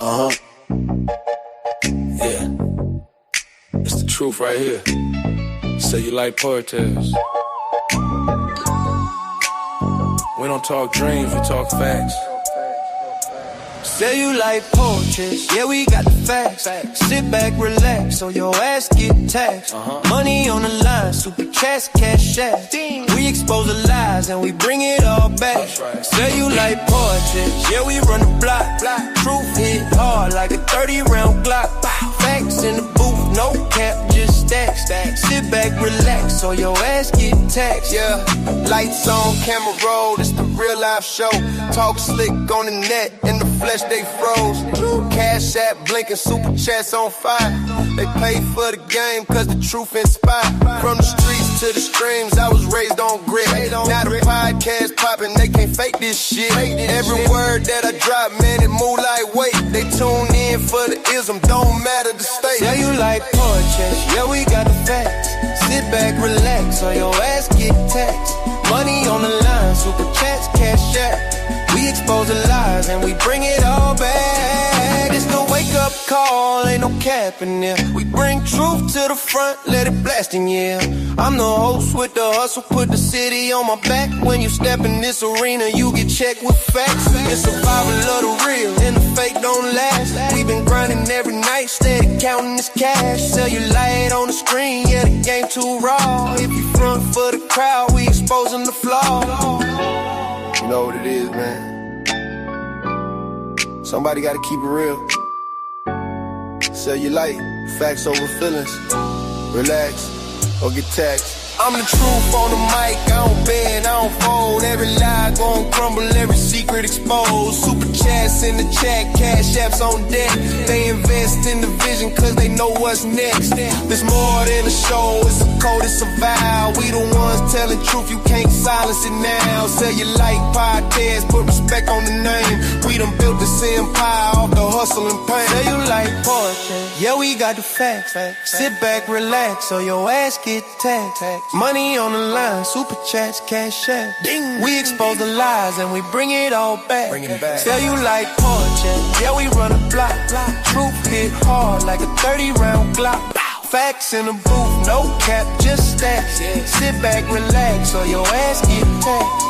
Uh-huh. Yeah. It's the truth right here. Say you like poetess. We don't talk dreams, we talk facts. Say you like portraits, yeah, we got the facts. Sit back, relax, so your ass get taxed. Money on the line, super chats, cash out. We expose the lies and we bring it all back. Say you like portraits, yeah, we run the block. Truth hit hard like a 30-round Glock. Facts in the booth, no cap, just stacks. Sit back, relax, so your ass get taxed. Yeah, lights on, camera roll, it's the real life show. Talk slick on the net, in the flesh they froze. Cash app blinking, super chats on fire. They pay for the game cause the truth inspired. From the streets to the streams, I was raised on grit. Now the podcast popping, they can't fake this shit. Every word that I drop, man, it move like weight. They tune in for the ism, don't matter the state. Say you like portraits, yeah, we got the facts. Sit back, relax, or your ass get taxed. Money on the line, super chats, cash out. We expose the lies and we bring it all back. It's the wake up call, ain't no cap in there. We bring truth to the front, let it blast in, yeah. I'm the host with the hustle, put the city on my back. When you step in this arena, you get checked with facts. It's survival of the real, and the fake don't last. We been grinding every night, steady counting this cash. Cellulite on the screen, yeah, the game too raw. If you front for the crowd, we exposing the flaw. You know what it is, man. Somebody gotta keep it real. Sell your light, facts over feelings. Relax, or get taxed. I'm the truth on the mic, I don't bend, I don't fold. Every lie gon' crumble, every secret exposed. Super chats in the chat, cash apps on deck. They invest in the vision cause they know what's next. There's more than a show, it's a code, it's a vow. We the ones telling truth, you can't silence it now. Sell your like podcast, put respect on the name. We done built this empire off the hustle and pain. Say you like poetry, yeah, we got the facts. Sit back, relax, or your ass get taxed. Money on the line, super chats, cash out. We expose the lies and we bring it all back. Tell you like poetry, yeah, we run a block. Truth hit hard like a 30-round Glock. Facts in the booth, no cap, just stacks. Sit back, relax, or your ass get taxed.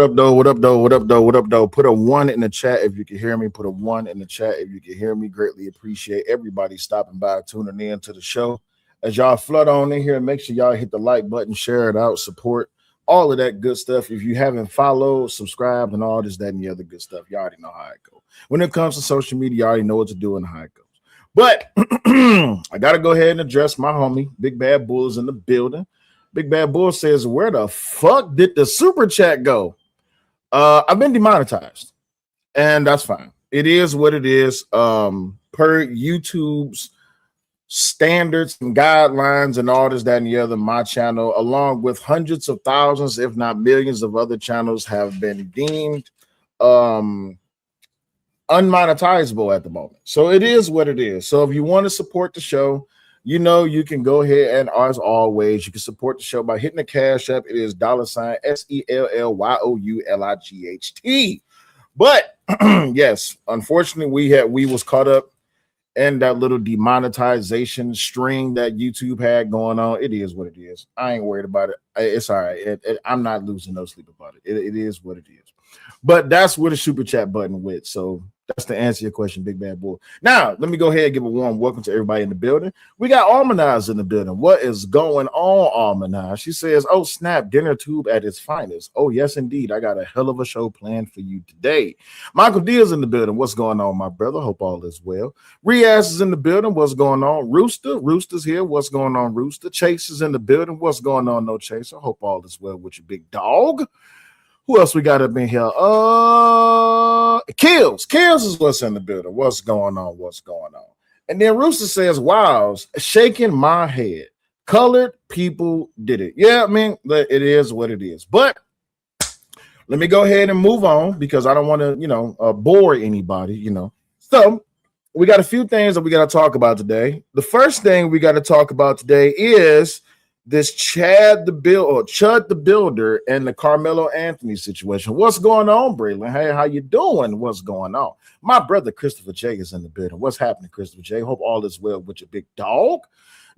What up, though? What up, though? What up, though? What up, though? Put a 1 in the chat if you can hear me. Put a 1 in the chat if you can hear me. Greatly appreciate everybody stopping by, tuning in to the show. As y'all flood on in here, make sure y'all hit the like button, share it out, support all of that good stuff. If you haven't followed, subscribed, and all this, that, and the other good stuff, you already know how it goes. When it comes to social media, you already know what to do and how it goes. But I got to go ahead and address my homie. Big Bad Bull is in the building. Big Bad Bull says, where the fuck did the super chat go? I've been demonetized, and that's fine. It is what it is. Per YouTube's standards and guidelines and all this, that, and the other, my channel, along with hundreds of thousands, if not millions of other channels, have been deemed unmonetizable at the moment. So it is what it is. So if you want to support the show, you know, you can go ahead and, as always, you can support the show by hitting the Cash App. It is $SELLYOULIGHT. But yes, unfortunately, we was caught up in that little demonetization string that YouTube had going on. It is what it is. I ain't worried about it. It's all right. I'm not losing no sleep about it. It is what it is. But that's where the super chat button went. So that's to answer your question, Big Bad Bull. Now, let me go ahead and give a warm welcome to everybody in the building. We got Almanaz in the building. What is going on, Almanaz? She says, oh, snap, dinner tube at its finest. Oh, yes, indeed. I got a hell of a show planned for you today. Michael D is in the building. What's going on, my brother? Hope all is well. Riaz is in the building. What's going on? Rooster's here. What's going on, Rooster? Chase is in the building. What's going on, No Chase? I hope all is well with your big dog. Who else we got up in here? Kills is what's in the building. What's going on? And then Rooster says, wow, shaking my head. Colored people did it. Yeah, I mean, it is what it is. But let me go ahead and move on because I don't want to, bore anybody, So we got a few things that we got to talk about today. The first thing we got to talk about today is this Chud the Builder and the Karmelo Anthony situation. What's going on, Braylon? Hey, how you doing? What's going on? My brother Christopher J is in the building. What's happening, Christopher J? Hope all is well with your big dog.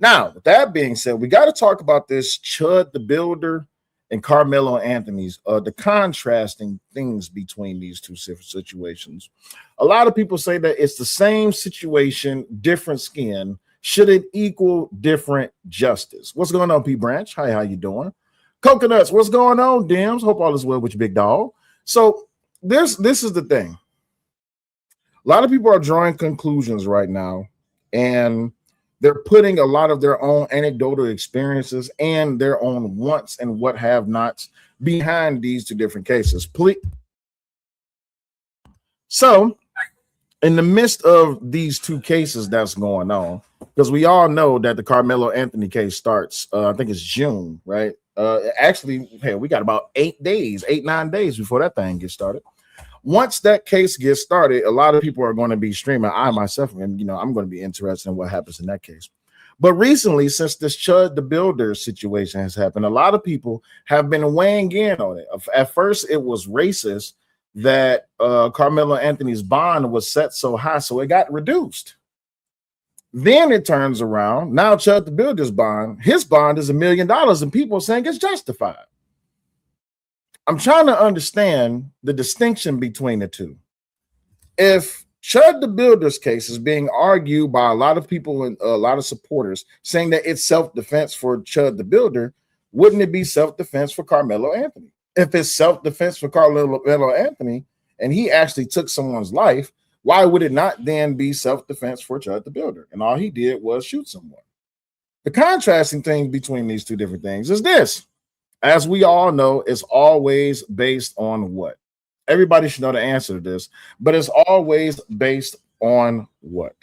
Now, with that being said, we got to talk about this Chud the Builder and Karmelo Anthony's, the contrasting things between these two situations. A lot of people say that it's the same situation, different skin. Should it equal different justice? What's going on, P Branch? Hi, how you doing? Coconuts, what's going on, Dims? Hope all is well with your big dog. So this is the thing. A lot of people are drawing conclusions right now, and they're putting a lot of their own anecdotal experiences and their own wants and what have nots behind these two different cases. So in the midst of these two cases that's going on, because we all know that the Karmelo Anthony case starts, I think it's June, right? Actually, hey, we got about 9 days before that thing gets started. Once that case gets started, a lot of people are going to be streaming. I myself, and I'm going to be interested in what happens in that case. But recently, since this Chud the Builder situation has happened, a lot of people have been weighing in on it. At first, it was racist that Karmelo Anthony's bond was set so high, so it got reduced. Then it turns around. Now Chud the Builder's bond, his bond is $1 million, and people are saying it's justified. I'm trying to understand the distinction between the two. If Chud the Builder's case is being argued by a lot of people and a lot of supporters saying that it's self-defense for Chud the Builder, wouldn't it be self-defense for Karmelo Anthony? If it's self-defense for Karmelo Anthony and he actually took someone's life, why would it not then be self-defense for Chud the Builder? And all he did was shoot someone. The contrasting thing between these two different things is this. As we all know, it's always based on what? Everybody should know the answer to this, but it's always based on what?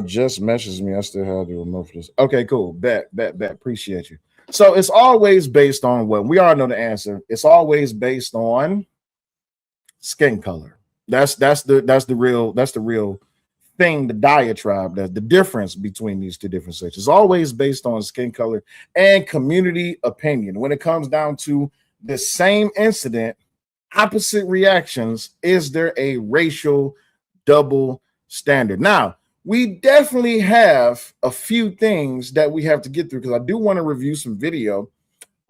Just messaged me. I still have to remove this. Okay, cool. Bet. Appreciate you. So it's always based on what? We all know the answer. It's always based on skin color. That's the real thing, the diatribe, the difference between these two different sections. It's always based on skin color and community opinion. When it comes down to the same incident, opposite reactions, is there a racial double standard? Now, we definitely have a few things that we have to get through because I do want to review some video,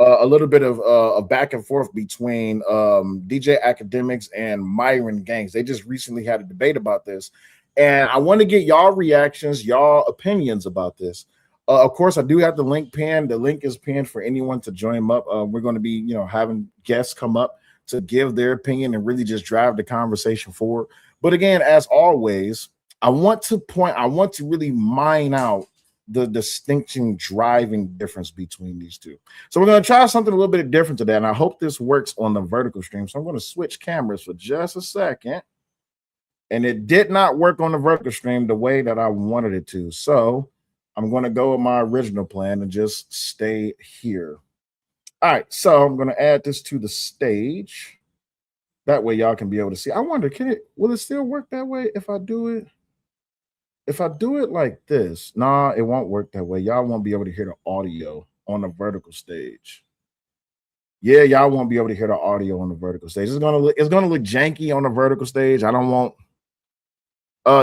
a little bit of a back and forth between DJ Academics and Myron Gangs. They just recently had a debate about this, and I want to get y'all reactions, y'all opinions about this. Of course, I do have the link pinned. The link is pinned for anyone to join them up. We're going to be, having guests come up to give their opinion and really just drive the conversation forward. But again, as always, I want to really mine out the distinction driving difference between these two. So we're going to try something a little bit different today, and I hope this works on the vertical stream. So I'm going to switch cameras for just a second. And it did not work on the vertical stream the way that I wanted it to. So I'm going to go with my original plan and just stay here. All right, so I'm going to add this to the stage. That way y'all can be able to see. I wonder, will it still work that way if I do it? If I do it like this, nah, it won't work that way. Y'all won't be able to hear the audio on the vertical stage. Yeah, y'all won't be able to hear the audio on the vertical stage. It's gonna look janky on the vertical stage. I don't want.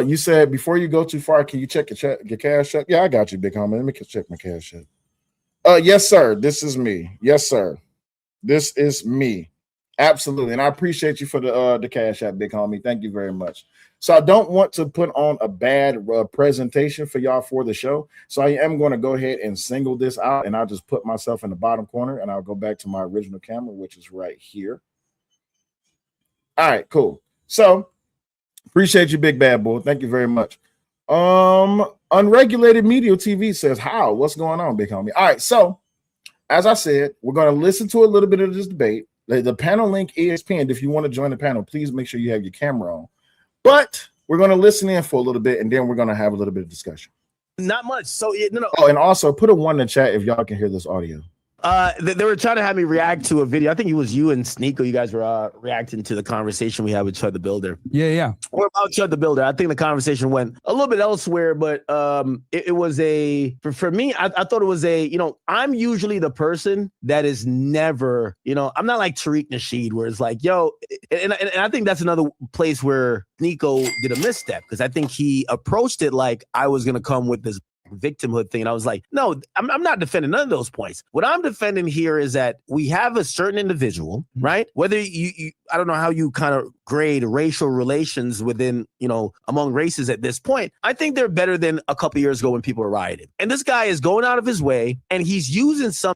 You said before you go too far, can you check your cash app? Yeah, I got you, big homie. Let me check my cash app. Yes, sir. This is me. Yes, sir. This is me. Absolutely, and I appreciate you for the cash app, big homie. Thank you very much. So I don't want to put on a bad presentation for y'all for the show. So I am going to go ahead and single this out, and I'll just put myself in the bottom corner, and I'll go back to my original camera, which is right here. All right, cool. So appreciate you, big bad boy. Thank you very much. Unregulated Media TV says, how? What's going on, big homie? All right, so as I said, we're going to listen to a little bit of this debate. The panel link is pinned. If you want to join the panel, please make sure you have your camera on. But we're going to listen in for a little bit, and then we're going to have a little bit of discussion. Not much. So, no. Oh, and also put a 1 in the chat if y'all can hear this audio. They were trying to have me react to a video. I think it was you and Sneeko. You guys were reacting to the conversation we had with Chud the Builder. Yeah. Or about Chud the Builder. I think the conversation went a little bit elsewhere, but it was for me, I thought it was I'm usually the person that is never, I'm not like Tariq Nasheed, where it's like, yo, and I think that's another place where Sneeko did a misstep, because I think he approached it like I was going to come with this victimhood thing. And I was like, no, I'm not defending none of those points. What I'm defending here is that we have a certain individual, right? Whether you I don't know how you kind of grade racial relations within, among races at this point. I think they're better than a couple years ago when people were rioting. And this guy is going out of his way, and he's using some.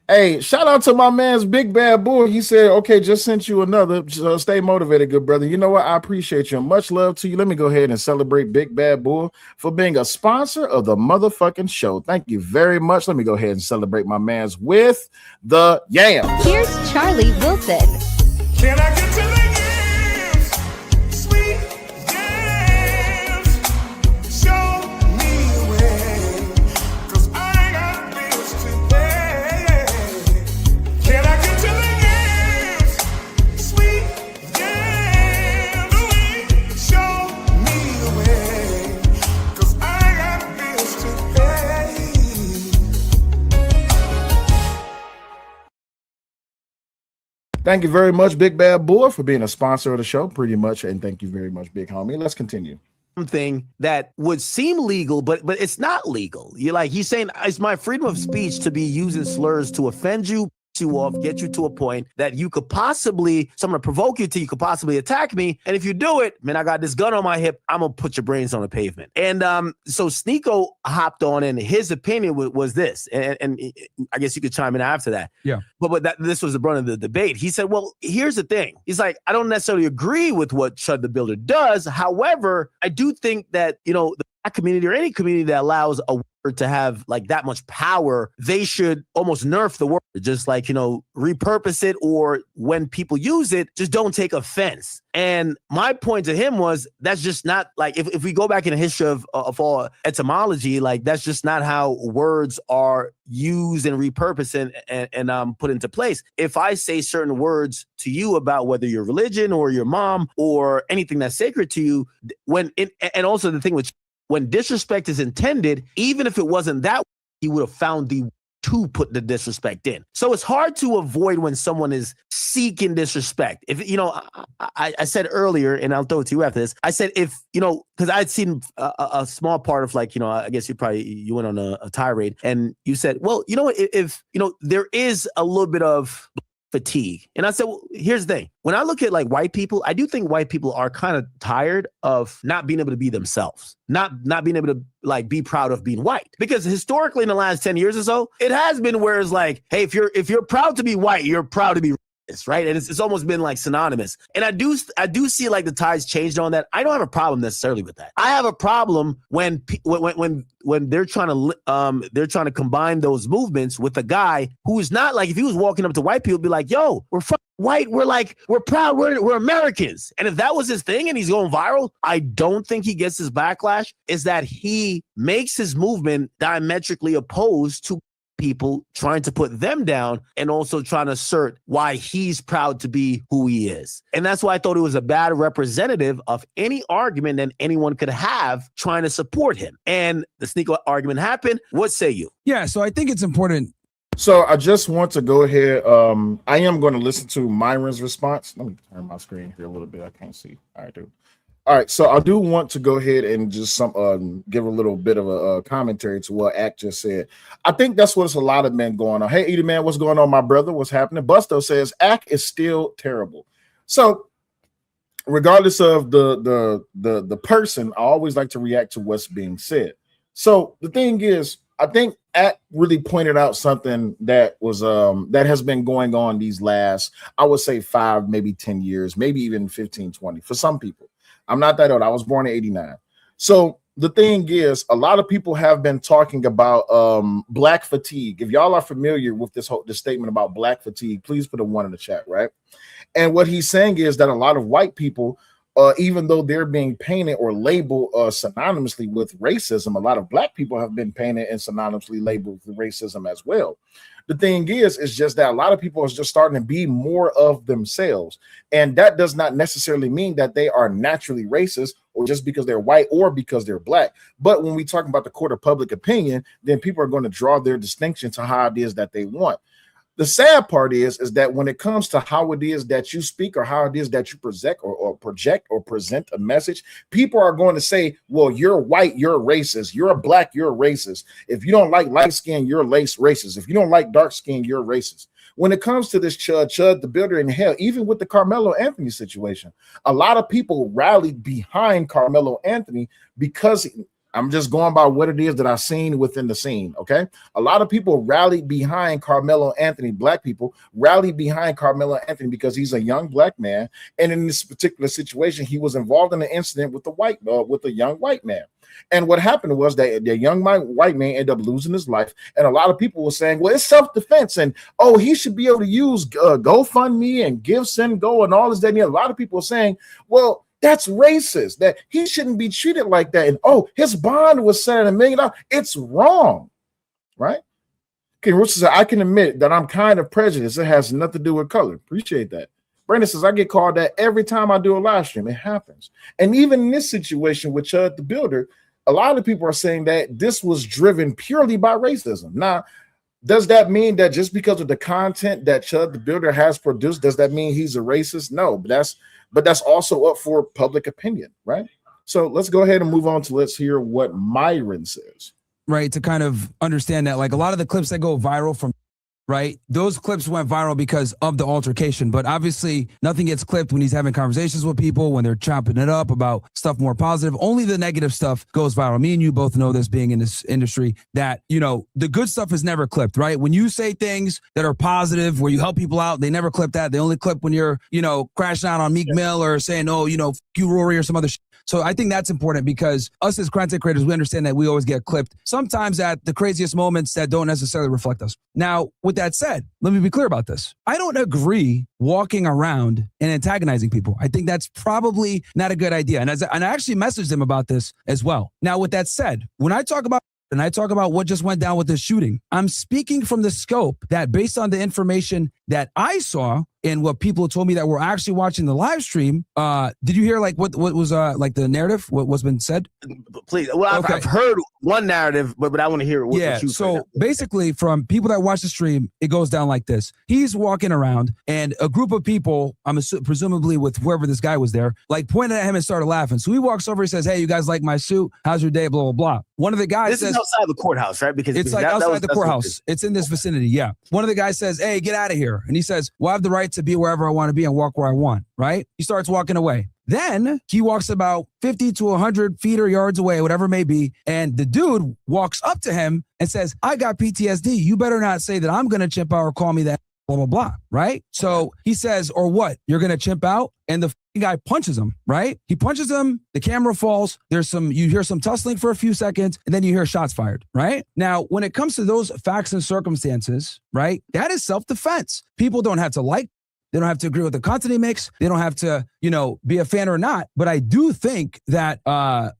Hey, shout out to my man's Big Bad Bull. He said, okay, just sent you another. So stay motivated, good brother. You know what? I appreciate you. Much love to you. Let me go ahead and celebrate Big Bad Bull for being a sponsor of the motherfucking show. Thank you very much. Let me go ahead and celebrate my man's with the yam. Here's Charlie Wilson. Can I get to the yams? Sweet yams. Show me the way, 'cause I got bills to pay. Can I get to the yams? Sweet yams. Show me the way, 'cause I got bills to pay. Thank you very much, Big Bad Bull, for being a sponsor of the show, pretty much. And thank you very much, big homie. Let's continue. Something that would seem legal, but it's not legal. He's saying it's my freedom of speech to be using slurs to offend you off, get you to a point that you could possibly, so I'm going to provoke you till you could possibly attack me. And if you do it, man, I got this gun on my hip, I'm going to put your brains on the pavement. And so Sneeko hopped on, and his opinion was this, and I guess you could chime in after that. Yeah. But this was the brunt of the debate. He said, well, here's the thing. He's like, I don't necessarily agree with what Chud the Builder does. However, I do think that, the black community or any community that allows a word to have like that much power, they should almost nerf the word, just like, repurpose it, or when people use it, just don't take offense. And my point to him was, that's just not like, if we go back in the history of all etymology, like that's just not how words are used and repurposed and put into place. If I say certain words to you about whether your religion or your mom or anything that's sacred to you, and also the thing with when disrespect is intended, even if it wasn't that, he would have found the to put the disrespect in. So it's hard to avoid when someone is seeking disrespect. If, I said earlier, and I'll throw it to you after this, I said, if, because I'd seen a small part of I guess you went on a tirade and you said, well, if there is a little bit of fatigue. And I said, well, here's the thing. When I look at white people, I do think white people are kind of tired of not being able to be themselves, not being able to be proud of being white. Because historically in the last 10 years or so, it has been where it's hey, if you're proud to be white, you're proud to be racist, right? And it's almost been synonymous. And I do see the tides changed on that. I don't have a problem necessarily with that. I have a problem when they're trying to combine those movements with a guy who's not if he was walking up to white people, be yo, we're white, we're proud, we're Americans. And if that was his thing and he's going viral, I don't think he gets his backlash, is that he makes his movement diametrically opposed to people trying to put them down and also trying to assert why he's proud to be who he is. And that's why I thought it was a bad representative of any argument that anyone could have trying to support him. And the sneaker argument happened. What say you? Yeah, so I think it's important. So I just want to go ahead. I am going to listen to Myron's response. Let me turn my screen here a little bit. I can't see. I do. All right, so I do want to go ahead and just give a little bit of a commentary to what Act just said. I think that's what's a lot of men going on. Hey, Edie Man, what's going on, my brother? What's happening? Busto says Act is still terrible. So regardless of the person, I always like to react to what's being said. So the thing is, I think Act really pointed out something that was that has been going on these last, I would say 5, maybe 10 years, maybe even 15, 20 for some people. I'm not that old. I was born in 89. So the thing is, a lot of people have been talking about black fatigue. If y'all are familiar with this statement about black fatigue, please put a 1 in the chat, right? And what he's saying is that a lot of white people, even though they're being painted or labeled synonymously with racism, a lot of black people have been painted and synonymously labeled with racism as well. The thing is just that a lot of people are just starting to be more of themselves. And that does not necessarily mean that they are naturally racist or just because they're white or because they're black. But when we talk about the court of public opinion, then people are going to draw their distinction to how it is that they want. The sad part is that when it comes to how it is that you speak or how it is that you project or present a message, people are going to say, well, you're white, you're racist. You're a black, you're racist. If you don't like light skin, you're racist. If you don't like dark skin, you're racist. When it comes to this Chud the Builder, and hell, even with the Karmelo Anthony situation, a lot of people rallied behind Karmelo Anthony because I'm just going by what it is that I've seen within the scene, okay? A lot of people rallied behind Karmelo Anthony. Black people rallied behind Karmelo Anthony because he's a young black man, and in this particular situation, he was involved in an incident with a young white man. And what happened was that the young white man ended up losing his life, and a lot of people were saying, well, it's self-defense, and he should be able to use GoFundMe and GiveSendGo and all this, that, and a lot of people are saying, well, that's racist, that he shouldn't be treated like that. And his bond was set at $1 million. It's wrong, right? Okay, Rooster said, I can admit that I'm kind of prejudiced. It has nothing to do with color. Appreciate that. Brandon says, I get called that every time I do a live stream. It happens. And even in this situation with Chud the Builder, a lot of people are saying that this was driven purely by racism. Now, does that mean that just because of the content that Chud the Builder has produced, does that mean he's a racist? No, but that's also up for public opinion, right? So let's go ahead and move on to let's hear what Myron says. Right, to kind of understand that, a lot of the clips that go viral from, right, those clips went viral because of the altercation. But obviously, nothing gets clipped when he's having conversations with people, when they're chopping it up about stuff more positive. Only the negative stuff goes viral. Me and you both know this, being in this industry, that, the good stuff is never clipped, right? When you say things that are positive, where you help people out, they never clip that. They only clip when you're, crashing out on Meek Mill or saying, you Rory or some other shit. So I think that's important because us as content creators, we understand that we always get clipped, sometimes at the craziest moments that don't necessarily reflect us. Now, with that said, let me be clear about this. I don't agree walking around and antagonizing people. I think that's probably not a good idea. And I actually messaged him about this as well. Now, with that said, when I talk about what just went down with this shooting, I'm speaking from the scope that based on the information that I saw and what people told me that were actually watching the live stream, did you hear like what was like the narrative, what's been said? Please. Well, I've heard one narrative, but I want to hear what you so basically from people that watch the stream, it goes down like this. He's walking around and a group of people, presumably with whoever this guy was there, like pointed at him and started laughing. So he walks over, he says, hey, you guys like my suit? How's your day? Blah, blah, blah. One of the guys says— This is outside the courthouse, right? Because it's like outside the courthouse. It's in this vicinity, yeah. One of the guys says, hey, get out of here. And he says, well, I have the right to be wherever I want to be and walk where I want, right? He starts walking away. Then he walks about 50 to 100 feet or yards away, whatever it may be. And the dude walks up to him and says, I got PTSD. You better not say that I'm going to chimp out or call me that, blah, blah, blah, right? So he says, or what? You're going to chimp out? And the guy punches him, right? He punches him. The camera falls. You hear some tussling for a few seconds, and then you hear shots fired, right? Now, when it comes to those facts and circumstances, right, that is self-defense. People don't have to like, they don't have to agree with the content he makes. They don't have to, be a fan or not. But I do think that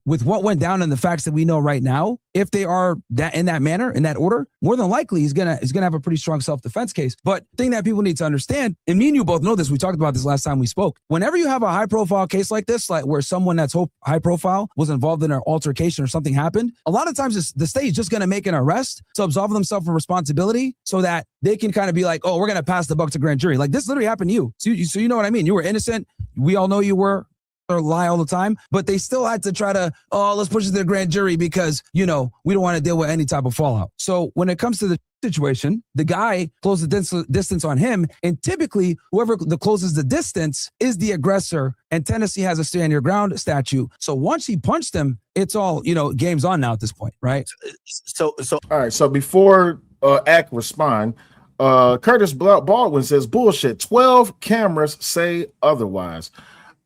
with what went down and the facts that we know right now, if they are that in that manner, in that order, more than likely he's gonna have a pretty strong self-defense case. But the thing that people need to understand, and me and you both know this, we talked about this last time we spoke. Whenever you have a high-profile case like this, like where someone that's high-profile was involved in an altercation or something happened, a lot of times the state is just gonna make an arrest to absolve themselves from responsibility so that they can kind of be like, oh, we're gonna pass the buck to grand jury. Like this literally happened to you. So you know what I mean? You were innocent. We all know you were. Or lie all the time, but they still had to try to, let's push it to the grand jury because, we don't want to deal with any type of fallout. So when it comes to the situation, the guy closed the distance on him, and typically whoever closes the distance is the aggressor, and Tennessee has a stand your ground statute. So once he punched him, it's all, game's on now at this point, right? So all right, so before Ack respond, Curtis Baldwin says, bullshit, 12 cameras say otherwise.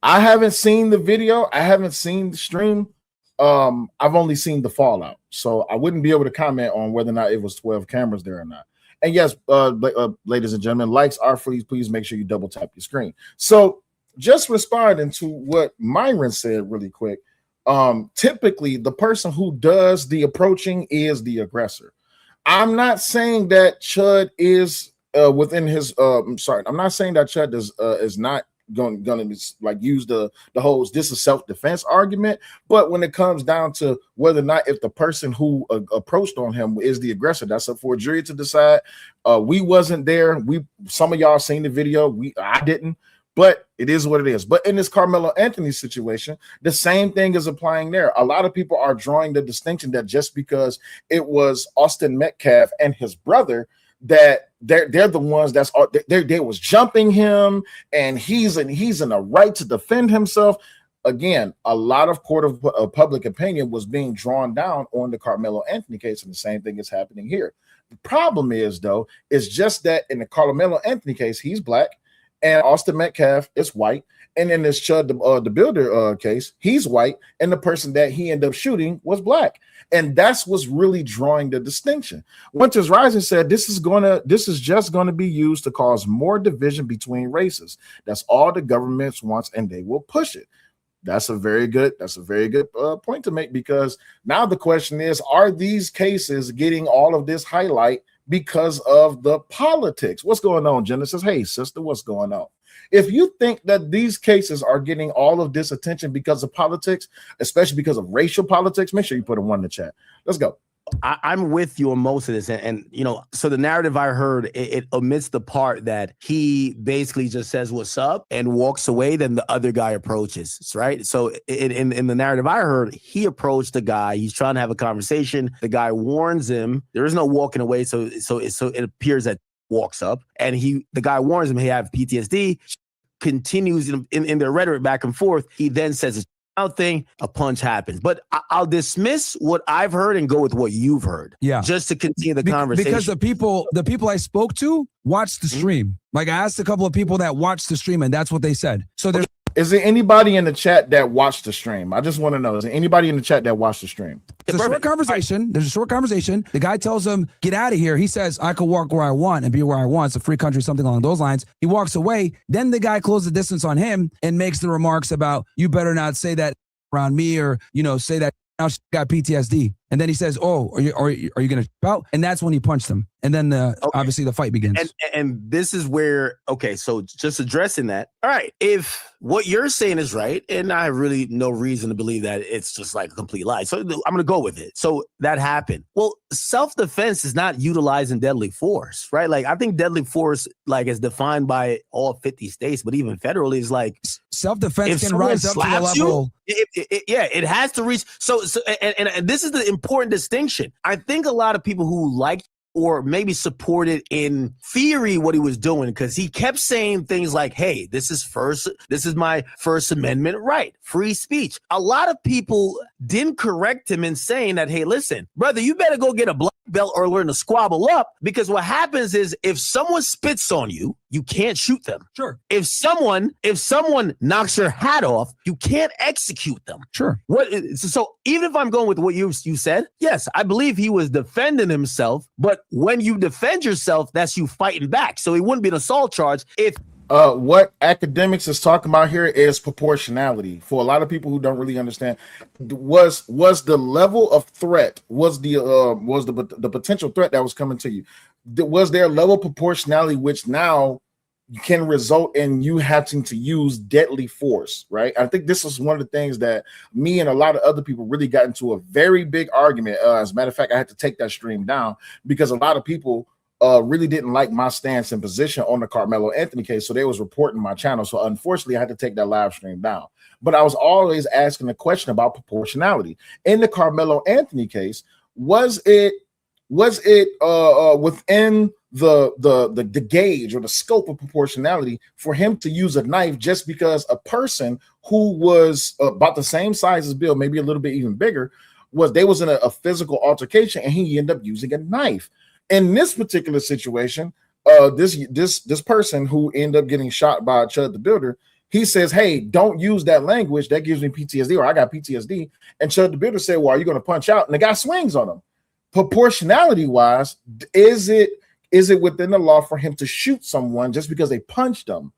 I haven't seen the video. I haven't seen the stream. I've only seen the fallout. So I wouldn't be able to comment on whether or not it was 12 cameras there or not. And yes, ladies and gentlemen, likes are free. Please make sure you double tap your screen. So just responding to what Myron said really quick. Typically, the person who does the approaching is the aggressor. I'm not saying that Chud is within his. I'm not saying that Chud is not going to like use the whole this is self-defense argument, but when it comes down to whether or not if the person who approached on him is the aggressor, that's up for a jury to decide. We wasn't there. Some of y'all seen the video. I didn't, but it is what it is. But in this Karmelo Anthony situation, the same thing is applying there. A lot of people are drawing the distinction that just because it was Austin Metcalf and his brother, that they're the ones they was jumping him, and he's in a right to defend himself. Again, a lot of court of public opinion was being drawn down on the Karmelo Anthony case, and the same thing is happening here. The problem is, though, it's just that in the Karmelo Anthony case, he's black, and Austin Metcalf is white. And in this Chud the Builder case, he's white, and the person that he ended up shooting was black. And that's what's really drawing the distinction. Winters Rising said this is just gonna be used to cause more division between races. That's all the government wants, and they will push it. That's a very good point to make, because now the question is, are these cases getting all of this highlight because of the politics? What's going on, Genesis? Hey, sister, what's going on? If you think that these cases are getting all of this attention because of politics, especially because of racial politics, make sure you put a 1 in the chat. Let's go. I'm with you on most of this. And so the narrative I heard, it omits the part that he basically just says, what's up, and walks away. Then the other guy approaches, right? So in the narrative I heard, he approached the guy. He's trying to have a conversation. The guy warns him. There is no walking away. So it appears that walks up, and the guy warns him he have PTSD, continues in their rhetoric back and forth. He then says it's out thing, a punch happens. But I'll dismiss what I've heard and go with what you've heard. Yeah. Just to continue the conversation. Because the people I spoke to watched the stream. Like I asked a couple of people that watched the stream, and that's what they said. So is there anybody in the chat that watched the stream? I just want to know. Is there anybody in the chat that watched the stream? It's a short conversation. There's a short conversation. The guy tells him, get out of here. He says, I could walk where I want and be where I want. It's a free country, something along those lines. He walks away. Then the guy closes the distance on him and makes the remarks about, you better not say that around me, or, say that now she got PTSD. And then he says, oh, are you going to out? And that's when he punched him. And then obviously the fight begins. And this is where, okay, so just addressing that. All right, if what you're saying is right, and I have really no reason to believe that it's just like a complete lie. So I'm going to go with it. So that happened. Well, self-defense is not utilizing deadly force, right? Like I think deadly force, like is defined by all 50 states, but even federally is like self-defense can rise up to the level. It has to reach. So and this is the important distinction. I think a lot of people who like or maybe supported in theory what he was doing, because he kept saying things like, hey, this is my First Amendment right, free speech. A lot of people didn't correct him in saying that, hey, listen, brother, you better go get a black belt or learn to squabble up, because what happens is if someone spits on you, you can't shoot them. Sure. If someone knocks your hat off, you can't execute them. Sure. So even if I'm going with what you said, yes, I believe he was defending himself, but when you defend yourself, that's you fighting back. So it wouldn't be an assault charge if what academics is talking about here is proportionality. For a lot of people who don't really understand, was the level of threat, was the potential threat that was coming to you, was there a level of proportionality which now can result in you having to use deadly force, right? I think this is one of the things that me and a lot of other people really got into a very big argument. As a matter of fact, I had to take that stream down because a lot of people really didn't like my stance and position on the Karmelo Anthony case, so they was reporting my channel. So unfortunately, I had to take that live stream down. But I was always asking a question about proportionality in the Karmelo Anthony case. Was it within the gauge or the scope of proportionality for him to use a knife just because a person who was about the same size as Bill, maybe a little bit even bigger, was in a physical altercation and he ended up using a knife? In this particular situation, this person who ended up getting shot by Chud the Builder, he says, hey, don't use that language. That gives me PTSD, or I got PTSD. And Chud the Builder said, well, are you going to punch out? And the guy swings on him. Proportionality wise, is it within the law for him to shoot someone just because they punched him?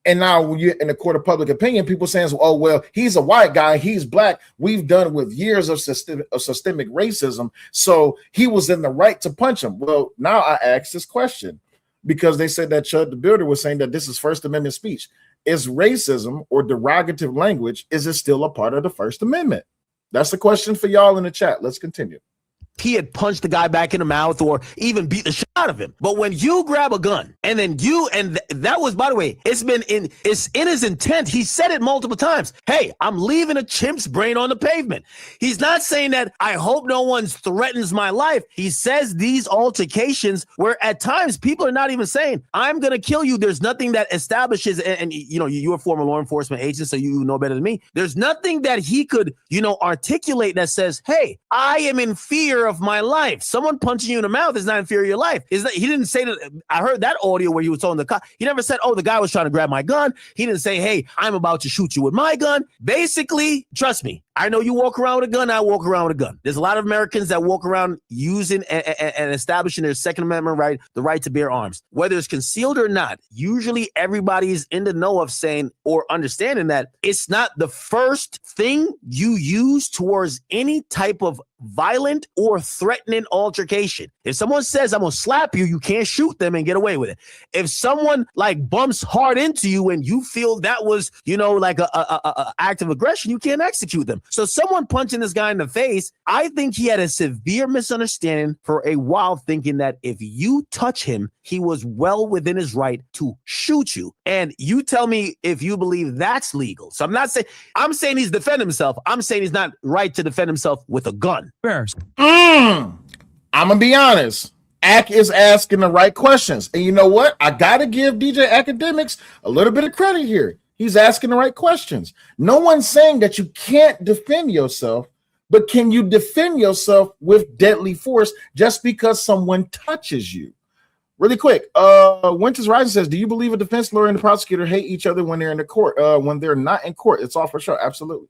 And now when you're in the court of public opinion, people saying, oh, well, he's a white guy, he's black. We've done with years of systemic racism, so he was in the right to punch him. Well, now I ask this question because they said that Chud the Builder was saying that this is First Amendment speech. Is racism or derogative language, is it still a part of the First Amendment? That's the question for y'all in the chat. Let's continue. He had punched the guy back in the mouth or even beat the shit out of him. But when you grab a gun and then that was, by the way, it's in his intent. He said it multiple times. Hey, I'm leaving a chimp's brain on the pavement. He's not saying that I hope no one threatens my life. He says these altercations where at times people are not even saying, I'm going to kill you. There's nothing that establishes, and you know, you're a former law enforcement agent, so you know better than me. There's nothing that he could, articulate that says, hey, I am in fear of my life. Someone punching you in the mouth is not in fear of your life. He didn't say that. I heard that audio where he was telling the cop. He never said, oh, the guy was trying to grab my gun. He didn't say, hey, I'm about to shoot you with my gun. Basically, trust me, I know you walk around with a gun. I walk around with a gun. There's a lot of Americans that walk around using and establishing their Second Amendment right, the right to bear arms, whether it's concealed or not. Usually everybody is in the know of saying or understanding that it's not the first thing you use towards any type of violent or threatening altercation. If someone says, I'm going to slap you, you can't shoot them and get away with it. If someone like bumps hard into you and you feel that was, like a act of aggression, you can't execute them. So someone punching this guy in the face, I think he had a severe misunderstanding for a while, thinking that if you touch him, he was well within his right to shoot you. And you tell me if you believe that's legal. So I'm saying he's defending himself. I'm saying he's not right to defend himself with a gun. I'm gonna be honest. Ak is asking the right questions, and you know what? I gotta give DJ Academics a little bit of credit here. He's asking the right questions. No one's saying that you can't defend yourself, but can you defend yourself with deadly force just because someone touches you? Really quick, Winter's Rising says, do you believe a defense lawyer and the prosecutor hate each other when they're in the court? When they're not in court, it's all for sure. Absolutely.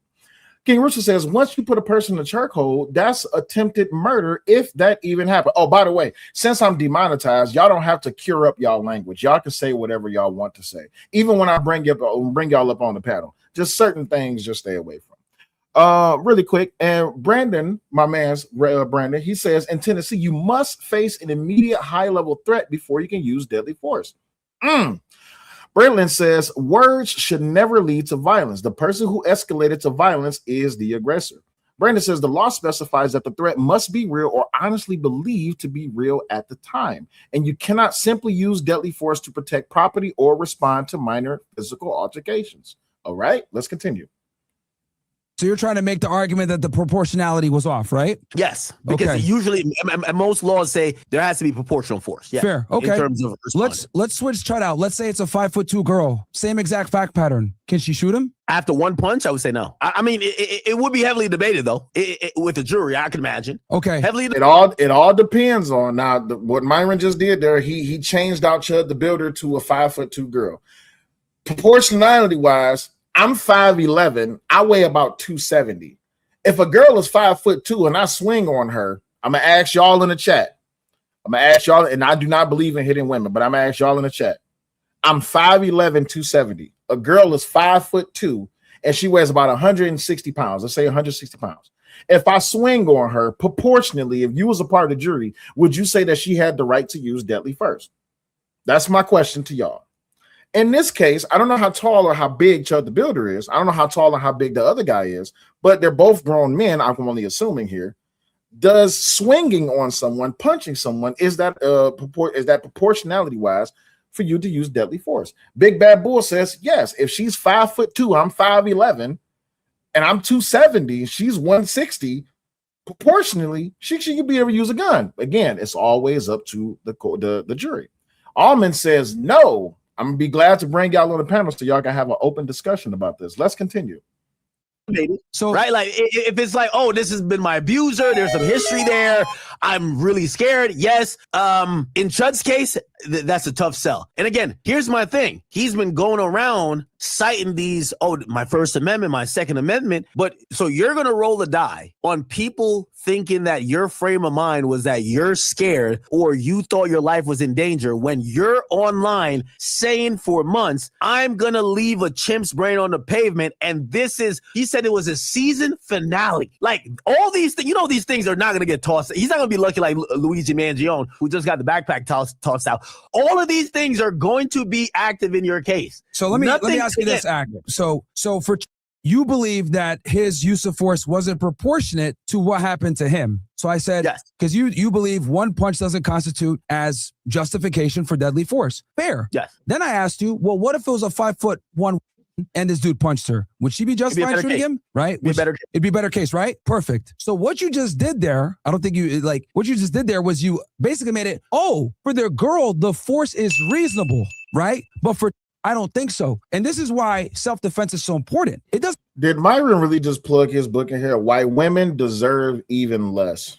King Richard says, once you put a person in a charcoal, that's attempted murder, if that even happened. Oh, by the way, since I'm demonetized, y'all don't have to cure up y'all language. Y'all can say whatever y'all want to say. Even when I bring y'all up on the panel, just certain things just stay away from. Really quick. And Brandon, my man's Brandon, he says in Tennessee, you must face an immediate high-level threat before you can use deadly force. Braylon says words should never lead to violence. The person who escalated to violence is the aggressor. Brandon says the law specifies that the threat must be real or honestly believed to be real at the time. And you cannot simply use deadly force to protect property or respond to minor physical altercations. All right, let's continue. So you're trying to make the argument that the proportionality was off, right? Yes, because usually most laws say there has to be proportional force. Yeah, fair. Okay. In terms of let's switch Chud out. Let's say it's a 5'2" girl, same exact fact pattern. Can she shoot him? After one punch, I would say no. I mean, it would be heavily debated though with the jury. I can imagine. Okay. Heavily. It all depends on now what Myron just did there. He changed out Chud the Builder to a 5'2" girl. Proportionality wise, I'm 5'11". I weigh about 270. If a girl is 5'2" and I swing on her, I'm gonna ask y'all in the chat. I'm gonna ask y'all, and I do not believe in hitting women, but I'm gonna ask y'all in the chat. I'm 5'11", 270. A girl is 5'2", and she weighs about 160 pounds. Let's say 160 pounds. If I swing on her, proportionally, if you was a part of the jury, would you say that she had the right to use deadly force? That's my question to y'all. In this case, I don't know how tall or how big Chud the Builder is. I don't know how tall or how big the other guy is, but they're both grown men. I'm only assuming here. Does swinging on someone, punching someone, is that proportionality wise for you to use deadly force? Big Bad Bull says yes. If she's 5'2", I'm 5'11", and I'm 270, she's 160. Proportionally, she should be able to use a gun. Again, it's always up to the jury. Almond says no. I'm gonna be glad to bring y'all on the panel so y'all can have an open discussion about this. Let's continue. So right, like if it's like, oh, this has been my abuser, there's some history there, I'm really scared. Yes. In Chud's case, that's a tough sell. And again, here's my thing. He's been going around citing these, my First Amendment, my Second Amendment. But so you're gonna roll the die on people thinking that your frame of mind was that you're scared or you thought your life was in danger when you're online saying for months, I'm gonna leave a chimp's brain on the pavement. And he said it was a season finale. Like all these things, these things are not gonna get tossed. He's not gonna be lucky like Luigi Mangione, who just got the backpack tossed out. All of these things are going to be active in your case. So let me ask you this, active. So for you believe that his use of force wasn't proportionate to what happened to him. So I said, yes, because you believe one punch doesn't constitute as justification for deadly force. Fair. Yes. Then I asked you, well, what if it was a 5'1" and this dude punched her? Would she be justified shooting him? Right? It'd be a better case, right? Perfect. So what you just did there, I don't think what you just did there was you basically made it, for their girl, the force is reasonable, right? But for I don't think so. And this is why self-defense is so important. Did Myron really just plug his book in here? Why Women Deserve Even Less.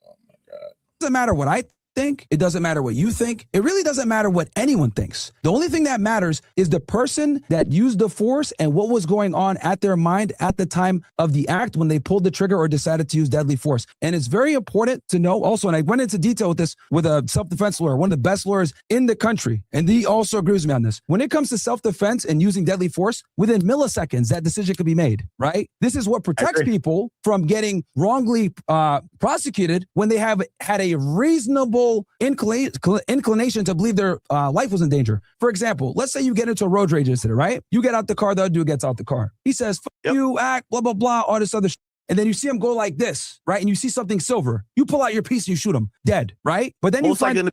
Oh my God. It doesn't matter what I think. It doesn't matter what you think. It really doesn't matter what anyone thinks. The only thing that matters is the person that used the force and what was going on at their mind at the time of the act when they pulled the trigger or decided to use deadly force. And it's very important to know also, and I went into detail with this with a self-defense lawyer, one of the best lawyers in the country, and he also agrees with me on this. When it comes to self-defense and using deadly force, within milliseconds, that decision can be made, right? This is what protects people from getting wrongly prosecuted when they have had a reasonable inclination to believe their life was in danger. For example, let's say you get into a road rage incident, right? You get out the car, the other dude gets out the car. He says, fuck you, act, blah, blah, blah, all this other shit. And then you see him go like this, right? And you see something silver. You pull out your piece and you shoot him dead, right? But then you find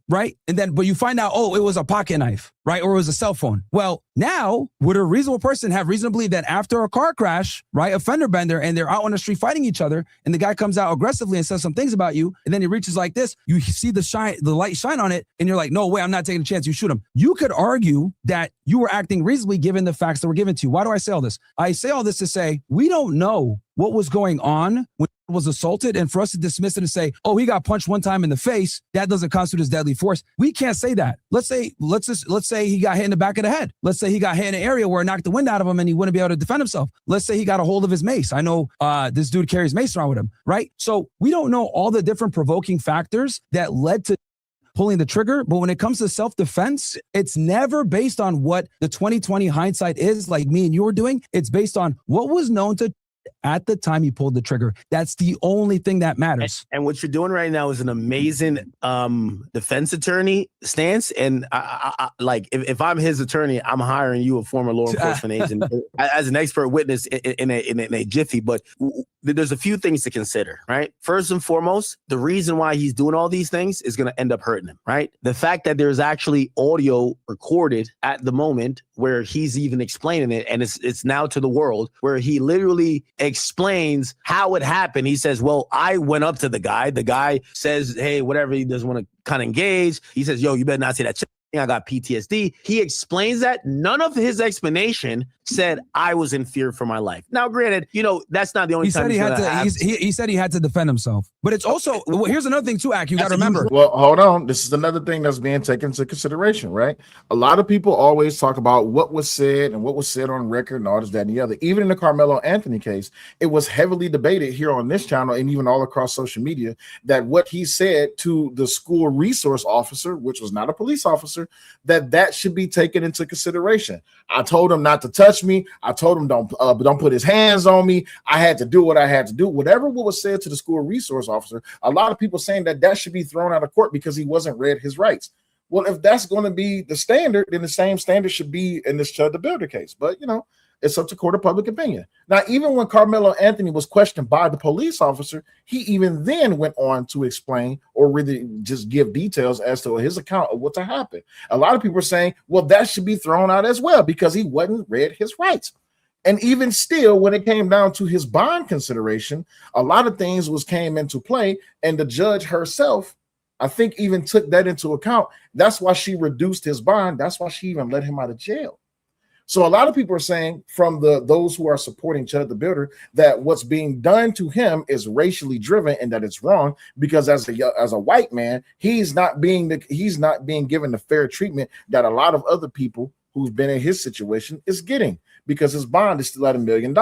right? And then, but you find out, it was a pocket knife, right? Or it was a cell phone. Well, now would a reasonable person have reason to believe that after a car crash, right? A fender bender, and they're out on the street fighting each other, and the guy comes out aggressively and says some things about you, and then he reaches like this, you see the light shine on it, and you're like, no way, I'm not taking a chance. You shoot him. You could argue that you were acting reasonably given the facts that were given to you. Why do I say all this? I say all this to say, we don't know what was going on when he was assaulted, and for us to dismiss it and say, he got punched one time in the face, that doesn't constitute as deadly force. We can't say that. Let's say he got hit in the back of the head. Let's say he got hit in an area where it knocked the wind out of him and he wouldn't be able to defend himself. Let's say he got a hold of his mace. I know this dude carries mace around with him, right? So we don't know all the different provoking factors that led to pulling the trigger. But when it comes to self-defense, it's never based on what the 2020 hindsight is, like me and you were doing. It's based on what was known to at the time he pulled the trigger. That's the only thing that matters. And what you're doing right now is an amazing defense attorney stance. And I like, if I'm his attorney, I'm hiring you, a former law enforcement agent, as an expert witness in a jiffy. But there's a few things to consider, right? First and foremost, the reason why he's doing all these things is going to end up hurting him, right? The fact that there's actually audio recorded at the moment where he's even explaining it, and it's now to the world, where he literally explains how it happened. He says, well, I went up to the guy. The guy says, hey, whatever, he doesn't want to kind of engage. He says, yo, you better not say that shit. I got PTSD. He explains that. None of his explanation said I was in fear for my life. Now, granted, that's not the only time he said he had to defend himself. But it's also, here's another thing too, Ak, you got to remember. Well, hold on. This is another thing that's being taken into consideration, right? A lot of people always talk about what was said and what was said on record and all this, that, and the other. Even in the Karmelo Anthony case, it was heavily debated here on this channel and even all across social media that what he said to the school resource officer, which was not a police officer, that should be taken into consideration. I told him not to touch me. I told him don't put his hands on me. I had to do what I had to do. Whatever what was said to the school resource officer, a lot of people saying that should be thrown out of court because he wasn't read his rights. Well, if that's going to be the standard, then the same standard should be in this Chud the Builder case. But it's up to court of public opinion. Now, even when Karmelo Anthony was questioned by the police officer, he even then went on to explain or really just give details as to his account of what happened. A lot of people are saying, well, that should be thrown out as well because he wasn't read his rights. And even still, when it came down to his bond consideration, a lot of things came into play, and the judge herself, I think, even took that into account. That's why she reduced his bond. That's why she even let him out of jail. So a lot of people are saying from those who are supporting Chud the Builder that what's being done to him is racially driven and that it's wrong because as a white man, he's not being given the fair treatment that a lot of other people who's been in his situation is getting because his bond is still at $1 million.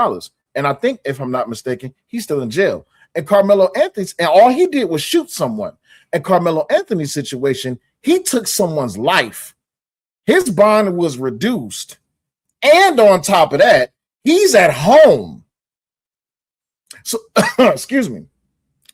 And I think, if I'm not mistaken, he's still in jail. And Karmelo Anthony, and all he did was shoot someone. And Karmelo Anthony's situation, he took someone's life. His bond was reduced. And on top of that, he's at home. So, excuse me.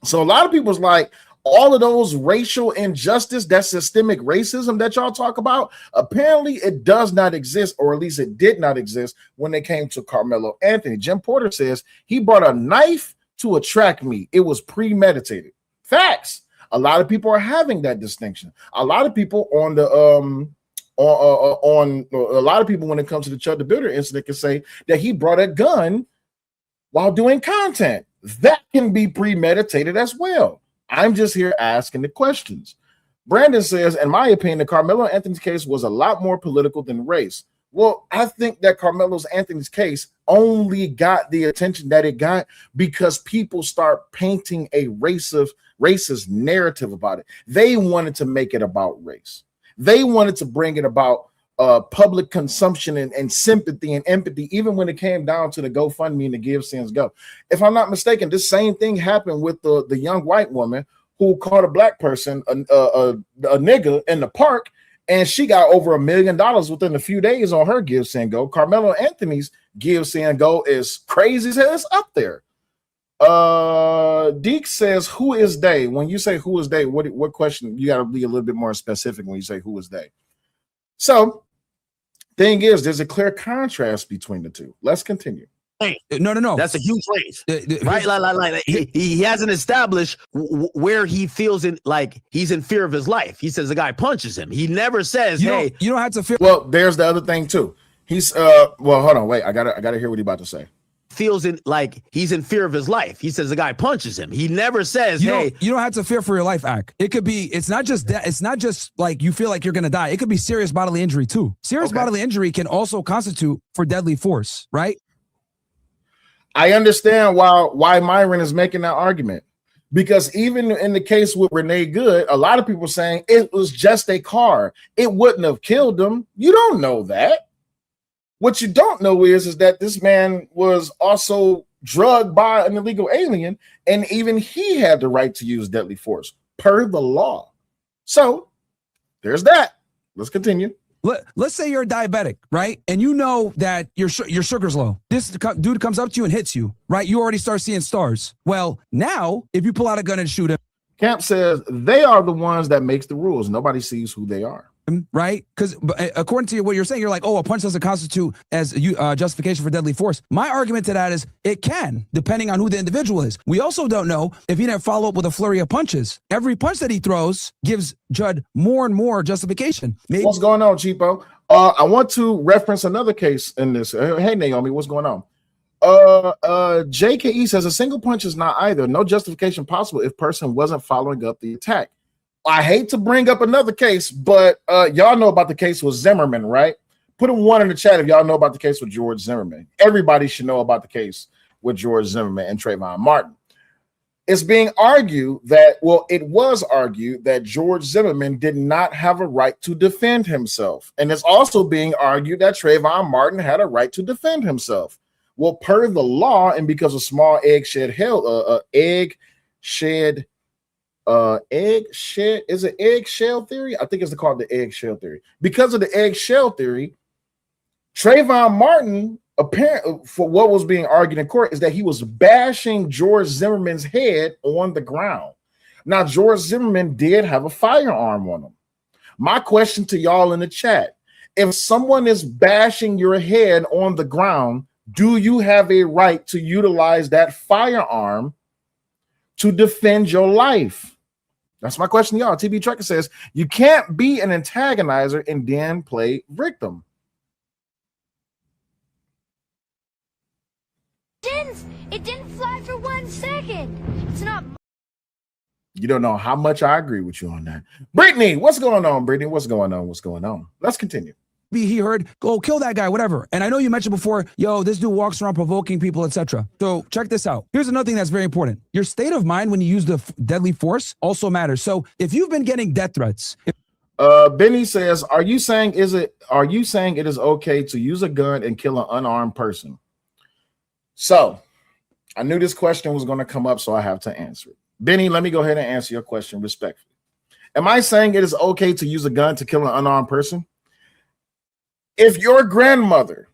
So a lot of people's like, all of those racial injustice, that systemic racism that y'all talk about, apparently it does not exist, or at least it did not exist when it came to Karmelo Anthony. Jim Porter says he brought a knife to a track meet. It was premeditated. Facts. A lot of people are having that distinction. A lot of people on the a lot of people when it comes to the Chud the Builder incident can say that he brought a gun while doing content. That can be premeditated as well. I'm just here asking the questions. Brandon says, in my opinion, the Karmelo Anthony's case was a lot more political than race. Well, I think that Karmelo Anthony's case only got the attention that it got because people start painting a racist narrative about it. They wanted to make it about race. They wanted to bring it about public consumption and sympathy and empathy, even when it came down to the GoFundMe and the Give Sins Go. If I'm not mistaken, this same thing happened with the young white woman who called a black person a nigga in the park, and she got over $1 million within a few days on her Give Sin Go. Karmelo Anthony's Give Sin Go is crazy as hell. It's up there. Deke says, who is they? When you say who is they, what question? You got to be a little bit more specific when you say who is they. So, thing is, there's a clear contrast between the two. Let's continue. No. That's a huge range, right? Like he hasn't established where he feels he's in fear of his life. He says the guy punches him. He never says, "Hey, you don't have to fear." Well, there's the other thing too. He's well, hold on, wait. I gotta hear what he's about to say. Feels he's in fear of his life. He says the guy punches him. He never says, you don't have to fear for your life, Ak. It could be, it's not just that, it's not just like you feel like you're gonna die. It could be serious bodily injury too. Serious bodily injury can also constitute for deadly force, right? I understand why Myron is making that argument. Because even in the case with Renee Good, a lot of people are saying it was just a car. It wouldn't have killed him. You don't know that. What you don't know is that this man was also drugged by an illegal alien, and even he had the right to use deadly force per the law. So There's that. Let's continue. Let's say you're a diabetic, right? And you know that your sugar's low. This dude comes up to you and hits you, right? You already start seeing stars. Well, now, if you pull out a gun and shoot him. Camp says they are the ones that makes the rules. Nobody sees who they are. Right? Because according to what you're saying, you're like, oh, a punch doesn't constitute as justification for deadly force. My argument to that is it can, depending on who the individual is. We also don't know if he didn't follow up with a flurry of punches. Every punch that he throws gives Chud more and more justification. Maybe. What's going on, Cheapo? I want to reference another case in this. Hey, Naomi, what's going on? JKE says a single punch is not either. No justification possible if person wasn't following up the attack. I hate to bring up another case, but y'all know about the case with Zimmerman, right? Put a 1 in the chat if y'all know about the case with George Zimmerman. Everybody should know about the case with George Zimmerman and Trayvon Martin. It's being argued that, well, it was argued that George Zimmerman did not have a right to defend himself. And it's also being argued that Trayvon Martin had a right to defend himself. Well, per the law, and because of small eggshell theory? I think it's called the eggshell theory. Because of the eggshell theory, Trayvon Martin, apparently, for what was being argued in court, is that he was bashing George Zimmerman's head on the ground. Now, George Zimmerman did have a firearm on him. My question to y'all in the chat, if someone is bashing your head on the ground, do you have a right to utilize that firearm to defend your life? That's my question to y'all. TB Trucker says you can't be an antagonizer and then play victim. It didn't fly for 1 second. It's not. You don't know how much I agree with you on that. Brittany, what's going on, Brittany? What's going on? What's going on? Let's continue. He heard, go kill that guy, whatever. And I know you mentioned before, yo, this dude walks around provoking people, etc. So check this out. Here's another thing that's very important. Your state of mind when you use the deadly force also matters. So if you've been getting death threats. Benny says, are you saying it is okay to use a gun and kill an unarmed person? So I knew this question was going to come up, so I have to answer it. Benny, let me go ahead and answer your question respectfully. Am I saying it is okay to use a gun to kill an unarmed person? If your grandmother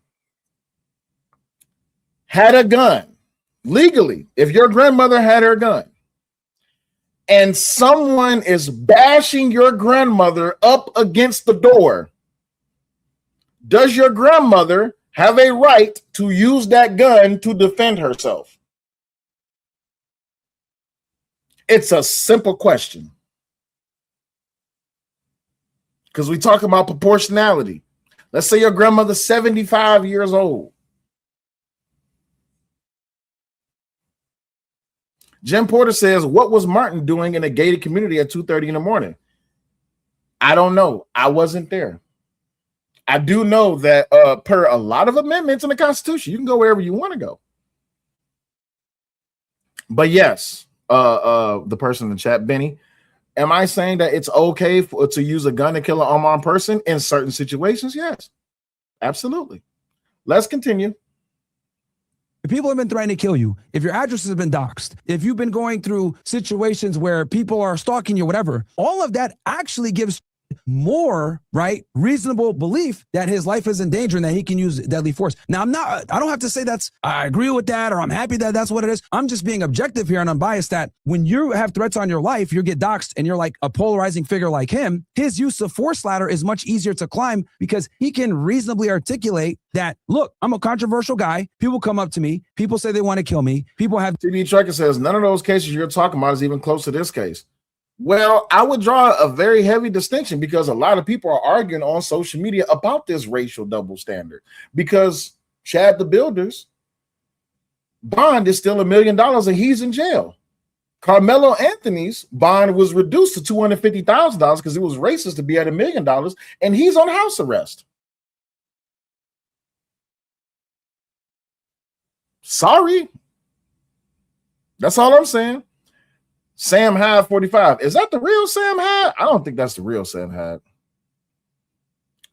had a gun legally, if your grandmother had her gun and someone is bashing your grandmother up against the door, does your grandmother have a right to use that gun to defend herself? It's a simple question. Because we talk about proportionality. Let's say your grandmother's 75 years old. Jim Porter says, what was Martin doing in a gated community at 2:30 in the morning? I don't know. I wasn't there. I do know that per a lot of amendments in the Constitution, you can go wherever you want to go. But yes, the person in the chat, Benny, am I saying that it's okay to use a gun to kill an unarmed person in certain situations? Yes, absolutely. Let's continue. If people have been threatening to kill you, if your address has been doxxed, if you've been going through situations where people are stalking you, whatever, all of that actually gives more, right, reasonable belief that his life is in danger and that he can use deadly force. Now, I don't have to say I agree with that or I'm happy that that's what it is. I'm just being objective here and unbiased that when you have threats on your life, you get doxxed and you're like a polarizing figure like him, his use of force ladder is much easier to climb because he can reasonably articulate that, look, I'm a controversial guy. People come up to me. People say they want to kill me. People have. TB Trucker says none of those cases you're talking about is even close to this case. Well, I would draw a very heavy distinction because a lot of people are arguing on social media about this racial double standard because Chud the Builder's bond is still $1 million and he's in jail. Karmelo Anthony's bond was reduced to $250,000 because it was racist to be at $1 million and he's on house arrest. Sorry. That's all I'm saying. Sam Hyde 45. Is that the real Sam Hyde? I don't think that's the real Sam Hyde.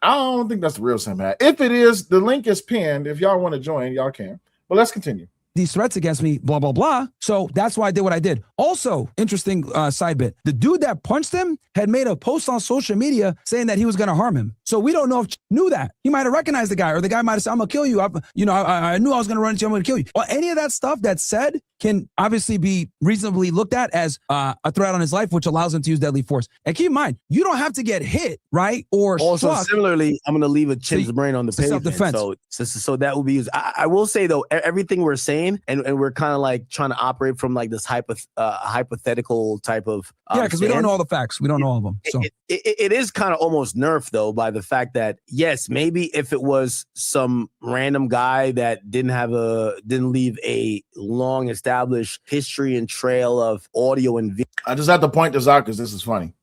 I don't think that's the real Sam Hyde. If it is, the link is pinned. If y'all want to join, y'all can. But let's continue. these threats against me, blah, blah, blah. So that's why I did what I did. Also, interesting side bit. The dude that punched him had made a post on social media saying that he was going to harm him. So we don't know if Chud knew that. He might have recognized the guy, or the guy might have said, I'm going to kill you. I knew I was going to run into you. I'm going to kill you. Well, any of that stuff that's said can obviously be reasonably looked at as a threat on his life, which allows him to use deadly force. And keep in mind, you don't have to get hit, right? Or also struck. Similarly, I'm going to leave a chip's brain on the pavement. Self-defense. So that will be used. I will say though, everything we're saying, and we're kind of like trying to operate from like this hypothetical type of because we don't know all the facts. We don't know all of them. So it is kind of almost nerfed though by the fact that yes, maybe if it was some random guy that didn't leave a long established history and trail of audio and video. I just have to point this out because this is funny.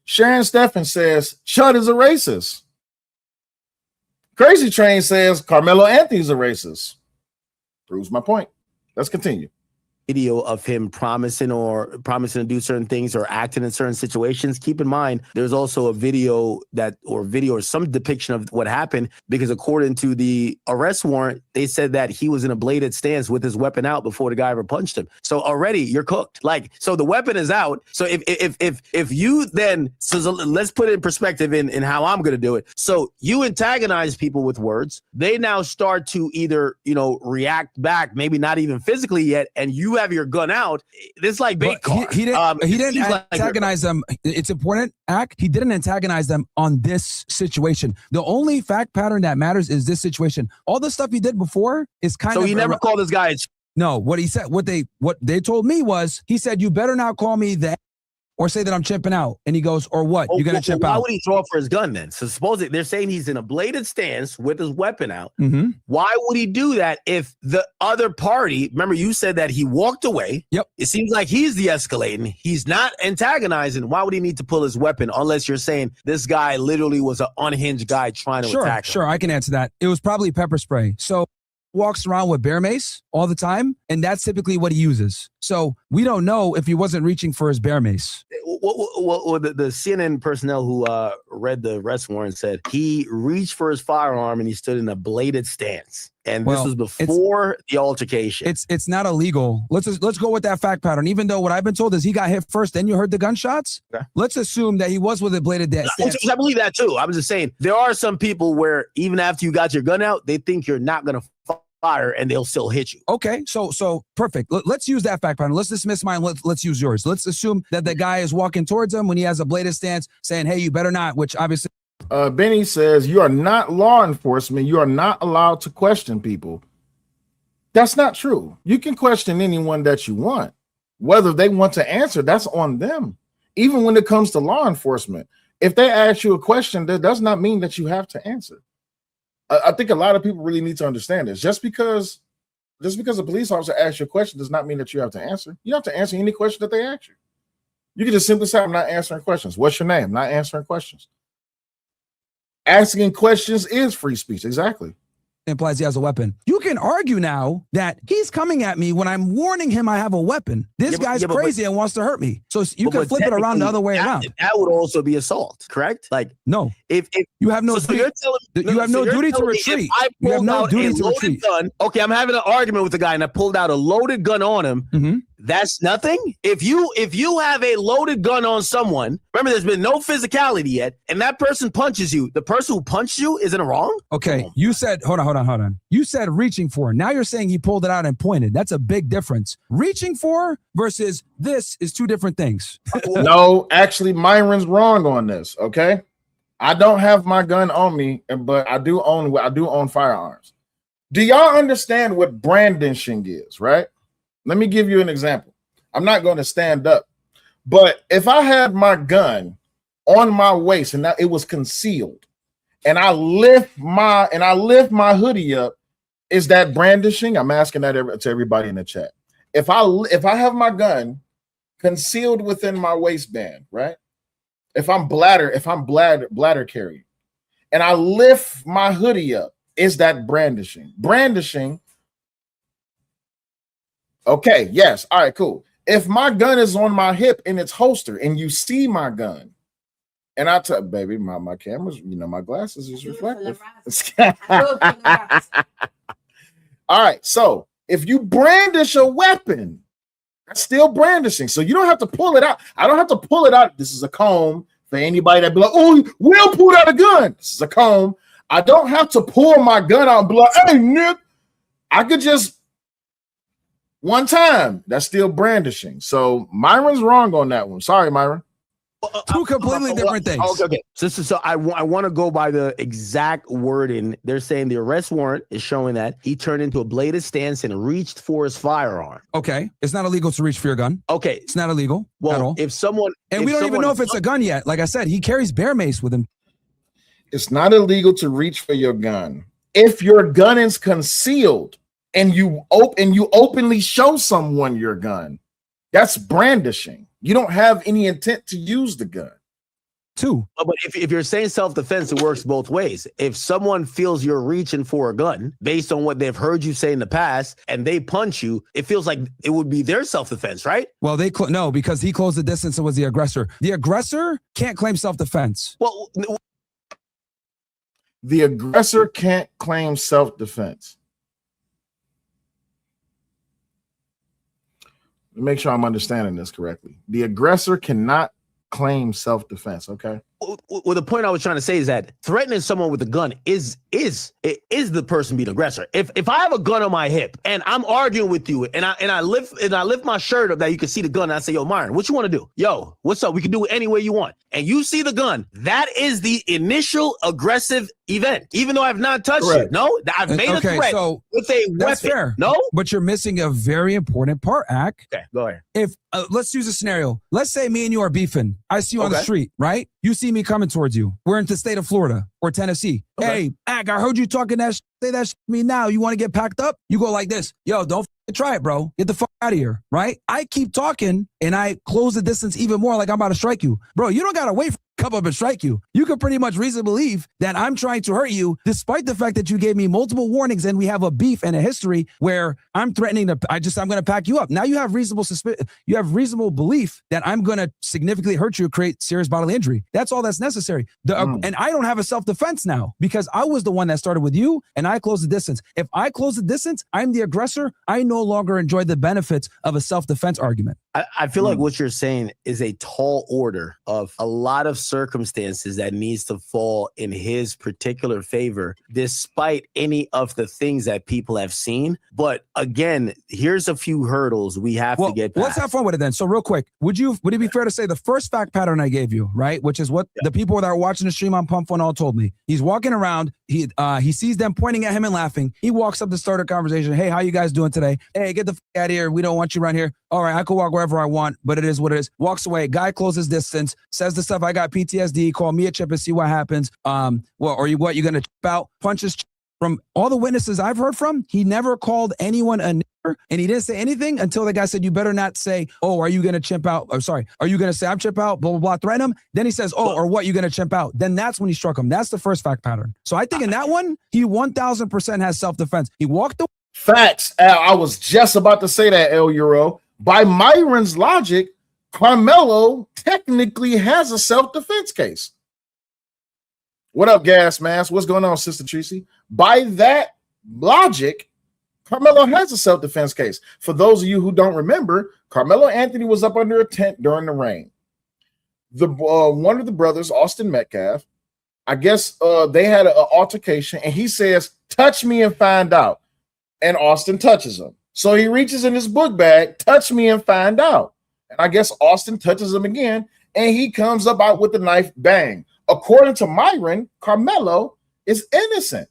Sharon Steffen says Chud is a racist. Crazy Train says Karmelo Anthony is a racist. Proves my point. Let's continue. Video of him promising to do certain things or acting in certain situations. Keep in mind, there's also a video or some depiction of what happened, because according to the arrest warrant, they said that he was in a bladed stance with his weapon out before the guy ever punched him. So already you're cooked. Like, so the weapon is out. So if you then, so let's put it in perspective in how I'm going to do it. So you antagonize people with words. They now start to either, react back, maybe not even physically yet, and you have your gun out. It's like bait car. He didn't antagonize them. It's important, he didn't antagonize them on this situation. The only fact pattern that matters is this situation. All the stuff he did before is kind of. So he never called this guy. No, what he said, what they told me was, he said, you better not call me that or say that I'm chipping out. And he goes, or what? You're going to chip out. Why would he throw up for his gun then? So suppose they're saying he's in a bladed stance with his weapon out. Mm-hmm. Why would he do that if the other party, remember you said that he walked away. Yep. It seems like he's de-escalating. He's not antagonizing. Why would he need to pull his weapon unless you're saying this guy literally was an unhinged guy trying to attack him? Sure, I can answer that. It was probably pepper spray. So walks around with bear mace all the time, and that's typically what he uses. So we don't know if he wasn't reaching for his bear mace. Well, the CNN personnel who read the arrest warrant said he reached for his firearm and he stood in a bladed stance. And this was before the altercation. It's not illegal. Let's go with that fact pattern. Even though what I've been told is he got hit first, then you heard the gunshots. Okay. Let's assume that he was with a bladed stance. I believe that too. I was just saying there are some people where even after you got your gun out, they think you're not going to fire and they'll still hit you. Okay, so perfect. Let's use that fact pattern. Let's dismiss mine. Let's use yours. Let's assume that the guy is walking towards him when he has a bladed stance, saying, "Hey, you better not." Which obviously, Benny says you are not law enforcement. You are not allowed to question people. That's not true. You can question anyone that you want. Whether they want to answer, that's on them. Even when it comes to law enforcement, if they ask you a question, that does not mean that you have to answer. I think a lot of people really need to understand this. Just because a police officer asks you a question does not mean that you have to answer. You have to answer any question that they ask you. You can just simply say, I'm not answering questions. What's your name? I'm not answering questions. Asking questions is free speech. Exactly. Implies he has a weapon. You can argue now that he's coming at me when I'm warning him I have a weapon. This guy's crazy and wants to hurt me. So you can flip it around the other way around. That would also be assault, correct? Like, no. If you have no duty, you have no duty to retreat. You have no duty to retreat. Okay, I'm having an argument with the guy and I pulled out a loaded gun on him. Mm-hmm. That's nothing. If you have a loaded gun on someone, remember there's been no physicality yet, and that person punches you, the person who punched you isn't wrong? Okay, you said, hold on. You said reaching for. Now you're saying he pulled it out and pointed. That's a big difference. Reaching for versus this is two different things. No, actually, Myron's wrong on this, okay? I don't have my gun on me, but I do own firearms. Do y'all understand what brandishing is, right? Let me give you an example. I'm not going to stand up, but if I had my gun on my waist and it was concealed, and I lift my hoodie up, is that brandishing? I'm asking that to everybody in the chat. If I have my gun concealed within my waistband, right? If I'm bladder carrying, and I lift my hoodie up, is that brandishing? Brandishing. Okay, yes. All right, cool. If my gun is on my hip in its holster and you see my gun, and I tell baby, my cameras, my glasses is reflective. All right, so If you brandish a weapon, that's still brandishing. So you don't have to pull it out. I don't have to pull it out. This is a comb for anybody that be like, oh, Will pulled out a gun. This is a comb. I don't have to pull my gun out and be like, hey, Nick. I could just one time. That's still brandishing. So Myron's wrong on that one. Sorry, Myron. Two completely different things. Okay. So I want to go by the exact wording. They're saying the arrest warrant is showing that he turned into a bladed stance and reached for his firearm. Okay. It's not illegal to reach for your gun. Okay. It's not illegal at all. If someone... And we don't even know if it's a gun yet. Like I said, he carries bear mace with him. It's not illegal to reach for your gun. If your gun is concealed and you openly show someone your gun, that's brandishing. You don't have any intent to use the gun. Two. But if you're saying self-defense, it works both ways. If someone feels you're reaching for a gun based on what they've heard you say in the past and they punch you, it feels like it would be their self-defense, right? Well, no, because he closed the distance and was the aggressor. The aggressor can't claim self-defense. Well, the aggressor can't claim self-defense. Make sure I'm understanding this correctly. The aggressor cannot claim self-defense. Okay. Well, the point I was trying to say is that threatening someone with a gun is the person being aggressor. If I have a gun on my hip and I'm arguing with you and I lift my shirt up that you can see the gun and I say, yo, Myron, what you want to do? Yo, what's up? We can do it any way you want. And you see the gun. That is the initial aggressive event, even though I've not touched you. No, I've made a threat so with a that's weapon. Fair. No, but you're missing a very important part, Ak. Okay, go ahead. If let's use a scenario. Let's say me and you are beefing. I see you on the street, right? You see me coming towards you. We're in the state of Florida or Tennessee. Okay. Hey, Ak, I heard you talking that say that to me now. You want to get packed up? You go like this. Yo, don't try it, bro. Get the fuck out of here, right? I keep talking and I close the distance even more like I'm about to strike you. Bro, you don't got to wait for come up and strike you. You could pretty much reasonably believe that I'm trying to hurt you, despite the fact that you gave me multiple warnings and we have a beef and a history where I'm threatening to, I'm going to pack you up. Now you have reasonable belief that I'm going to significantly hurt you, create serious bodily injury. That's all that's necessary. And I don't have a self-defense now because I was the one that started with you and I closed the distance. If I close the distance, I'm the aggressor. I no longer enjoy the benefits of a self-defense argument. I feel like what you're saying is a tall order of a lot of circumstances that needs to fall in his particular favor, despite any of the things that people have seen. But again, here's a few hurdles we have to get past. Let's have fun with it then. So real quick, would it be fair to say the first fact pattern I gave you, right? Which is what the people that are watching the stream on Pump Fun all told me. He's walking around. He sees them pointing at him and laughing. He walks up to start a conversation. Hey, how you guys doing today? Hey, get the fuck out of here. We don't want you around here. All right, I could walk wherever I want, but it is what it is. Walks away. Guy closes distance. Says the stuff. I got PTSD. Call me a chip and see what happens. You're gonna chip out? Punches. From all the witnesses I've heard from, he never called anyone a nigger, and he didn't say anything until the guy said, you better not say, oh, are you going to chimp out? Or sorry, are you going to say I'm chimp out? Blah, blah, blah, threaten him. Then he says, oh, or what, you going to chimp out? Then that's when he struck him. That's the first fact pattern. So I think in that one, he 1000% has self-defense. He walked away. Facts. I was just about to say that, El Euro. By Myron's logic, Karmelo technically has a self-defense case. What up, Gas Mask? What's going on, Sister Tracy? By that logic, Karmelo has a self-defense case. For those of you who don't remember, Karmelo Anthony was up under a tent during the rain. One of the brothers, Austin Metcalf, I guess they had an altercation, and he says, touch me and find out. And Austin touches him. So he reaches in his book bag, touch me and find out. And I guess Austin touches him again, and he comes up out with the knife, bang. According to Myron, Karmelo is innocent.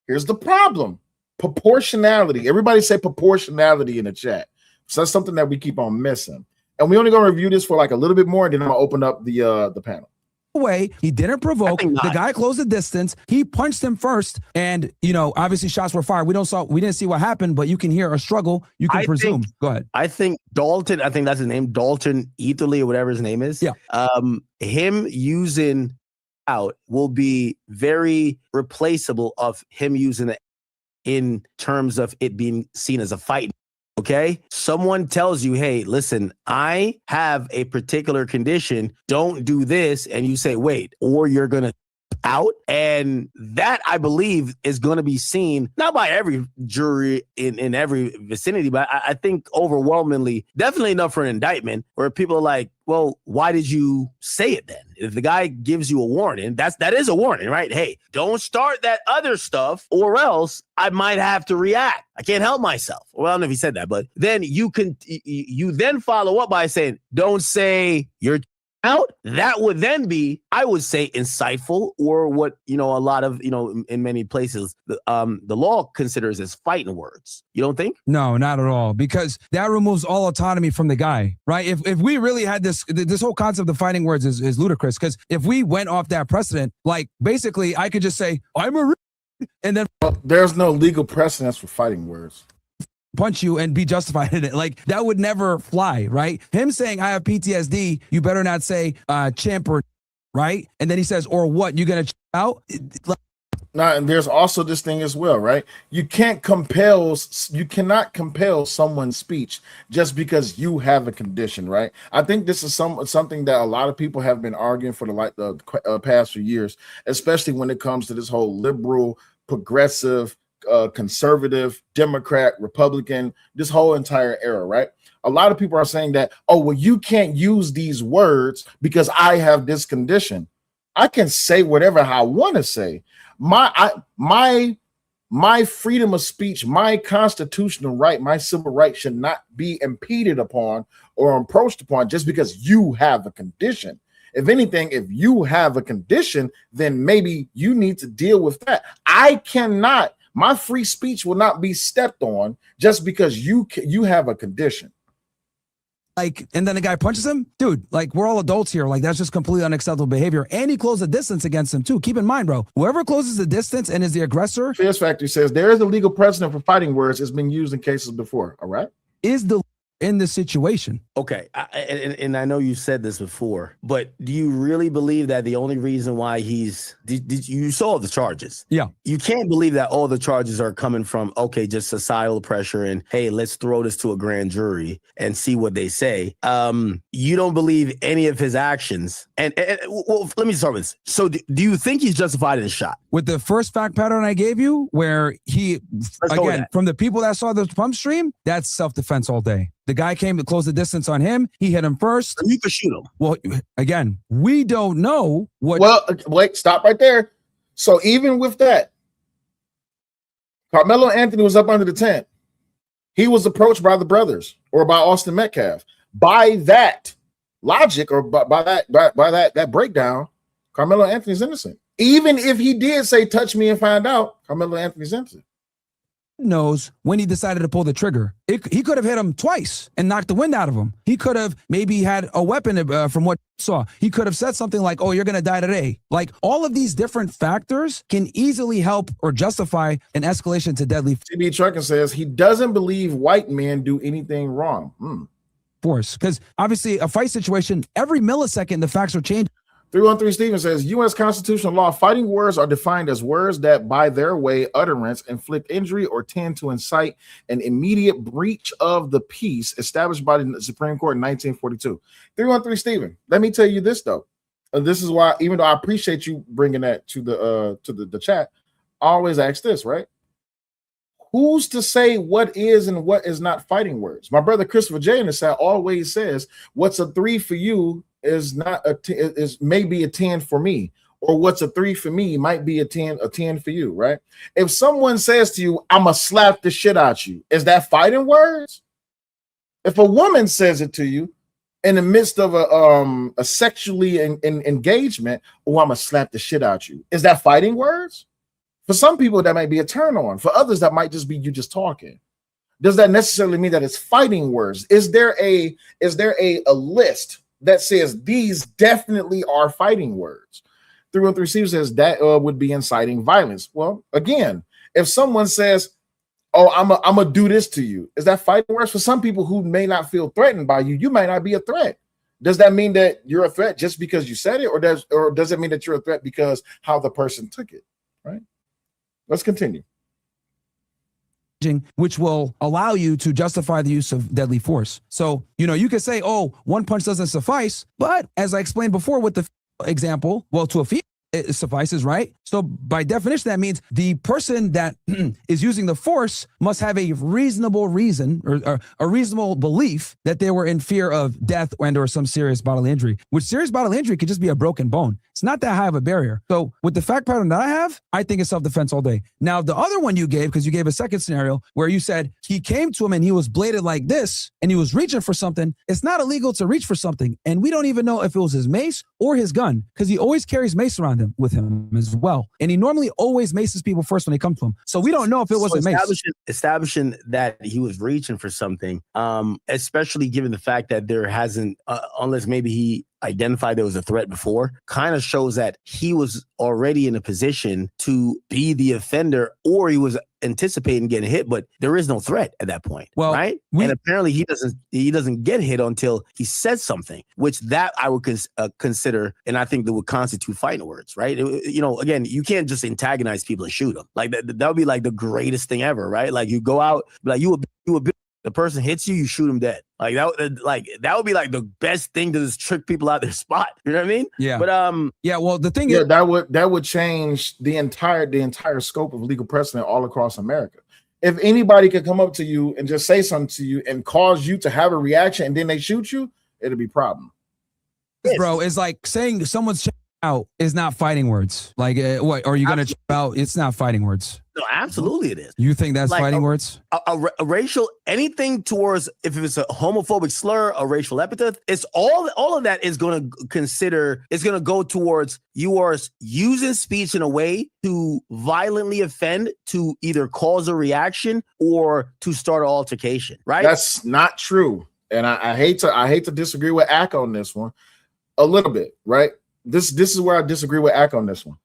Here's the problem. Proportionality. Everybody say proportionality in the chat. So that's something that we keep on missing. And we're only going to review this for like a little bit more, and then I'm going to open up the panel. Way he didn't provoke. The guy closed the distance. He punched him first, and obviously shots were fired. We didn't see what happened, but you can hear a struggle. You can presume. Go ahead. I think Dalton. I think that's his name, Dalton Etherly or whatever his name is. Yeah. Him using out will be very replaceable of him using it in terms of it being seen as a fight. Okay, someone tells you, hey, listen, I have a particular condition. Don't do this. And you say, wait, or you're going to out. And that, I believe, is going to be seen, not by every jury in every vicinity, but I think overwhelmingly, definitely enough for an indictment where people are like, well, why did you say it then? If the guy gives you a warning, that is a warning, right? Hey, don't start that other stuff or else I might have to react. I can't help myself. Well, I don't know if he said that, but then you then follow up by saying, don't say you're out. That would then be, I would say, insightful, or what, a lot of, in many places, the law considers as fighting words. You don't think? No, not at all, because that removes all autonomy from the guy, right? If we really had this whole concept of fighting words is ludicrous, because if we went off that precedent, like basically I could just say, I'm a and then there's no legal precedence for fighting words. Punch you and be justified in it. Like, that would never fly, right? Him saying, I have PTSD, you better not say chimp or, right? And then he says, or what, you gonna out? Now, and there's also this thing as well, right? You cannot compel someone's speech just because you have a condition, right? I think this is something that a lot of people have been arguing for the past few years, especially when it comes to this whole liberal, progressive, conservative, Democrat, Republican, this whole entire era, right? A lot of people are saying that, oh, well, you can't use these words because I have this condition. I can say whatever I want to say. My freedom of speech, my constitutional right, my civil right should not be impeded upon or approached upon just because you have a condition. If anything, if you have a condition, then maybe you need to deal with that. My free speech will not be stepped on just because you have a condition. Like, and then the guy punches him, dude, like, we're all adults here. Like, that's just completely unacceptable behavior. And he closed the distance against him too. Keep in mind, bro, whoever closes the distance and is the aggressor. Fears Factory says there is a legal precedent for fighting words. It's been used in cases before. All right. Is the in this situation. Okay, and I know you said this before, but do you really believe that the only reason why you saw the charges? Yeah. You can't believe that all the charges are coming from, okay, just societal pressure and, hey, let's throw this to a grand jury and see what they say. You don't believe any of his actions. And well, let me start with this. So do you think he's justified in his shot? With the first fact pattern I gave you, where again, from the people that saw the pump stream, that's self-defense all day. The guy came to close the distance on him. He hit him first. You could shoot him. Well, again, we don't know what. Well, wait, stop right there. So even with that, Karmelo Anthony was up under the tent. He was approached by the brothers or by Austin Metcalf. By that logic, or by that breakdown, Karmelo Anthony's innocent. Even if he did say, touch me and find out, Karmelo Anthony's innocent. Knows when he decided to pull the trigger. He could have hit him twice and knocked the wind out of him. He could have maybe had a weapon from what you saw. He could have said something like, oh, you're going to die today. Like, all of these different factors can easily help or justify an escalation to deadly TB Truckin says he doesn't believe white men do anything wrong. Force. Because obviously a fight situation, every millisecond, the facts are changing. 313 Steven says U.S. constitutional law, fighting words are defined as words that by their way utterance inflict injury or tend to incite an immediate breach of the peace established by the Supreme Court in 1942. 313 Steven, let me tell you this though. This is why, even though I appreciate you bringing that to the chat, I always ask this, right? Who's to say what is and what is not fighting words? My brother Christopher J in the chat always says, what's a 3 for you is not is maybe a 10 for me, or what's a 3 for me might be a 10 for you, right? If someone says to you, I'ma slap the shit out you, is that fighting words? If a woman says it to you in the midst of a sexually engagement, oh, I'ma slap the shit out you, is that fighting words? For some people that might be a turn on. For others that might just be you just talking. Does that necessarily mean that it's fighting words? Is there a list that says these definitely are fighting words? 313 says that would be inciting violence. Well, again, if someone says, oh, I'm gonna do this to you, is that fighting words? For some people who may not feel threatened by you, you might not be a threat. Does that mean that you're a threat just because you said it, or does it mean that you're a threat because how the person took it? Right? Let's continue. Which will allow you to justify the use of deadly force. So, you could say, oh, one punch doesn't suffice. But as I explained before with the example, well, to a female, it suffices, right? So by definition, that means the person that is using the force must have a reasonable reason or a reasonable belief that they were in fear of death and or some serious bodily injury, which serious bodily injury could just be a broken bone. It's not that high of a barrier. So with the fact pattern that I have, I think it's self-defense all day. Now, the other one you gave, because you gave a second scenario where you said he came to him and he was bladed like this and he was reaching for something. It's not illegal to reach for something. And we don't even know if it was his mace or his gun, because he always carries mace around him with him as well. And he normally always maces people first when they come to him. So we don't know if it was a mace. Establishing that he was reaching for something, especially given the fact that there hasn't, unless maybe he identified there was a threat before, kind of shows that he was already in a position to be the offender, or he was anticipating getting hit, but there is no threat at that point. Well, right? And apparently he doesn't get hit until he says something, which that I would consider, and I think that would constitute fighting words, right? Again, you can't just antagonize people and shoot them. Like that would be like the greatest thing ever, right? Like you go out, like you would the person hits you, you shoot him dead. Like that would be like the best thing to just trick people out their spot. You know what I mean? Yeah. But well, the thing is that would change the entire scope of legal precedent all across America. If anybody could come up to you and just say something to you and cause you to have a reaction and then they shoot you, it'll be a problem. Bro, it's like saying someone's out is not fighting words. Like what? Are you gonna chip out? It's not fighing words. No, absolutely it is. You think that's like fighting words? A racial, anything towards, if it's a homophobic slur, a racial epithet, it's all of that is going to go towards you are using speech in a way to violently offend, to either cause a reaction or to start an altercation, right? That's not true. And I hate to disagree with Ack on this one a little bit, right? This is where I disagree with Ack on this one.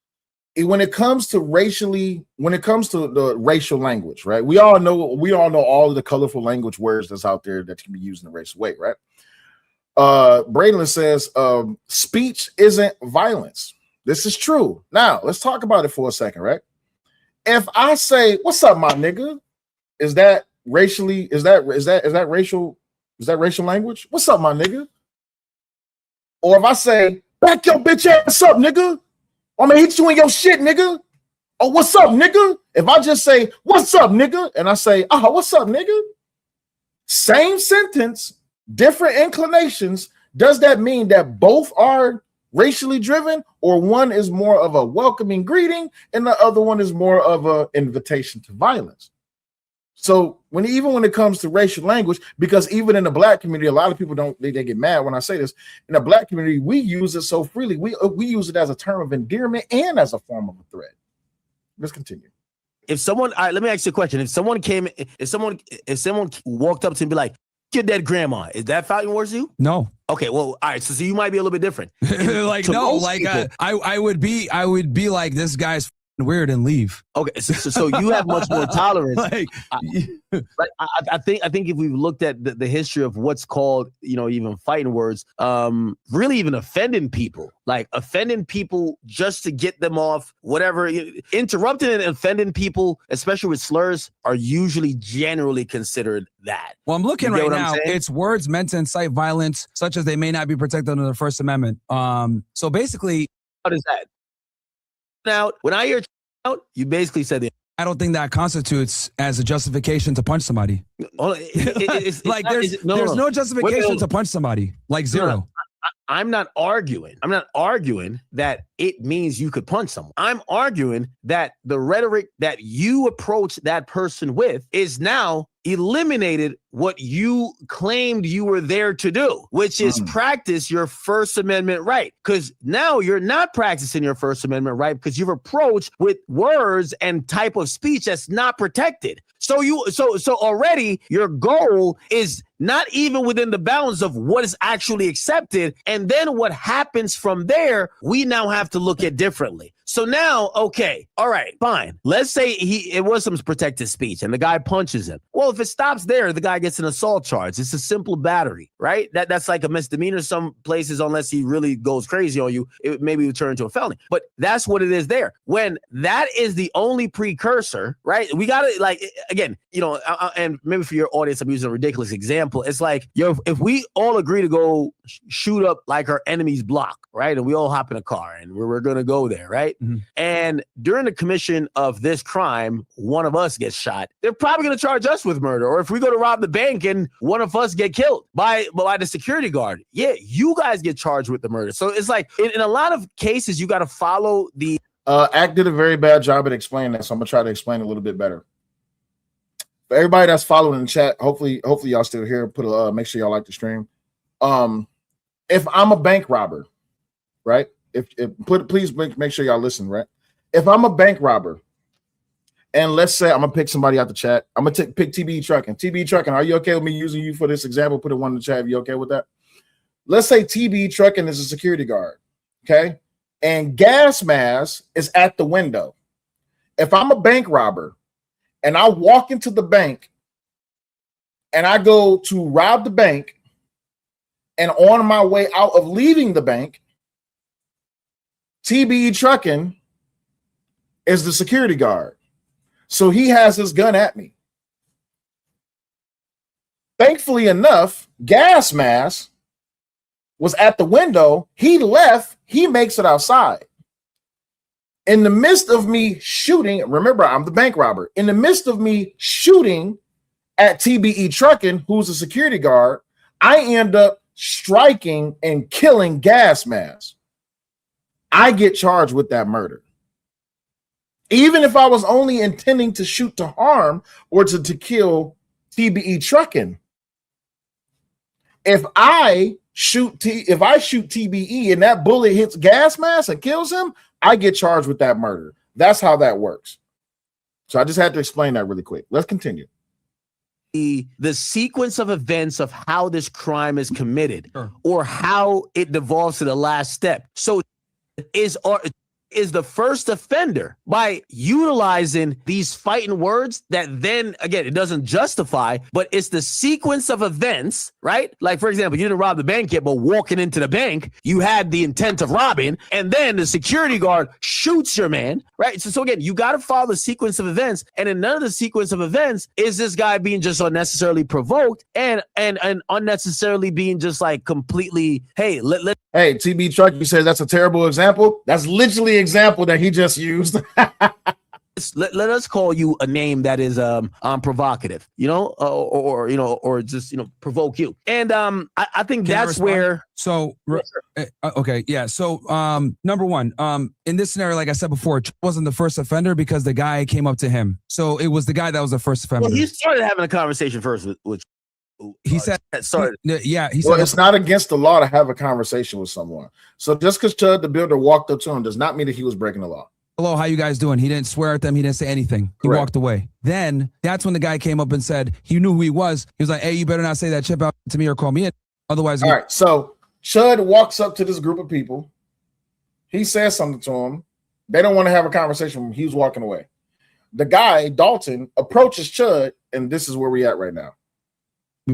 When it comes to the racial language, right? We all know all of the colorful language words that's out there that can be used in a racial way, right? Braylon says speech isn't violence. This is true. Now let's talk about it for a second, right? If I say, "What's up, my nigga?" Is that racial language? What's up, my nigga? Or if I say, "Back your bitch ass up, nigga. I'm gonna hit you in your shit, nigga." Oh, what's up, nigga? If I just say, "What's up, nigga?" and I say, "Oh, what's up, nigga?" Same sentence, different inclinations. Does that mean that both are racially driven, or one is more of a welcoming greeting and the other one is more of an invitation to violence? So when it comes to racial language, because even in the black community, a lot of people they get mad when I say this. In the black community, we use it so freely. We use it as a term of endearment and as a form of a threat. Let's continue. If someone, let me ask you a question. If someone walked up to me and be like, "Your dead grandma," is that fighting words to you? No. Okay, well, all right. So you might be a little bit different. Like no, like people, I would be like, this guy's weird and leave. Okay, so you have much more tolerance. I think if we've looked at the history of what's called, even fighting words, really even offending people just to get them off, whatever, interrupting and offending people, especially with slurs, are usually generally considered that. Well, I'm looking right now. It's words meant to incite violence, such as they may not be protected under the First Amendment. So basically, what is that? Now, when I hear out, you basically said I don't think that constitutes as a justification to punch somebody. There's no justification to punch somebody. Like zero. No. I'm not arguing that it means you could punch someone. I'm arguing that the rhetoric that you approach that person with is now eliminated what you claimed you were there to do, which is practice your First Amendment right. Because now you're not practicing your First Amendment right because you've approached with words and type of speech that's not protected. So already your goal is not even within the bounds of what is actually accepted. And then what happens from there, we now have to look at differently. So now, okay, all right, fine. Let's say it was some protected speech and the guy punches him. Well, if it stops there, the guy gets an assault charge. It's a simple battery, right? That's like a misdemeanor some places, unless he really goes crazy on you. It maybe would turn into a felony. But that's what it is there. When that is the only precursor, right? We got to, like, again, and maybe for your audience, I'm using a ridiculous example. It's like, if we all agree to go shoot up like our enemy's block, right? And we all hop in a car and we're going to go there, right? Mm-hmm. And during the commission of this crime, one of us gets shot. They're probably going to charge us with murder. Or if we go to rob the bank and one of us get killed by the security guard, you guys get charged with the murder. So it's like, in a lot of cases, you got to follow the... Act did a very bad job at explaining that, so I'm going to try to explain it a little bit better. For everybody that's following in the chat, hopefully y'all still here. Make sure y'all like the stream. If I'm a bank robber, right? Please make sure y'all listen, right? If I'm a bank robber, and let's say I'm gonna pick somebody out the chat, I'm gonna pick TBE Trucking. TBE Trucking, are you okay with me using you for this example? Put a one in the chat. Are you okay with that? Let's say TBE Trucking is a security guard, okay? And gas mask is at the window. If I'm a bank robber and I walk into the bank and I go to rob the bank, and on my way out of leaving the bank, TBE Trucking is the security guard. So he has his gun at me. Thankfully enough, gas mask was at the window. He left. He makes it outside. In the midst of me shooting, remember, I'm the bank robber. In the midst of me shooting at TBE Trucking, who's a security guard, I end up striking and killing gas mask. I get charged with that murder. Even if I was only intending to shoot to harm or to kill TBE Trucking. If I shoot TBE and that bullet hits gas mask and kills him, I get charged with that murder. That's how that works. So I just had to explain that really quick. Let's continue. The sequence of events of how this crime is committed, or how it devolves to the last step. So is the first offender by utilizing these fighting words that then, again, it doesn't justify, but it's the sequence of events, right? Like, for example, you didn't rob the bank yet, but walking into the bank, you had the intent of robbing, and then the security guard shoots your man, right? So again, you got to follow the sequence of events, and in none of the sequence of events is this guy being just unnecessarily provoked and unnecessarily being just like completely, hey, Hey, TB Truck, you said that's a terrible example. That's literally an example that he just used. let us call you a name that is provocative, or just provoke you. And I think that's where. So okay, yeah. So number one, in this scenario, like I said before, wasn't the first offender because the guy came up to him. So it was the guy that was the first offender. Well, he started having a conversation first with he said, sorry. Yeah, he said, well, it's not against the law to have a conversation with someone. So just because Chud the Builder walked up to him does not mean that he was breaking the law. hello, how you guys doing? He didn't swear at them. He didn't say anything. He Correct. walked away. Then that's when the guy came up and said he knew who he was. He was like, hey, you better not say that chip out to me or call me in. Otherwise. All right. So Chud walks up to this group of people. He says something to him. They don't want to have a conversation with him. He's walking away. The guy, Dalton, approaches Chud, and this is where we at right now.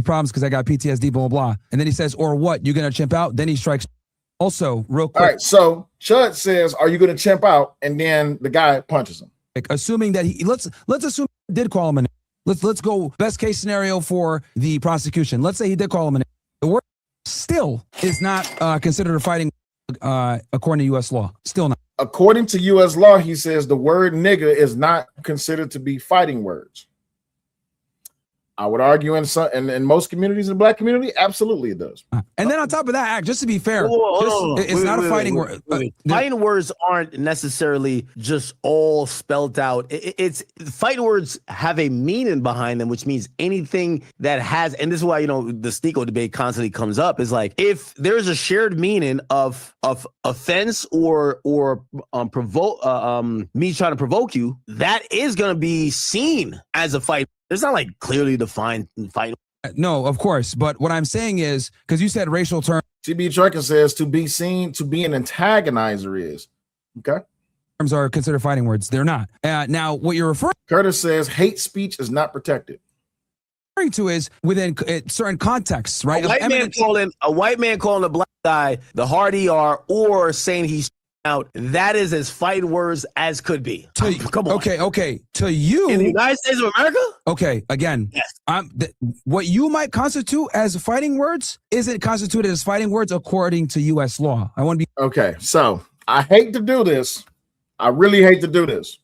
Problems because I got PTSD, blah, blah, blah. And then he says, or what? You gonna chimp out? Then he strikes. Also, real quick. All right, so Chud says, are you gonna chimp out? And then the guy punches him. Assuming that let's assume he did call him a name. Let's go best case scenario for the prosecution. Let's say he did call him a name. The word still is not considered a fighting according to U.S. law. Still not. According to U.S. law, he says the word nigga is not considered to be fighting words. I would argue in most communities, in the black community, absolutely it does. And then on top of that, just to be fair, it's not a fighting word. Fighting words aren't necessarily just all spelled out. It's fighting words have a meaning behind them, which means anything that has, and this is why, the Sneeko debate constantly comes up, is like, if there's a shared meaning of offense or provoke, me trying to provoke you, that is going to be seen as a fight. It's not like clearly defined fight. No, of course. But what I'm saying is, because you said racial terms. TB Trucker says to be seen to be an antagonizer is. Okay. Terms are considered fighting words. They're not. Now, what you're referring. Curtis says hate speech is not protected. referring to is within certain contexts, right? A white man calling a black guy the hard ER or saying he's out, that is as fighting words as could be. Come on. Okay. To you, in the United States of America? Okay, again, yes. What you might constitute as fighting words isn't constituted as fighting words according to U.S. law. I want to be okay. So I hate to do this. I really hate to do this.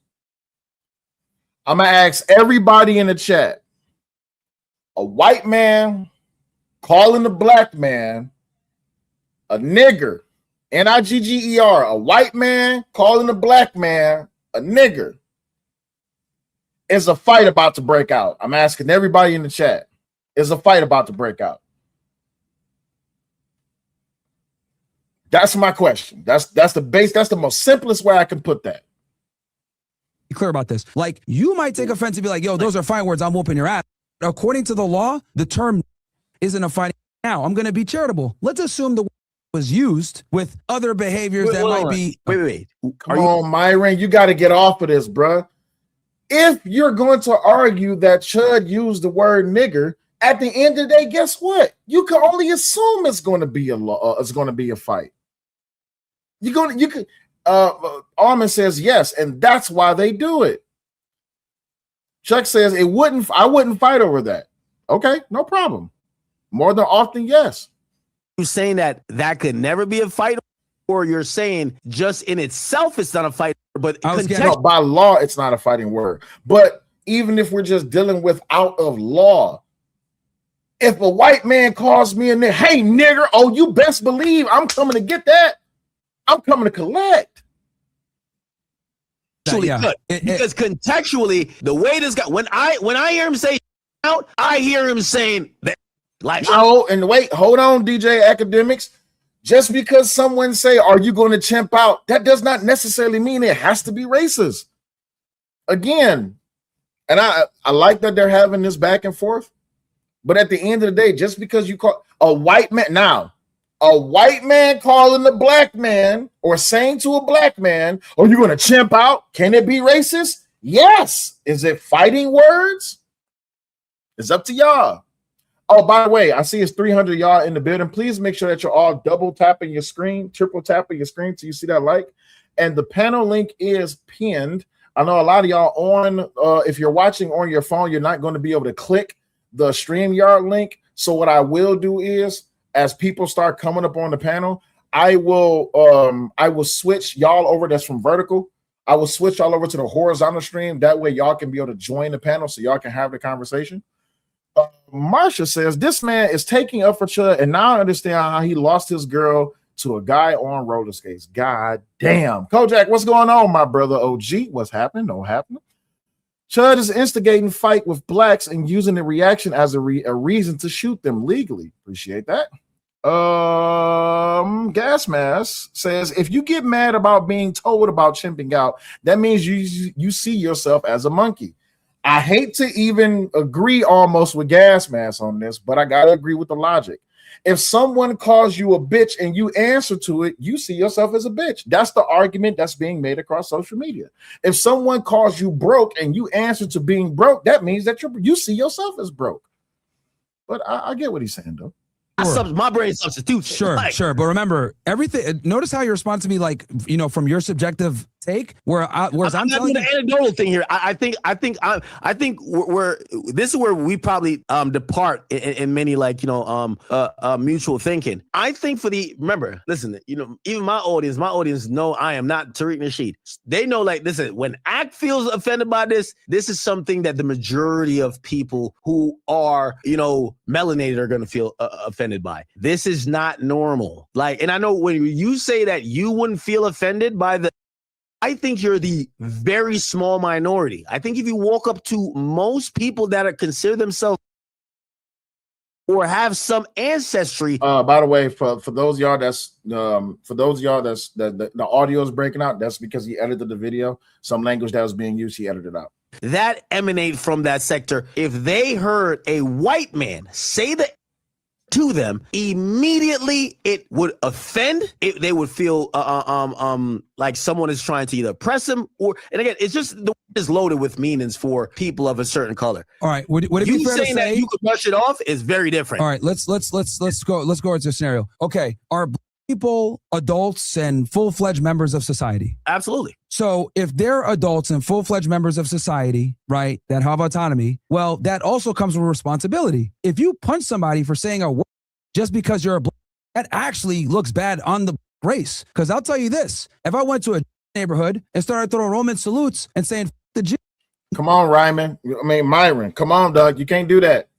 I'm gonna ask everybody in the chat. A white man calling a black man a nigger, N-I-G-G-E-R, a white man calling a black man a nigger, is a fight about to break out. I'm asking everybody in the chat. Is a fight about to break out? That's my question. That's the base. That's the most simplest way I can put that. Be clear about this. Like, you might take offense and be like, yo, those are fighting words. I'm whooping your ass. According to the law, the term isn't a fighting. Now, I'm going to be charitable. Let's assume the word was used with other behaviors that might be. Wait. Come on, Myron. You got to get off of this, bruh. If you're going to argue that Chud used the word nigger, at the end of the day, guess what? You can only assume it's going to be a fight. Armin says yes, and that's why they do it. Chuck says I wouldn't fight over that. Okay, no problem. More than often, yes. You saying that could never be a fight, or you're saying just in itself it's not a fight, but by law it's not a fighting word. But even if we're just dealing with out of law, if a white man calls me a nigger, hey nigger, oh, you best believe I'm coming to get that. I'm coming to collect. Because contextually, the way this guy, when I hear him say out, I hear him saying that. Like, no, and wait, hold on, DJ Academics. Just because someone say, "Are you going to chimp out?" that does not necessarily mean it has to be racist. Again, and I like that they're having this back and forth, but at the end of the day, just because you call a white man calling a black man or saying to a black man, "Are you going to chimp out?" Can it be racist? Yes. Is it fighting words? It's up to y'all. Oh, by the way, I see it's 300 y'all in the building. Please make sure that you're all double tapping your screen, triple tapping your screen till you see that like. And the panel link is pinned. I know a lot of y'all on, if you're watching on your phone, you're not going to be able to click the StreamYard link. So what I will do is, as people start coming up on the panel, I will switch y'all over that's from vertical. I will switch y'all over to the horizontal stream. That way y'all can be able to join the panel so y'all can have the conversation. Marsha says, this man is taking up for Chud, and now I understand how he lost his girl to a guy on roller skates. God damn. Kojak, what's going on, my brother OG? What's happening? No happening. Chud is instigating fight with blacks and using the reaction as a reason to shoot them legally. Appreciate that. Gas Mask says, if you get mad about being told about chimping out, that means you see yourself as a monkey. I hate to even agree almost with Gas Mask on this, but I gotta agree with the logic. If someone calls you a bitch and you answer to it, you see yourself as a bitch. That's the argument that's being made across social media. If someone calls you broke and you answer to being broke, that means that you see yourself as broke. But I get what he's saying, though. Sure. My brain substitutes. Sure. But remember, everything. Notice how you respond to me, like, from your subjective take. Whereas I'm telling you, the anecdotal thing here. I think we're this is where we probably depart in many mutual thinking. I think remember, listen, even my audience know I am not Tariq Nasheed. They know, like, listen, when Act feels offended by this is something that the majority of people who are melanated are going to feel offended by. This is not normal. Like, and I know when you say that you wouldn't feel offended by I think you're the very small minority. I think if you walk up to most people that consider themselves or have some ancestry. By the way, for those y'all that's the audio is breaking out, that's because he edited the video. Some language that was being used, he edited out. That emanate from that sector. If they heard a white man say that to them, immediately it would offend. They would feel like someone is trying to either oppress them and again, it's just is loaded with meanings for people of a certain color. All right. Would it be fair to say that you could brush it off is very different? All right. Let's go into a scenario. Okay. Are black people adults and full-fledged members of society? Absolutely. So if they're adults and full-fledged members of society, right, that have autonomy, well, that also comes with responsibility. If you punch somebody for saying a word just because you're a black, that actually looks bad on the race. Because I'll tell you this, if I went to a neighborhood and started throwing Roman salutes and saying the Jew. Come on, Myron. Come on, Doug. You can't do that.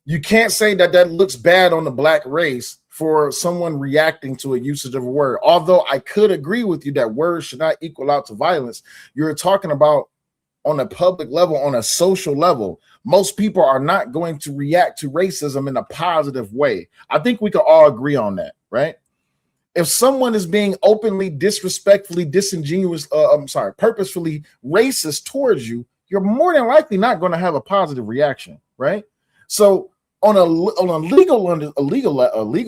You can't say that looks bad on the black race for someone reacting to a usage of a word. Although I could agree with you that words should not equal out to violence. You're talking about on a public level, on a social level. Most people are not going to react to racism in a positive way. I think we can all agree on that, right? If someone is being openly, disrespectfully, purposefully racist towards you, you're more than likely not going to have a positive reaction, right? So on a legal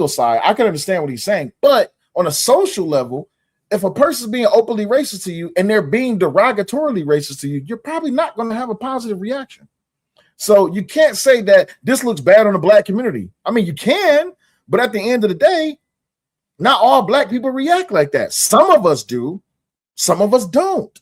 side, I can understand what he's saying, but on a social level, if a person is being openly racist to you and they're being derogatorily racist to you, you're probably not going to have a positive reaction. So you can't say that this looks bad on the black community. I mean, you can, but at the end of the day, not all black people react like that. Some of us do, some of us don't.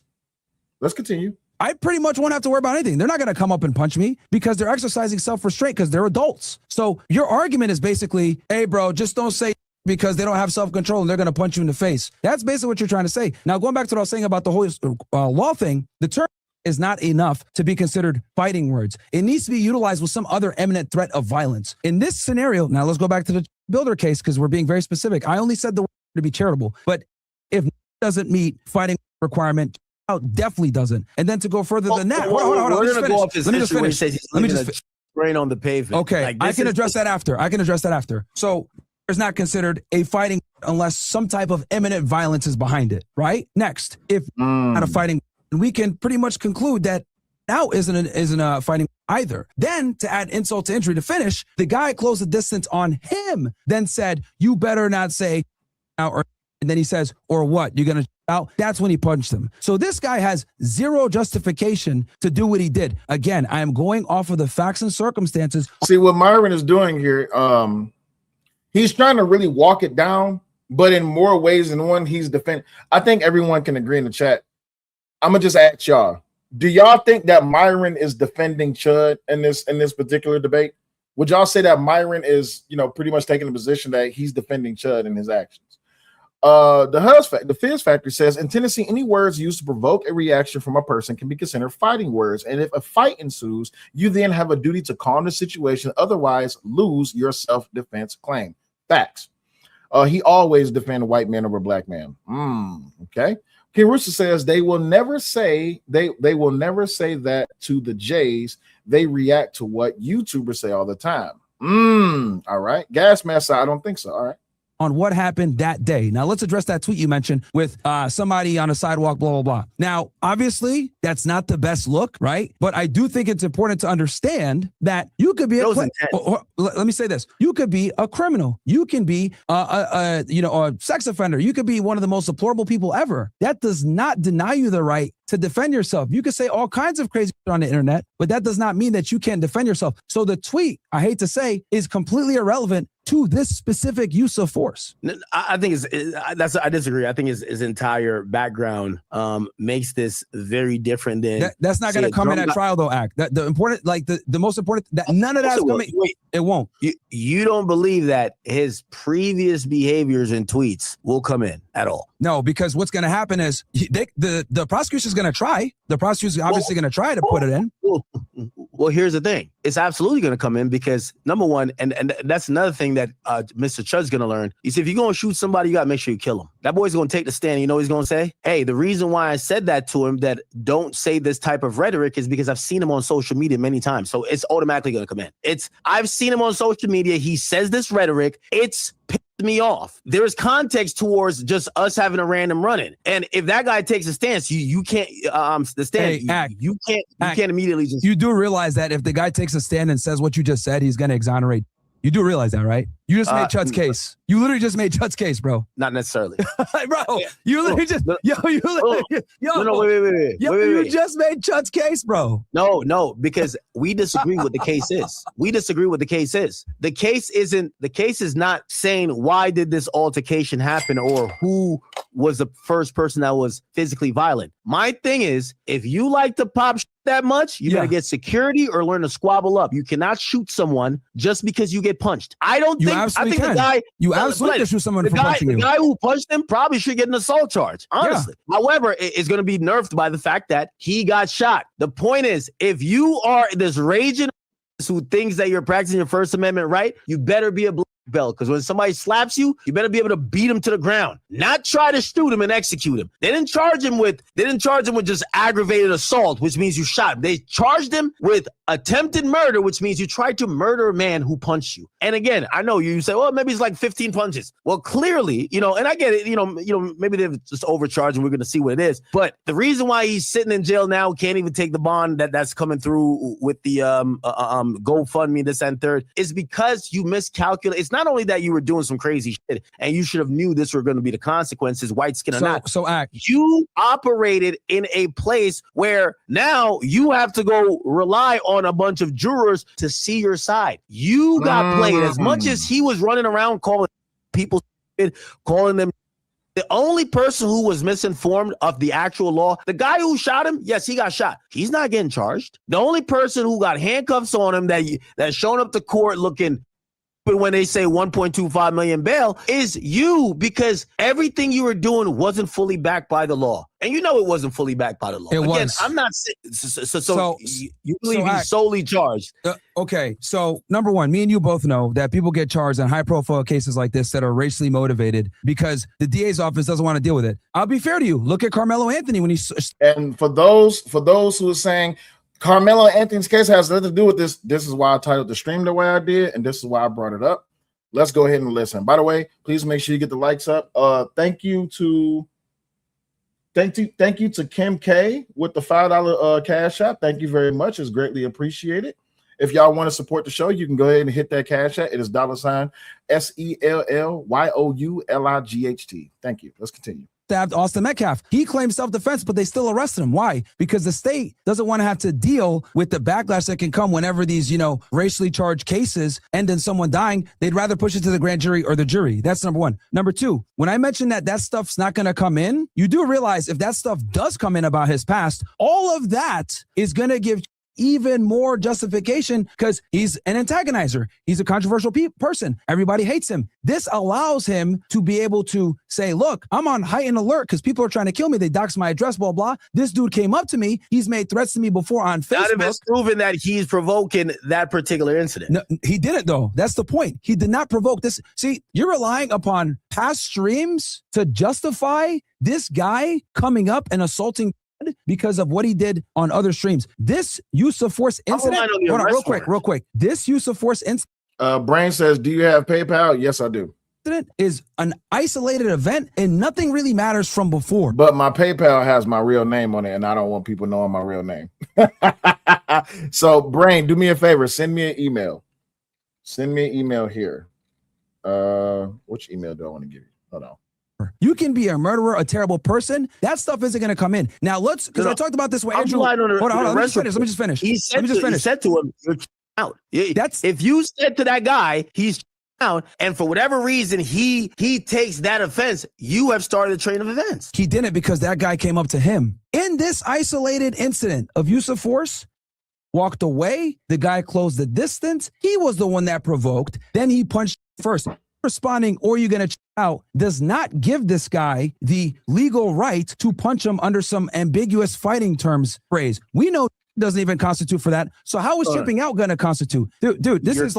Let's continue. I pretty much won't have to worry about anything. They're not going to come up and punch me because they're exercising self-restraint because they're adults. So your argument is basically, hey, bro, just don't say because they don't have self-control and they're going to punch you in the face. That's basically what you're trying to say. Now, going back to what I was saying about the whole law thing, the term is not enough to be considered fighting words. It needs to be utilized with some other imminent threat of violence. In this scenario, now let's go back to the Builder case because we're being very specific. I only said the word to be charitable, but if doesn't meet fighting requirement, definitely doesn't. And then to go further than that, hold on. Let me just finish. Rain on the pavement. Okay, like, I can address that after. So it's not considered a fighting unless some type of imminent violence is behind it, right? Next, if not a fighting, we can pretty much conclude that now isn't a fighting either. Then to add insult to injury to finish, the guy closed the distance on him, then said, you better not say out, or and then he says, or what? You're gonna out? That's when he punched him. So this guy has zero justification to do what he did. Again, I am going off of the facts and circumstances. See what Myron is doing here. He's trying to really walk it down, but in more ways than one, he's defending. I think everyone can agree in the chat. I'm gonna just ask y'all. Do y'all think that Myron is defending Chud in this particular debate? Would y'all say that Myron is, pretty much taking the position that he's defending Chud in his actions? The Fizz Factory says in Tennessee, any words used to provoke a reaction from a person can be considered fighting words. And if a fight ensues, you then have a duty to calm the situation. Otherwise, lose your self-defense claim. Facts. He always defend a white man over a black man. Okay. King Rooster says they will never say that to the Jays. They react to what YouTubers say all the time. All right. Gas mask, I don't think so. All right. On what happened that day. Now let's address that tweet you mentioned with somebody on a sidewalk, blah, blah, blah. Now, obviously, that's not the best look, right? But I do think it's important to understand that you could be let me say this. You could be a criminal. You can be a sex offender. You could be one of the most deplorable people ever. That does not deny you the right to defend yourself. You could say all kinds of crazy shit on the internet, but that does not mean that you can't defend yourself. So the tweet, I hate to say, is completely irrelevant to this specific use of force. I think I disagree. I think his entire background makes this very different than that's not going to come in at trial though. The most important that none of that's coming. It won't. You don't believe that his previous behaviors and tweets will come in at all? No, because what's going to happen is the prosecution's going to try. The prosecution's obviously going to try to put it in. Well, here's the thing. It's absolutely going to come in because, number one, and that's another thing that Mr. Chud's going to learn. You see, if you're going to shoot somebody, you got to make sure you kill him. That boy's going to take the stand. You know what he's going to say? Hey, the reason why I said that to him, that don't say this type of rhetoric, is because I've seen him on social media many times. So it's automatically going to come in. I've seen him on social media. He says this rhetoric. It's pissed me off. There is context towards just us having a random run-in. And if that guy takes a stance, you can't the stand. You can't immediately just. You do realize that if the guy takes a stand and says what you just said, he's going to exonerate. You do realize that, right? You just made Chud's case. You literally just made Chud's case, bro. Not necessarily. Bro, you literally just, wait. You just made Chud's case, bro. No, because we disagree what the case is. The case is not saying why did this altercation happen or who was the first person that was physically violent. My thing is, if you like to pop that much, you better get security or learn to squabble up. You cannot shoot someone just because you get punched. I think the guy you absolutely can shoot someone for punching you. The guy who punched him probably should get an assault charge, honestly. Yeah. However, it's going to be nerfed by the fact that he got shot. The point is, if you are this raging who thinks that you're practicing your First Amendment right, you better be a black belt, because when somebody slaps you, you better be able to beat him to the ground, not try to shoot him and execute him. They didn't charge him with just aggravated assault, which means you shot him. They charged him with attempted murder, which means you tried to murder a man who punched you. And again, I know you say, well, maybe it's like 15 punches. Well, clearly, and I get it, maybe they've just overcharged and we're going to see what it is. But the reason why he's sitting in jail now, can't even take the bond that's coming through with the GoFundMe, this and third, is because you miscalculate. It's not only that you were doing some crazy shit and you should have knew this were going to be the consequences, white skin or not. You operated in a place where now you have to go rely on a bunch of jurors to see your side. You got played. As much as he was running around calling people, calling them, the only person who was misinformed of the actual law, the guy who shot him, yes, he got shot. He's not getting charged. The only person who got handcuffs on him that's showing up to court looking, but when they say 1.25 million bail, is you, because everything you were doing wasn't fully backed by the law. And it wasn't fully backed by the law. Again, I'm not so you believe he's solely charged. Okay, so number one, me and you both know that people get charged on high-profile cases like this that are racially motivated because the DA's office doesn't want to deal with it. I'll be fair to you. Look at Karmelo Anthony when he's... And for those who are saying Karmelo Anthony's case has nothing to do with this, this is why I titled the stream the way I did, and this is why I brought it up. Let's go ahead and listen. By the way, please make sure you get the likes up. Thank you to Kim K with the $5 cash app. Thank you very much. It's greatly appreciated. If y'all want to support the show, you can go ahead and hit that cash app. It is $SELLYOULIGHT. Thank you. Let's continue. Stabbed Austin Metcalf. He claimed self-defense, but they still arrested him. Why? Because the state doesn't want to have to deal with the backlash that can come whenever these, racially charged cases end in someone dying. They'd rather push it to the grand jury or the jury. That's number one. Number two, when I mentioned that stuff's not going to come in, you do realize if that stuff does come in about his past, all of that is going to give even more justification because he's an antagonizer. He's a controversial person. Everybody hates him. This allows him to be able to say, look, I'm on heightened alert because people are trying to kill me. They doxed my address, blah, blah. This dude came up to me. He's made threats to me before on Facebook. Not if it's proven that he's provoking that particular incident. No, he didn't, though. That's the point. He did not provoke this. See, you're relying upon past streams to justify this guy coming up and assaulting because of what he did on other streams. This use of force incident, hold on, real quick. This use of force incident. Brain says, do you have PayPal? Yes, I do. Is an isolated event and nothing really matters from before. But my PayPal has my real name on it and I don't want people knowing my real name. So Brain, do me a favor. Send me an email. Send me an email here. Which email do I want to give you? Hold on. You can be a murderer, a terrible person. That stuff isn't going to come in. Now, because I talked about this with Andrew. Hold on. Let me just finish. He said to him, you're out. If you said to that guy, he's out, and for whatever reason, he takes that offense, you have started a train of events. He didn't because that guy came up to him. In this isolated incident of use of force, walked away. The guy closed the distance. He was the one that provoked. Then he punched first. Responding or you're going to out does not give this guy the legal right to punch him under some ambiguous fighting terms phrase. We know doesn't even constitute for that. So how is tripping out going to constitute? Dude, this is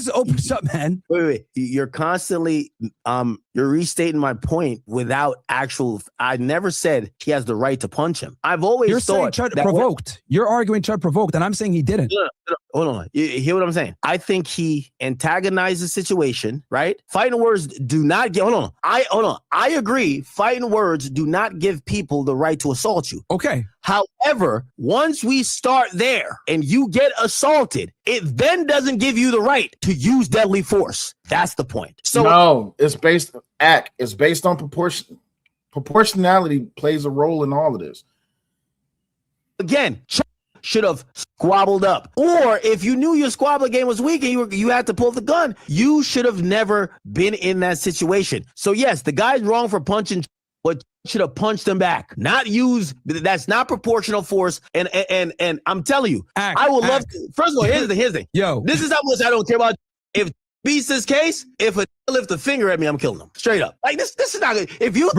opens up, man. Wait. You're constantly, you're restating my point without actual, I never said he has the right to punch him. I've always thought saying Chud provoked. You're arguing Chud provoked, and I'm saying he didn't. No, hold on. You hear what I'm saying? I think he antagonized the situation, right? Fighting words do not get, hold on. I agree. Fighting words do not give people the right to assault you. Okay. However, once we start there and you get assaulted, it then doesn't give you the right to use deadly force. That's the point. So no, it's based on proportion. Proportionality plays a role in all of this. Again, should have squabbled up. Or if you knew your squabble game was weak and you had to pull the gun, you should have never been in that situation. So yes, the guy's wrong for punching, but should have punched him back. Not use, that's not proportional force. And I'm telling you, I would love to. First of all, here's the thing. Yo, this is how much I don't care about. If beats this case, if a lift a finger at me, I'm killing him straight up. Like this is not good. If you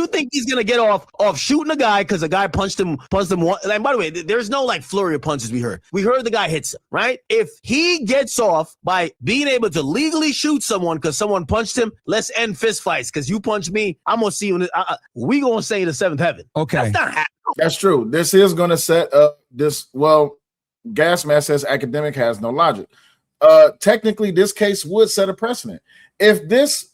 think he's gonna get off shooting a guy because a guy punched him one. And by the way, there's no like flurry of punches we heard. We heard the guy hits him, right? If he gets off by being able to legally shoot someone because someone punched him, let's end fist fights because you punched me. I'm gonna see you. We gonna say the seventh heaven. Okay, that's not happening. That's true. This is gonna set up this. Well, Gas Mask says academic has no logic. Technically, this case would set a precedent. If Chud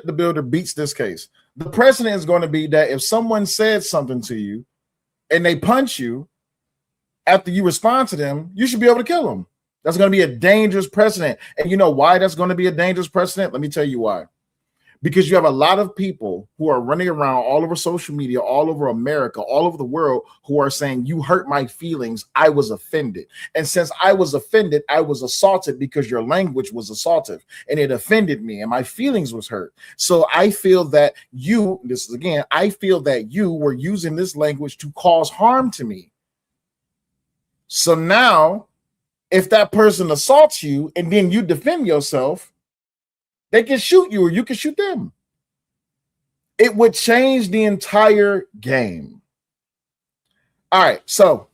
the Builder beats this case, the precedent is going to be that if someone said something to you and they punch you after you respond to them, you should be able to kill them. That's going to be a dangerous precedent. And you know why that's going to be a dangerous precedent? Let me tell you why. Because you have a lot of people who are running around all over social media, all over America, all over the world, who are saying, you hurt my feelings. I was offended. And since I was offended, I was assaulted because your language was assaultive and it offended me and my feelings was hurt. So I feel that I feel that you were using this language to cause harm to me. So now, if that person assaults you and then you defend yourself, they can shoot you or you can shoot them. It would change the entire game. All right, so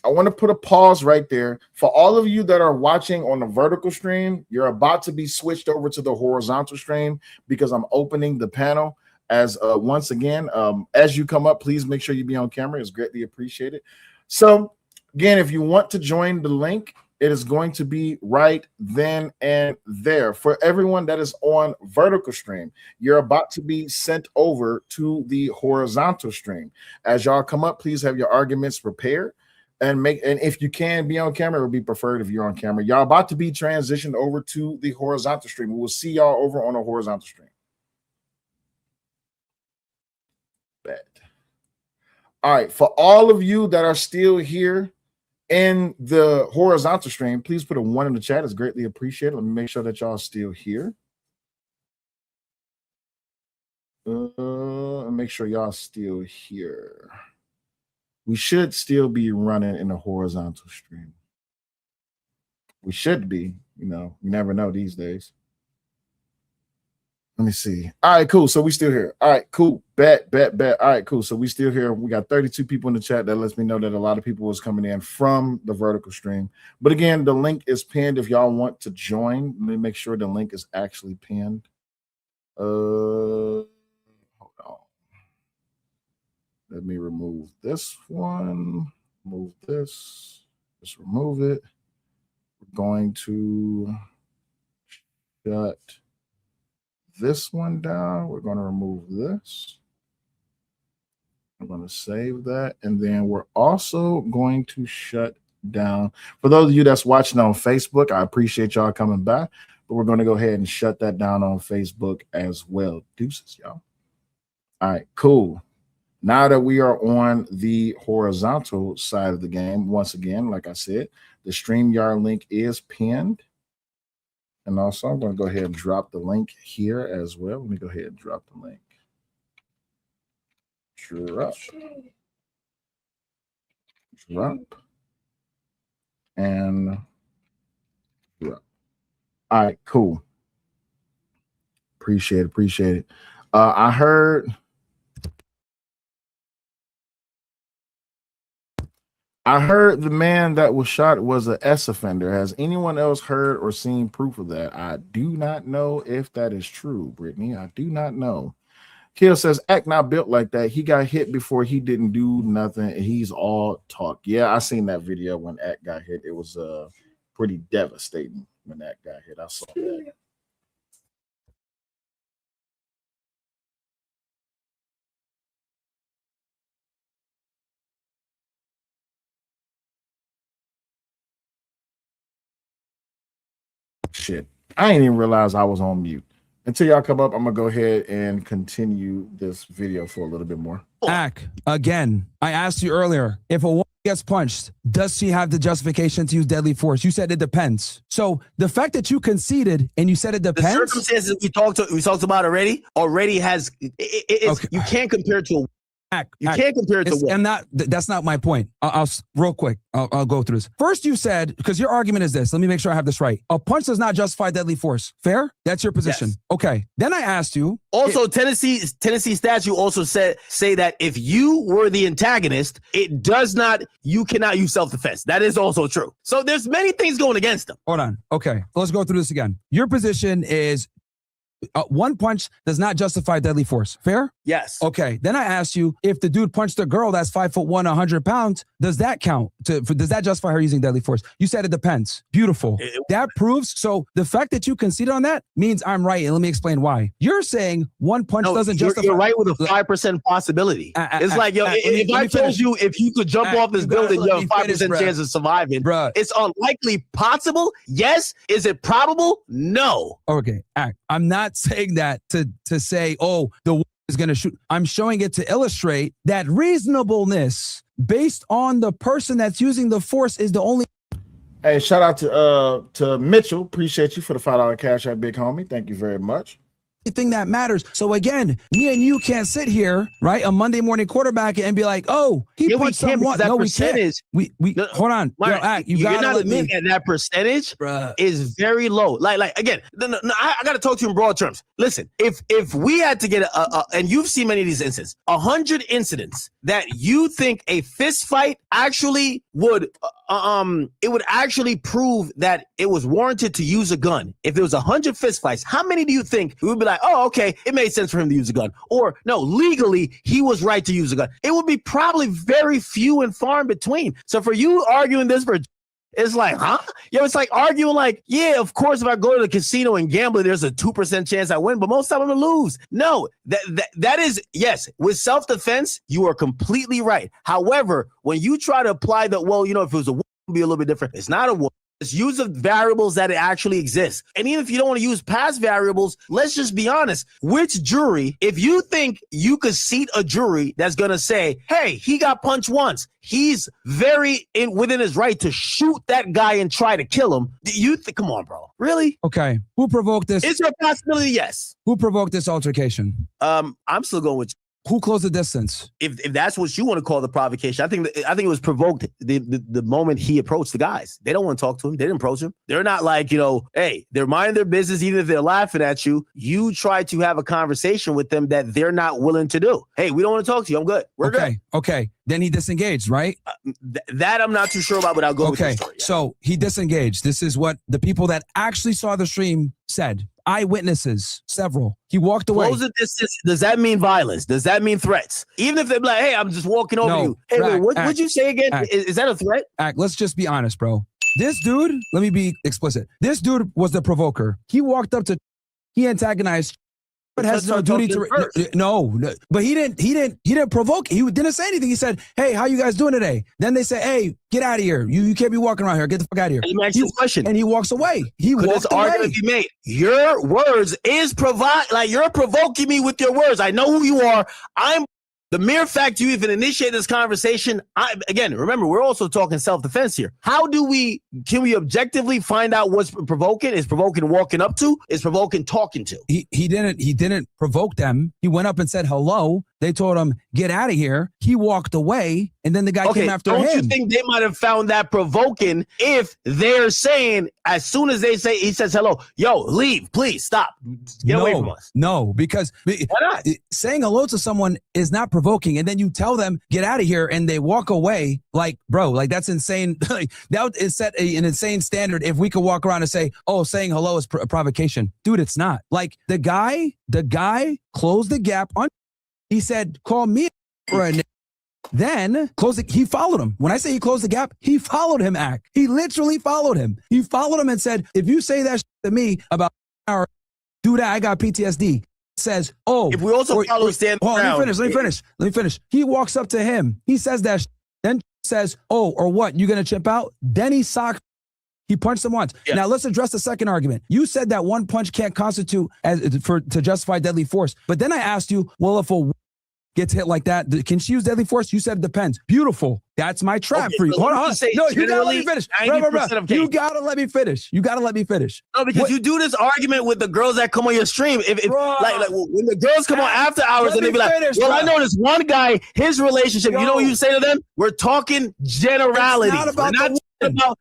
I want to put a pause right there. For all of you that are watching on the vertical stream, you're about to be switched over to the horizontal stream because I'm opening the panel. As once again, as you come up, please make sure you be on camera. It's greatly appreciated. So again, if you want to join the link, it is going to be right then and there. For everyone that is on vertical stream, you're about to be sent over to the horizontal stream. As y'all come up, please have your arguments prepared and if you can be on camera, it would be preferred if you're on camera. Y'all about to be transitioned over to the horizontal stream. We will see y'all over on the horizontal stream. Bet. All right, for all of you that are still here in the horizontal stream, please put a 1 in the chat. It's greatly appreciated. Let me make sure that y'all still here. Make sure y'all still here. We should still be running in the horizontal stream. We should be, you never know these days. Let me see. All right, cool. So we still here. All right, cool. Bet. All right, cool. So we still here. We got 32 people in the chat. That lets me know that a lot of people was coming in from the vertical stream. But again, the link is pinned if y'all want to join. Let me make sure the link is actually pinned. Hold on. Let me remove this one. Move this. Just remove it. We're going to shut this one down. We're going to remove this. I'm going to save that. And then we're also going to shut down. For those of you that's watching on Facebook, I appreciate y'all coming back. But we're going to go ahead and shut that down on Facebook as well. Deuces, y'all. All right, cool. Now that we are on the horizontal side of the game, once again, like I said, the StreamYard link is pinned. And also, I'm going to go ahead and drop the link here as well. Let me go ahead and drop the link. Drop. And drop. All right, cool. Appreciate it. I heard the man that was shot was an S offender. Has anyone else heard or seen proof of that? I do not know if that is true, Brittany. I do not know. Kill says, Act not built like that. He got hit before he didn't do nothing. He's all talk. Yeah, I seen that video when Act got hit. It was pretty devastating when Act got hit. I saw that. shit. I didn't even realize I was on mute. Until y'all come up, I'm gonna go ahead and continue this video for a little bit more. Ak, again, I asked you earlier, if a woman gets punched, does she have the justification to use deadly force? You said it depends. So the fact that you conceded and you said it depends. The circumstances we talked about already has okay. You can't compare it to a You can't compare it to what? And that's not my point. I'll real quick. I'll go through this. First, you said, because your argument is this. Let me make sure I have this right. A punch does not justify deadly force. Fair? That's your position. Yes. Okay. Then I asked you. Also, Tennessee statute also say that if you were the antagonist, you cannot use self-defense. That is also true. So there's many things going against them. Hold on. Okay. Let's go through this again. Your position is one punch does not justify deadly force. Fair? Yes. Okay. Then I asked you, if the dude punched a girl that's 5'1", 100 pounds, does that count? Does that justify her using deadly force? You said it depends. Beautiful. That proves. So the fact that you conceded on that means I'm right. And let me explain why. You're saying one punch doesn't justify. You're right with a 5% possibility. It's like, yo, if I told you if you could jump off this building, you have a 5% chance of surviving. Bruh. It's unlikely. Possible? Yes. Is it probable? No. Okay. I'm not saying that to say, oh, the woman is going to shoot. I'm showing it to illustrate that reasonableness based on the person that's using the force is the only. Hey, shout out to Mitchell. Appreciate you for the $5 cash app, big homie. Thank you very much. Thing that matters. So again, me and you can't sit here, right, a Monday morning quarterback and be like, oh, he punched someone. No, we can't. We hold on. You're not admitting at that percentage is very low. Like again, I got to talk to you in broad terms. Listen, if we had to get and you've seen many of these incidents, 100 incidents that you think a fist fight actually would it would actually prove that it was warranted to use a gun. If there was 100 fist fights, how many do you think we would be like, oh, okay, it made sense for him to use a gun? Or no, legally, he was right to use a gun. It would be probably very few and far in between. So for you arguing this it's like, huh? Yo, it's like arguing like, yeah, of course, if I go to the casino and gamble, there's a 2% chance I win, but most of them I lose. No, that is, yes, with self-defense, you are completely right. However, when you try to apply that, well, if it was a woman, it would be a little bit different. It's not a woman. Let's use the variables that it actually exists. And even if you don't want to use past variables, let's just be honest. Which jury, if you think you could seat a jury that's going to say, hey, he got punched once, he's very within his right to shoot that guy and try to kill him. You think, come on, bro. Really? Okay. Who provoked this? Is there a possibility? Yes. Who provoked this altercation? I'm still going with who closed the distance? If that's what you want to call the provocation, I think it was provoked the moment he approached the guys. They don't want to talk to him. They didn't approach him. They're not like, hey, they're minding their business, even if they're laughing at you. You try to have a conversation with them that they're not willing to do. Hey, we don't want to talk to you. I'm good. We're good. Okay. Then he disengaged, right? That I'm not too sure about, but I'll go with the story. Yeah. So he disengaged. This is what the people that actually saw the stream said. Eyewitnesses, several. He walked away. Close the distance. Does that mean violence? Does that mean threats? Even if they're like, hey, I'm just walking over you. Hey, what'd you say again? Is that a threat? Let's just be honest, bro. This dude, let me be explicit. This dude was the provoker. He walked up to, he antagonized. But has no duty to no, but he didn't provoke. He didn't say anything. He said, hey, how you guys doing today? Then they say, hey, get out of here. You can't be walking around here. Get the fuck out of here. Let me ask you a question. And he walks away. He walks away. Argument be made. Your words is you're provoking me with your words. I know who you are. The mere fact you even initiate this conversation, again, remember, we're also talking self-defense here. Can we objectively find out what's provoking? Is provoking walking up to? Is provoking talking to? He didn't provoke them. He went up and said hello. They told him, get out of here. He walked away, and then the guy came after him. Don't you think they might have found that provoking if they're saying, as soon as he says hello, yo, leave, please, stop. Get away from us. No, because why not? Saying hello to someone is not provoking, and then you tell them, get out of here, and they walk away. Like, bro, like that's insane. Like, that is set an insane standard if we could walk around and say, oh, saying hello is a provocation. Dude, it's not. Like, the guy closed the gap on. He said, call me for a nigga. Then he followed him. When I say he closed the gap, he followed him, He literally followed him. He followed him and said, if you say that to me about an hour, do that, I got PTSD. Says, oh. If we also follow stand let me finish. He walks up to him. He says that, then says, oh, or what, you gonna chip out? Then he He punched him once. Yeah. Now let's address the second argument. You said that one punch can't constitute to justify deadly force. But then I asked you, well, if a gets hit like that, can she use deadly force? You said it depends. Beautiful. That's my trap for you. Hold on. No, you gotta let me finish. You gotta let me finish. You gotta let me finish. No, because you do this argument with the girls that come on your stream. Like when the girls come on after hours and they be like, well, I know this one guy, his relationship. You know what you say to them? We're talking generalities.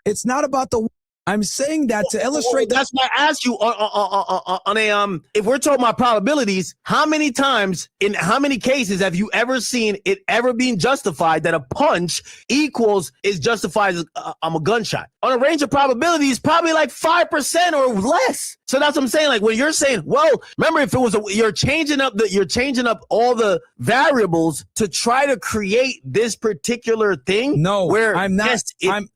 It's not about the. I'm saying that to illustrate. That's why I asked you on a if we're talking about probabilities, how many times in how many cases have you ever seen it ever being justified that a punch is justified as a gunshot? On a range of probabilities, probably like 5% or less. So that's what I'm saying. Like when you're saying, well, remember if it was you're changing up all the variables to try to create this particular thing. No, where I'm not. Yes, I'm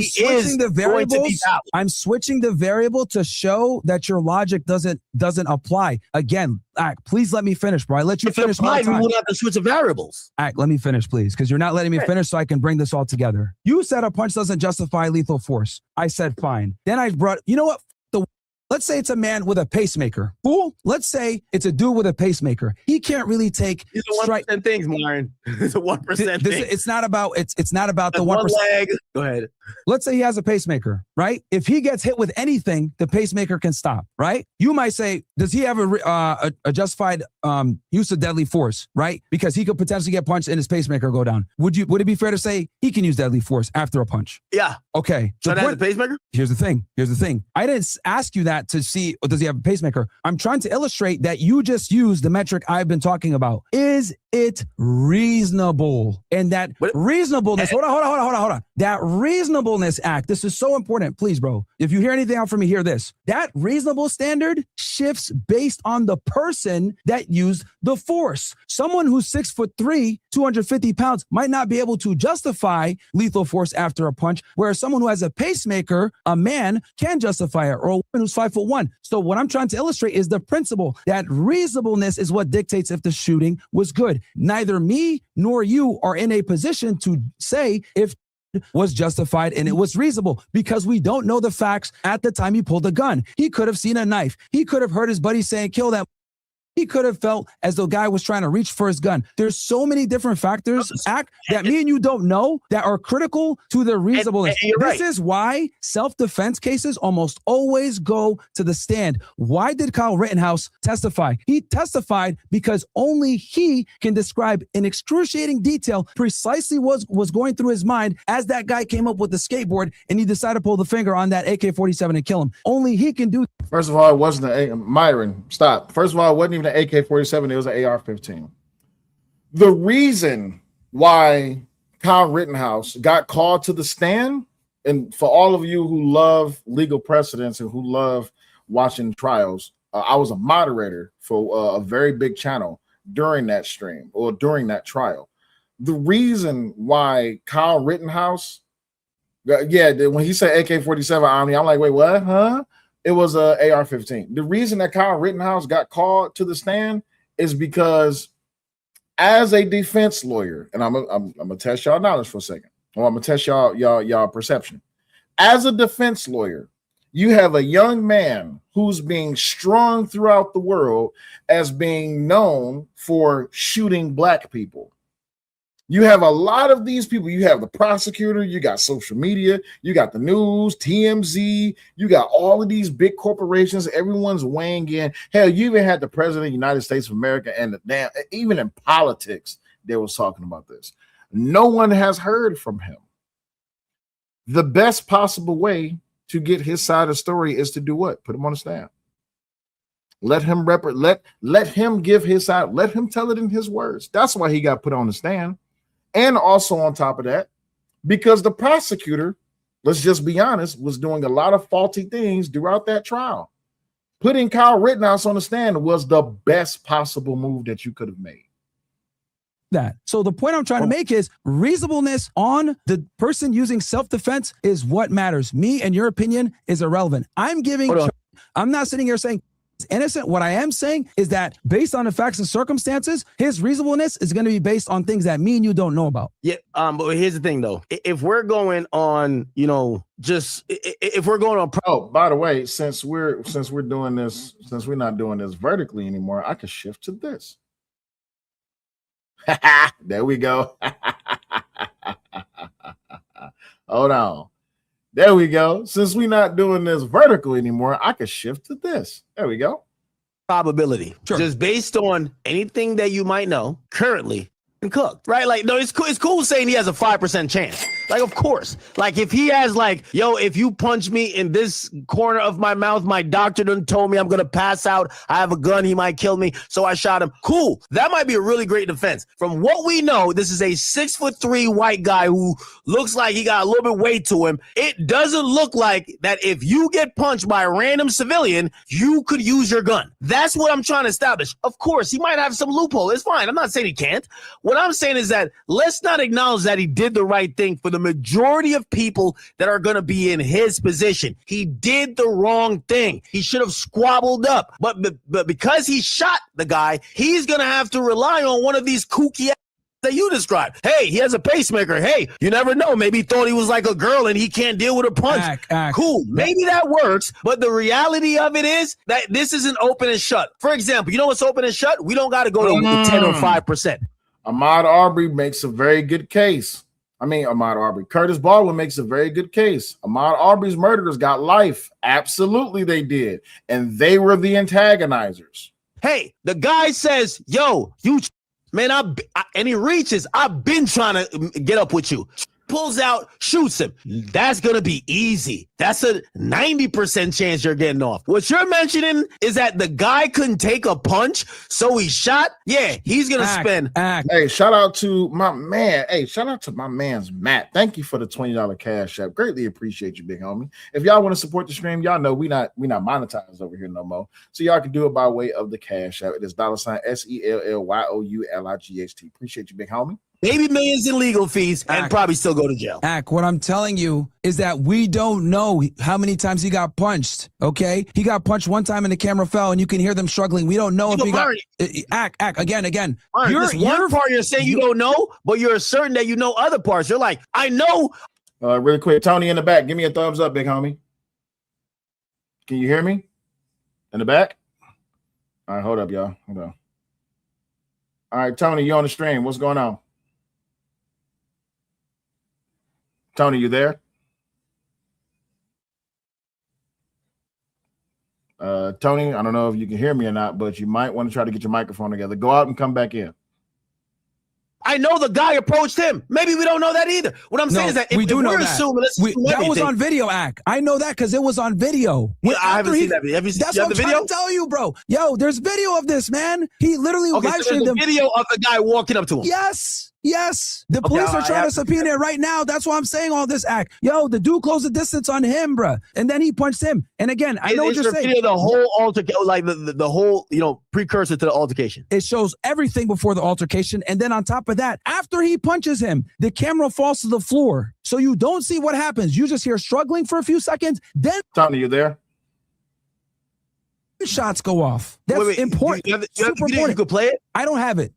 switching the variables. I'm switching the variable to show that your logic doesn't apply. Again, please let me finish, bro. I let you finish. We would have to switch the variables. Let me finish, please, because you're not letting me finish so I can bring this all together. You said a punch doesn't justify lethal force. I said fine. Then I brought, you know what? Let's say it's a man with a pacemaker. Cool. Let's say it's a dude with a pacemaker. He can't really take. These are 1% things, Myron. It's a 1% thing. It's not about. It's not about the 1%. Leg. Go ahead. Let's say he has a pacemaker, right? If he gets hit with anything, the pacemaker can stop, right? You might say, does he have a justified use of deadly force, right? Because he could potentially get punched and his pacemaker go down. Would it be fair to say he can use deadly force after a punch? Yeah. Okay. So that's a pacemaker? Here's the thing. I didn't ask you that to see, does he have a pacemaker? I'm trying to illustrate that you just used the metric I've been talking about. Is it reasonable? And that reasonableness, hold on. That reasonableness act, this is so important. Please, bro, if you hear anything out from me, hear this. That reasonable standard shifts based on the person that used the force. Someone who's 6'3", 250 pounds might not be able to justify lethal force after a punch, whereas someone who has a pacemaker, a man, can justify it, or a woman who's 5'1". So what I'm trying to illustrate is the principle that reasonableness is what dictates if the shooting was good. Neither me nor you are in a position to say if was justified and it was reasonable because we don't know the facts at the time he pulled the gun. He could have seen a knife. He could have heard his buddy saying, kill that. He could have felt as though guy was trying to reach for his gun. There's so many different factors that me and you don't know that are critical to the reasonableness. This is why self-defense cases almost always go to the stand. Why did Kyle Rittenhouse testify? He testified because only he can describe in excruciating detail precisely what was going through his mind as that guy came up with the skateboard and he decided to pull the finger on that AK-47 and kill him. Only he can do. First of all, it wasn't Myron, stop. First of all, it wasn't even an AK-47, it was an AR-15. The reason why Kyle Rittenhouse got called to the stand, and for all of you who love legal precedents and who love watching trials, I was a moderator for a very big channel during that stream or during that trial. The reason why Kyle Rittenhouse, when he said AK-47 Omni, I'm like, wait, what? Huh? It was a AR-15. The reason that Kyle Rittenhouse got called to the stand is because as a defense lawyer, and I'm gonna test y'all knowledge for a second, or I'm gonna test y'all perception. As a defense lawyer, you have a young man who's being strung throughout the world as being known for shooting black people. You have a lot of these people. You have the prosecutor, you got social media, you got the news, TMZ, you got all of these big corporations. Everyone's weighing in. Hell, you even had the president of the United States of America and even in politics, they was talking about this. No one has heard from him. The best possible way to get his side of the story is to do what? Put him on the stand. Let him let him give his side. Let him tell it in his words. That's why he got put on the stand. And also on top of that, because the prosecutor, let's just be honest, was doing a lot of faulty things throughout that trial. Putting Kyle Rittenhouse on the stand was the best possible move that you could have made. So the point I'm trying to make is reasonableness on the person using self-defense is what matters. Me and your opinion is irrelevant. I'm not sitting here saying innocent. What I am saying is that based on the facts and circumstances, his reasonableness is going to be based on things that me and you don't know about. Yeah. But here's the thing, though. If we're going on, if we're going on. Oh, by the way, since we're doing this, since we're not doing this vertically anymore, I could shift to this. There we go. Hold on. There we go. Since we're not doing this vertical anymore, I could shift to this. There we go. Probability. Sure. Just based on anything that you might know currently and cooked, right? Like, no, it's cool saying he has a 5% chance. Like, of course. Like, if he has like, yo, if you punch me in this corner of my mouth, my doctor done told me I'm going to pass out. I have a gun. He might kill me. So I shot him. Cool. That might be a really great defense. From what we know, this is a 6'3" white guy who looks like he got a little bit weight to him. It doesn't look like that if you get punched by a random civilian, you could use your gun. That's what I'm trying to establish. Of course, he might have some loophole. It's fine. I'm not saying he can't. What I'm saying is that let's not acknowledge that he did the right thing for the majority of people that are going to be in his position. He did the wrong thing. He should have squabbled up. But because he shot the guy, he's going to have to rely on one of these kooky that you described. Hey, he has a pacemaker. Hey, you never know. Maybe he thought he was like a girl and he can't deal with a punch. Cool. Maybe that works. But the reality of it is that this isn't open and shut. For example, you know what's open and shut? We don't got to go to 10 or 5%. Ahmaud Arbery makes a very good case. Curtis Baldwin makes a very good case. Ahmaud Arbery's murderers got life. Absolutely, they did. And they were the antagonizers. Hey, the guy says, yo, man, and he reaches, I've been trying to get up with you. Pulls out, shoots him. That's going to be easy. That's a 90% chance you're getting off. What you're mentioning is that the guy couldn't take a punch, so he shot. Yeah, he's going to spend. Hey, shout out to my man. Hey, shout out to my man's Matt. Thank you for the $20 cash app. Greatly appreciate you, big homie. If y'all want to support the stream, y'all know we not monetized over here no more. So y'all can do it by way of the cash app. It is $SELLYOULIGHT. Appreciate you, big homie. Maybe millions in legal fees and probably still go to jail. What I'm telling you is that we don't know how many times he got punched, okay? He got punched one time and the camera fell and you can hear them struggling. We don't know if he got... Again. This one part you're saying you don't know, but you're certain that you know other parts. You're like, I know. Really quick, Tony in the back, give me a thumbs up, big homie. Can you hear me? In the back? All right, hold up, y'all. Hold on. All right, Tony, you on the stream. What's going on? Tony, you there? Tony, I don't know if you can hear me or not, but you might want to try to get your microphone together. Go out and come back in. I know the guy approached him. Maybe we don't know that either. What I'm saying is that we do know that. That was on video, I know that because it was on video. I haven't seen that. That's what I'm trying to tell you, bro. Yo, there's video of this, man. He literally live streamed them. Video of the guy walking up to him. Yes. The police are trying to subpoena it right now. That's why I'm saying all this Yo, the dude closed the distance on him, bro. And then he punched him. And again, I know what you're saying. The whole altercation, like the whole, precursor to the altercation. It shows everything before the altercation. And then on top of that, after he punches him, the camera falls to the floor. So you don't see what happens. You just hear struggling for a few seconds. Then Tony, you there? Shots go off. That's important. You could play it? I don't have it.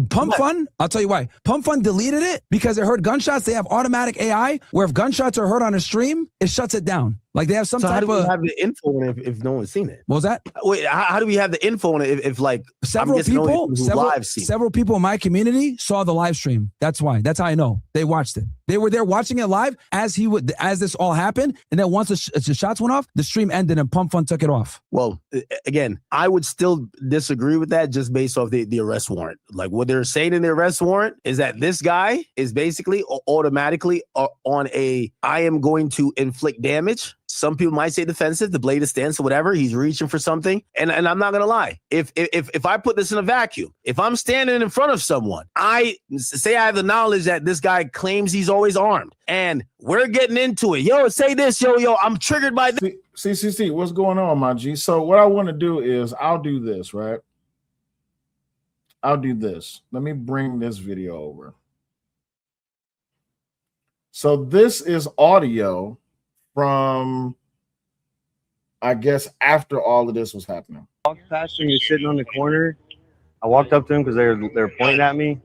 Pump Fun, I'll tell you why. Pump Fun deleted it because it heard gunshots. They have automatic AI where if gunshots are heard on a stream, it shuts it down. Like they have some type of... how do we have the info on it if no one's seen it? What was that? Wait, how do we have the info on it if several people in my community saw the live stream? That's why. That's how I know. They watched it. They were there watching it live as this all happened. And then once the shots went off, the stream ended and Pump Fun took it off. Well, again, I would still disagree with that just based off the arrest warrant. Like what they're saying in the arrest warrant is that this guy is basically automatically on I am going to inflict damage. Some people might say defensive, the blade is stance or whatever. He's reaching for something. And I'm not going to lie. If I put this in a vacuum, if I'm standing in front of someone, I have the knowledge that this guy claims he's always armed and we're getting into it. Yo, say this, yo, I'm triggered by this. See, what's going on, my G? So what I want to do is I'll do this, right? I'll do this. Let me bring this video over. So this is audio from I guess after all of this was happening? I walked past him. He was sitting on the corner. I walked up to him because they were pointing at me.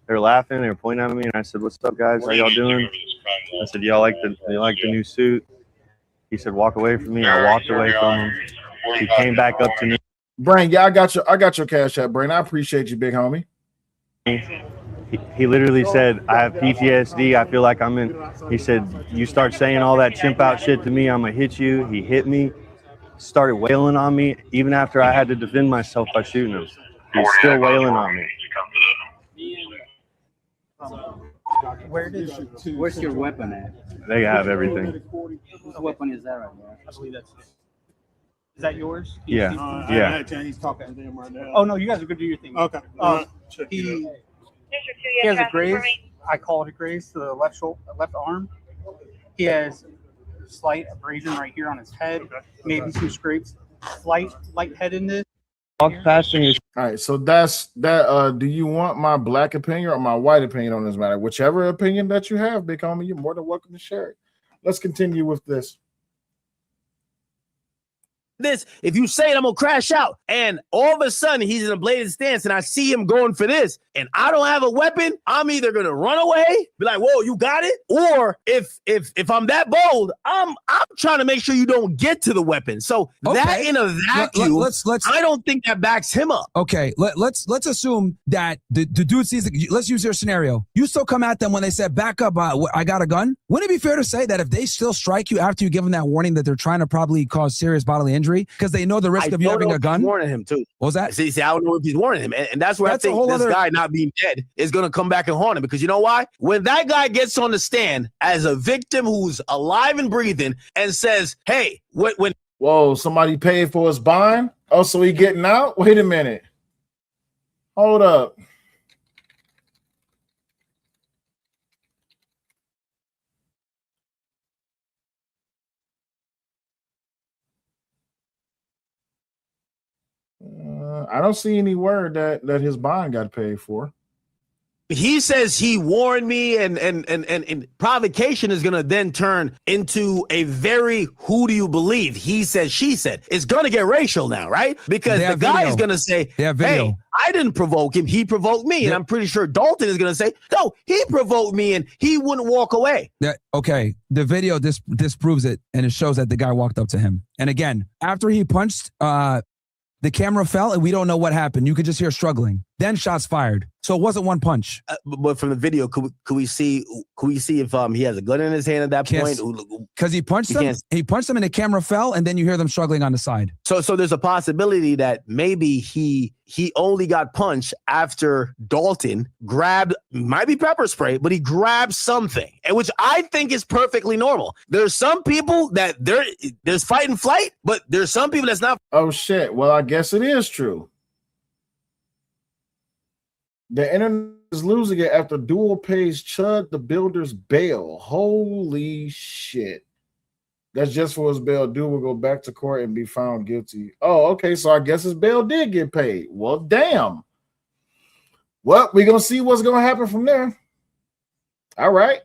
They were laughing. They were pointing at me, and I said, "What's up, guys? How y'all doing?" I said, "Y'all like the new suit?" He said, "Walk away from me." I walked away from him. He came back up to me. Brain, yeah, I got your cash app, Brain. I appreciate you, big homie. He literally said, "I have PTSD. I feel like I'm in." He said, "You start saying all that chimp out shit to me, I'm gonna hit you." He hit me, started wailing on me, even after I had to defend myself by shooting him. He's still wailing on me. Where's your weapon at? They have everything. Whose weapon is that right there? I believe that's. Is that yours? Yeah. Yeah. He's talking to them right now. Oh no, you guys are good. Do your thing. Okay. He has a graze. I call it a graze to the left shoulder, left arm. He has slight abrasion right here on his head. Maybe some scrapes. Lightheadedness. All right, so that's that. Do you want my black opinion or my white opinion on this matter? Whichever opinion that you have, big homie, you're more than welcome to share it. Let's continue with this. This, if you say it, I'm gonna crash out, and all of a sudden he's in a bladed stance, and I see him going for this, and I don't have a weapon, I'm either gonna run away, be like, "Whoa, you got it," or if I'm that bold, I'm trying to make sure you don't get to the weapon. So that in a vacuum, let's I don't think that backs him up. Okay, let's assume that the dude sees. Let's use your scenario. You still come at them when they said, "Back up, I got a gun." Wouldn't it be fair to say that if they still strike you after you give them that warning, that they're trying to probably cause serious bodily injury? Because they know the risk of you having a gun. Warning him too. What was that? See, I don't know if he's warning him, and that's where I think this guy not being dead is going to come back and haunt him. Because you know why? When that guy gets on the stand as a victim who's alive and breathing and says, "Hey, when whoa, somebody paid for his bond? Oh, so he getting out? Wait a minute. Hold up." I don't see any word that his bond got paid for. He says he warned me, and provocation is going to then turn into a very who do you believe? He said, she said. It's going to get racial now, right? Because the guy is going to say, "Hey, I didn't provoke him. He provoked me." And I'm pretty sure Dalton is going to say, "No, he provoked me," and he wouldn't walk away. Okay, the video disproves it, and it shows that the guy walked up to him. And again, after he punched, the camera fell, and we don't know what happened. You could just hear struggling. Then shots fired. So it wasn't one punch. But from the video, could we see if he has a gun in his hand at that point? Because he punched them. He punched them, and the camera fell, and then you hear them struggling on the side. So there's a possibility that maybe he only got punched after Dalton grabbed, might be pepper spray, but he grabbed something, and which I think is perfectly normal. There's some people that there's fight and flight, but there's some people that's not. Oh shit! Well, I guess it is true. The internet is losing it after Duel pays Chud the Builder's bail. Holy shit. That's just for his bail. Duel will go back to court and be found guilty. Oh, okay. So I guess his bail did get paid. Well, damn. Well, we're going to see what's going to happen from there. All right.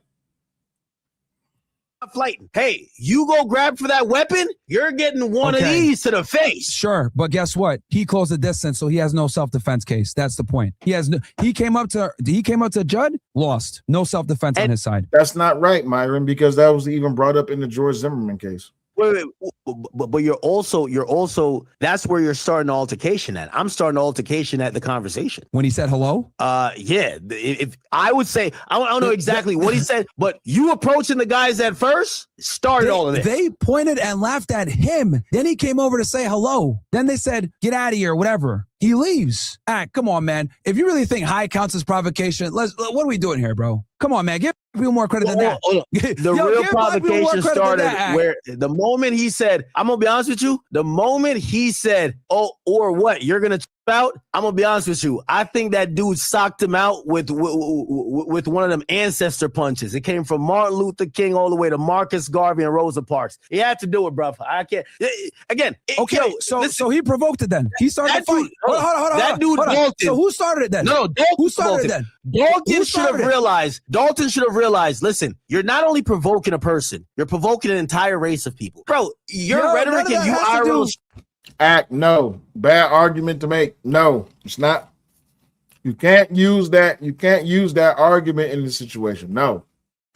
Flighting. Hey, you go grab for that weapon, you're getting one of these to the face. Sure, but guess what? He closed the distance, so he has no self-defense case. That's the point. He came up to Judd, lost. No self-defense on his side. That's not right, Myron, because that was even brought up in the George Zimmerman case. Wait, but you're also that's where you're starting the altercation at. I'm starting the altercation at the conversation. When he said hello? Yeah. If I would say, I don't know exactly what he said, but you approaching the guys at first started all of this. They pointed and laughed at him. Then he came over to say hello. Then they said, "Get out of here," whatever. He leaves. Come on, man. If you really think high counts as provocation, what are we doing here, bro? Come on, man. Give people more credit than that. The real provocation started where the moment he said, I'm going to be honest with you, the moment he said, "Oh, or what? You're going to out, I'm gonna be honest with you. I think that dude socked him out with one of them ancestor punches. It came from Martin Luther King all the way to Marcus Garvey and Rosa Parks. He had to do it, bro. I can't. Again, okay. So he provoked it then. He started the fight. Hold on. That dude Dalton. So who started it then? No, Dalton. Who started it then? Dalton should have realized. Dalton should have realized. Listen, you're not only provoking a person, you're provoking an entire race of people, bro. Your rhetoric and you are. Act no. Bad argument to make. No, it's not. You can't use that. You can't use that argument in this situation. No.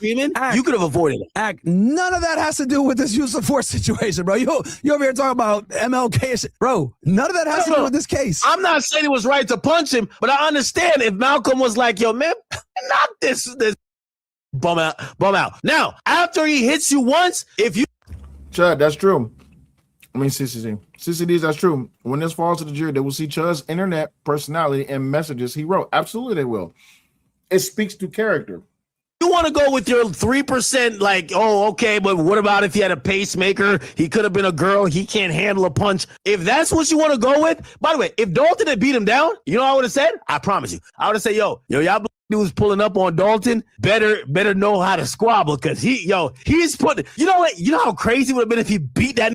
You could have avoided it. Act. None of that has to do with this use of force situation, bro. You over here talking about MLK, bro. None of that has to do with this case. I'm not saying it was right to punch him, but I understand if Malcolm was like, "Yo, man, knock this bum out." Now, after he hits you once, if you Chud, that's true. I mean, CCD, that's true. When this falls to the jury, they will see Chud's internet personality and messages he wrote. Absolutely, they will. It speaks to character. You want to go with your 3%, like, oh, okay, but what about if he had a pacemaker? He could have been a girl. He can't handle a punch. If that's what you want to go with, by the way, if Dalton had beat him down, you know what I would have said? I promise you. I would have said, yo, y'all dudes pulling up on Dalton, better know how to squabble, because he's putting, you know what? You know how crazy it would have been if he beat that.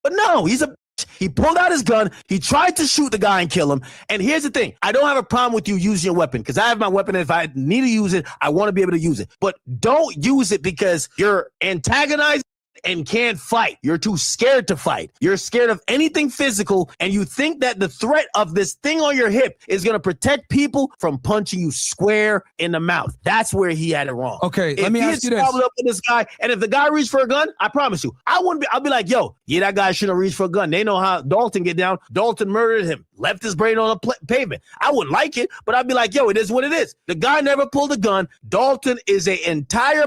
But no, he pulled out his gun. He tried to shoot the guy and kill him. And here's the thing. I don't have a problem with you using your weapon because I have my weapon. And if I need to use it, I want to be able to use it. But don't use it because you're antagonizing and can't fight. You're too scared to fight. You're scared of anything physical, and you think that the threat of this thing on your hip is going to protect people from punching you square in the mouth. That's where he had it wrong. Okay, let me ask you this. Up with this guy, and if the guy reached for a gun, I promise you, I'll be like, yo, yeah, that guy shouldn't have reached for a gun. They know how Dalton get down. Dalton murdered him, left his brain on the pavement. I wouldn't like it, but I'd be like, yo, it is what it is. The guy never pulled a gun. Dalton is an entire.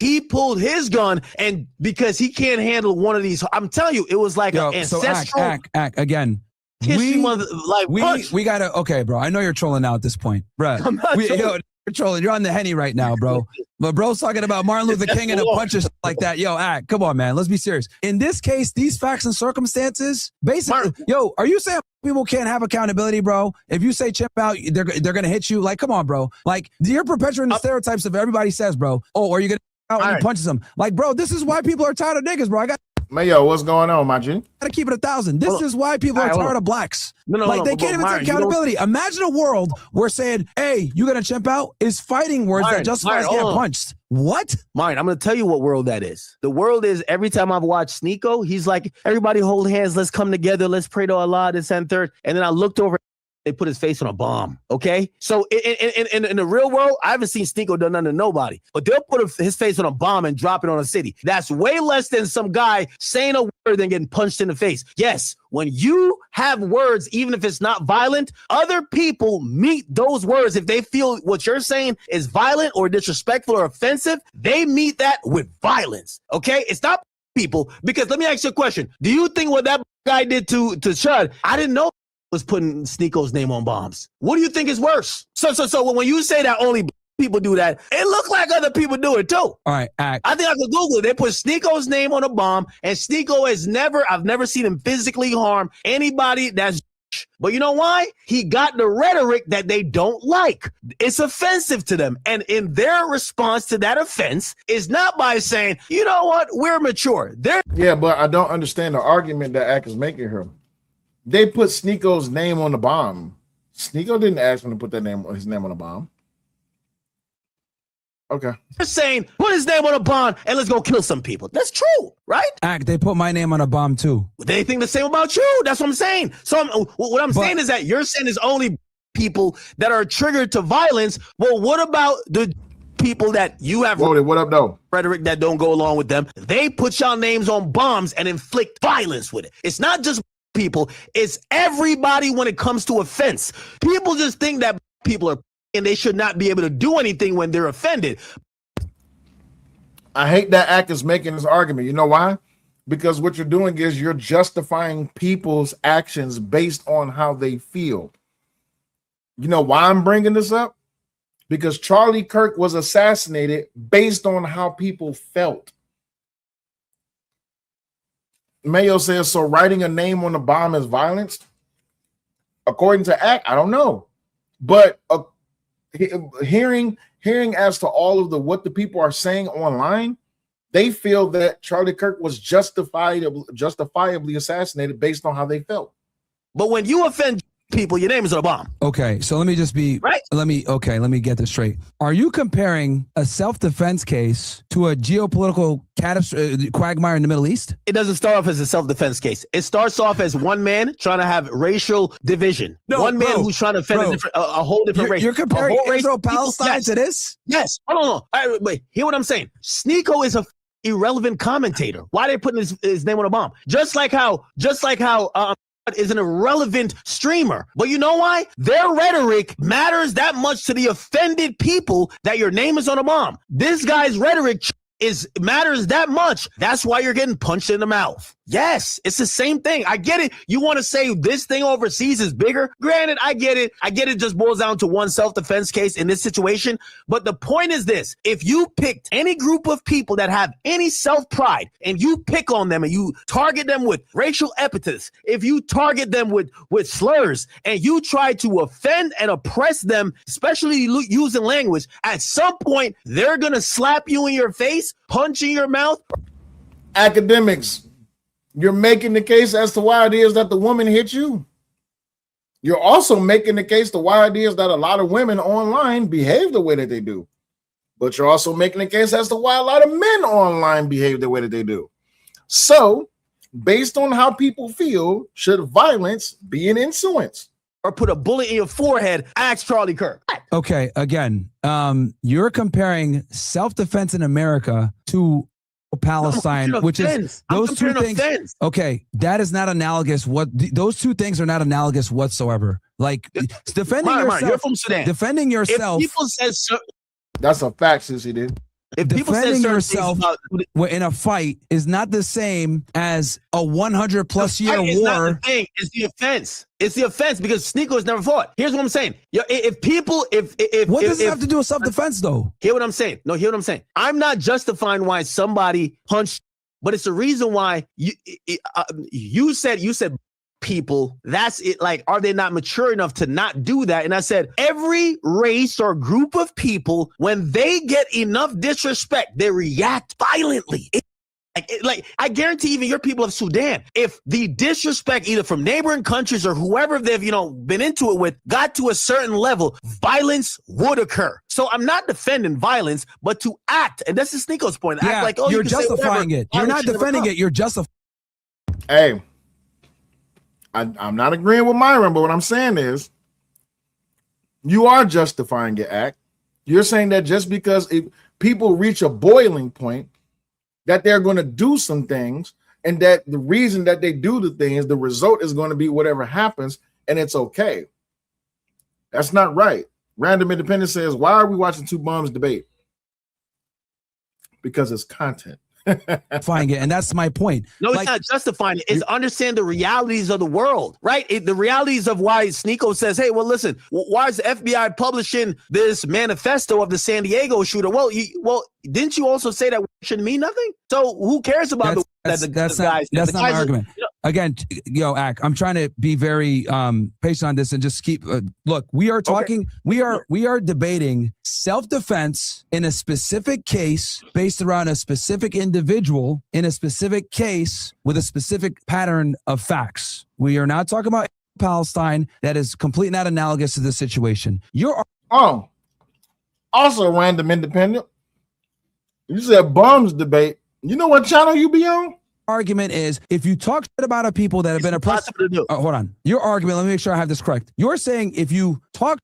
He pulled his gun, and because he can't handle one of these, I'm telling you, it was like an ancestral. So act again. We gotta. Okay, bro. I know you're trolling now at this point, bro. You're trolling. You're on the Henny right now, bro. But bro's talking about Martin Luther King and the punches like that. Yo, act. Come on, man. Let's be serious. In this case, these facts and circumstances, basically, are you saying people can't have accountability, bro? If you say chip out, they're gonna hit you. Like, come on, bro. Like, you're perpetuating the stereotypes of everybody says, bro. Oh, are you gonna? When he punches him, like, bro, this is why people are tired of niggas, bro. Mayo, what's going on, my G? Gotta keep it 1,000. This is why people are tired of blacks. They can't even take accountability. Imagine a world where saying, "Hey, you gonna chimp out?" is fighting words that justifies getting punched. What? I'm gonna tell you what world that is. The world is every time I've watched Sneeko, he's like, everybody hold hands, let's come together, let's pray to Allah, this and third. And then I looked over. They put his face on a bomb, okay? So in the real world, I haven't seen Sneeko done nothing to nobody, but they'll put his face on a bomb and drop it on a city. That's way less than some guy saying a word and getting punched in the face. Yes, when you have words, even if it's not violent, other people meet those words. If they feel what you're saying is violent or disrespectful or offensive, they meet that with violence, okay? It's not people, because let me ask you a question. Do you think what that guy did to Chud, I didn't know was putting Sneeko's name on bombs. What do you think is worse? So when you say that only people do that, it looked like other people do it too. All right, I think I could Google it. They put Sneeko's name on a bomb, and Sneeko I've never seen him physically harm anybody that's. But you know why? He got the rhetoric that they don't like. It's offensive to them. And in their response to that offense is not by saying, you know what, we're mature. Yeah, but I don't understand the argument that Ack is making here. They put Sneeko's name on the bomb. Sneeko didn't ask him to put his name on the bomb. Okay. They're saying, put his name on a bomb and let's go kill some people. That's true, right? Act, they put my name on a bomb too. They think the same about you. That's what I'm saying. So what I'm saying is that you're saying is only people that are triggered to violence. Well, what about the people that you have what up, though? Rhetoric that don't go along with them? They put y'all names on bombs and inflict violence with it. It's not just people, it's everybody when it comes to offense. People just think that people are and they should not be able to do anything when they're offended. I hate that Ack is making this argument. You know why? Because what you're doing is you're justifying people's actions based on how they feel. You know why I'm bringing this up? Because Charlie Kirk was assassinated based on how people felt. Mayo says, so writing a name on a bomb is violence? According to Act, I don't know, but hearing as to all of what the people are saying online, they feel that Charlie Kirk was justifiably assassinated based on how they felt. But when you offend people, your name is on a bomb. Okay, so let me just be right. Let me get this straight. Are you comparing a self-defense case to a geopolitical quagmire in the Middle East? It doesn't start off as a self-defense case. It starts off as one man trying to have racial division. One man who's trying to offend a whole different race. You're comparing Israel-Palestine to this? Yes. Hold on. All right, wait. Hear what I'm saying. Sneeko is a irrelevant commentator. Why are they putting his name on a bomb? Just like how is an irrelevant streamer. But you know why? Their rhetoric matters that much to the offended people that your name is on a bomb. This guy's rhetoric matters that much. That's why you're getting punched in the mouth. Yes, it's the same thing. I get it. You want to say this thing overseas is bigger? Granted, I get it. It just boils down to one self-defense case in this situation. But the point is this. If you picked any group of people that have any self-pride and you pick on them and you target them with racial epithets, if you target them with slurs and you try to offend and oppress them, especially using language, at some point, they're going to slap you in your face, punch in your mouth. Academics. You're making the case as to why it is that the woman hit you. You're also making the case to why it is that a lot of women online behave the way that they do. But you're also making the case as to why a lot of men online behave the way that they do. So, based on how people feel, should violence be an influence? Or put a bullet in your forehead, ask Charlie Kirk. Okay, again, you're comparing self-defense in America to Palestine, which is those two things. Okay, that is not analogous. Those two things are not analogous whatsoever. Like defending yourself. You're from Sudan. Defending yourself. If people says that's a fact, Sissy did. If defending yourself in a fight is not the same as a 100+ year war. Not the thing. It's the offense. It's the offense because Sneeko has never fought. Here's what I'm saying. What does it have to do with self-defense though? Hear what I'm saying. No, hear what I'm saying. I'm not justifying why somebody punched, but it's the reason why you said people, that's it. Like, are they not mature enough to not do that? And I said, every race or group of people, when they get enough disrespect, they react violently. Like I guarantee even your people of Sudan, if the disrespect either from neighboring countries or whoever they've, been into it with got to a certain level, violence would occur. So I'm not defending violence, but to act, and this is Sneeko's point, act like, you're justifying it. You're not defending it. You're justifying. Hey, I'm not agreeing with Myron, but what I'm saying is you are justifying your act. You're saying that just because if people reach a boiling point, that they're going to do some things, and that the reason that they do the things, the result is going to be whatever happens, and it's okay. That's not right. Random Independent says, why are we watching two bums debate? Because it's content. Justifying it, and that's my point. No, it's not justifying it. It's understand the realities of the world, right? The realities of why Sneeko says, hey, well, listen, why is the FBI publishing this manifesto of the San Diego shooter? Well, didn't you also say that shouldn't mean nothing? So who cares about that's not my argument. Again, Ak, I'm trying to be very patient on this and just keep look, we are talking, we are debating self-defense in a specific case based around a specific individual in a specific case with a specific pattern of facts. We are not talking about Palestine. That is completely not analogous to the situation. Also Random Independent. You said bums debate. You know what channel you be on? Argument is if you talk shit about a people that have been oppressed. Hold on. Your argument, let me make sure I have this correct. You're saying if you talk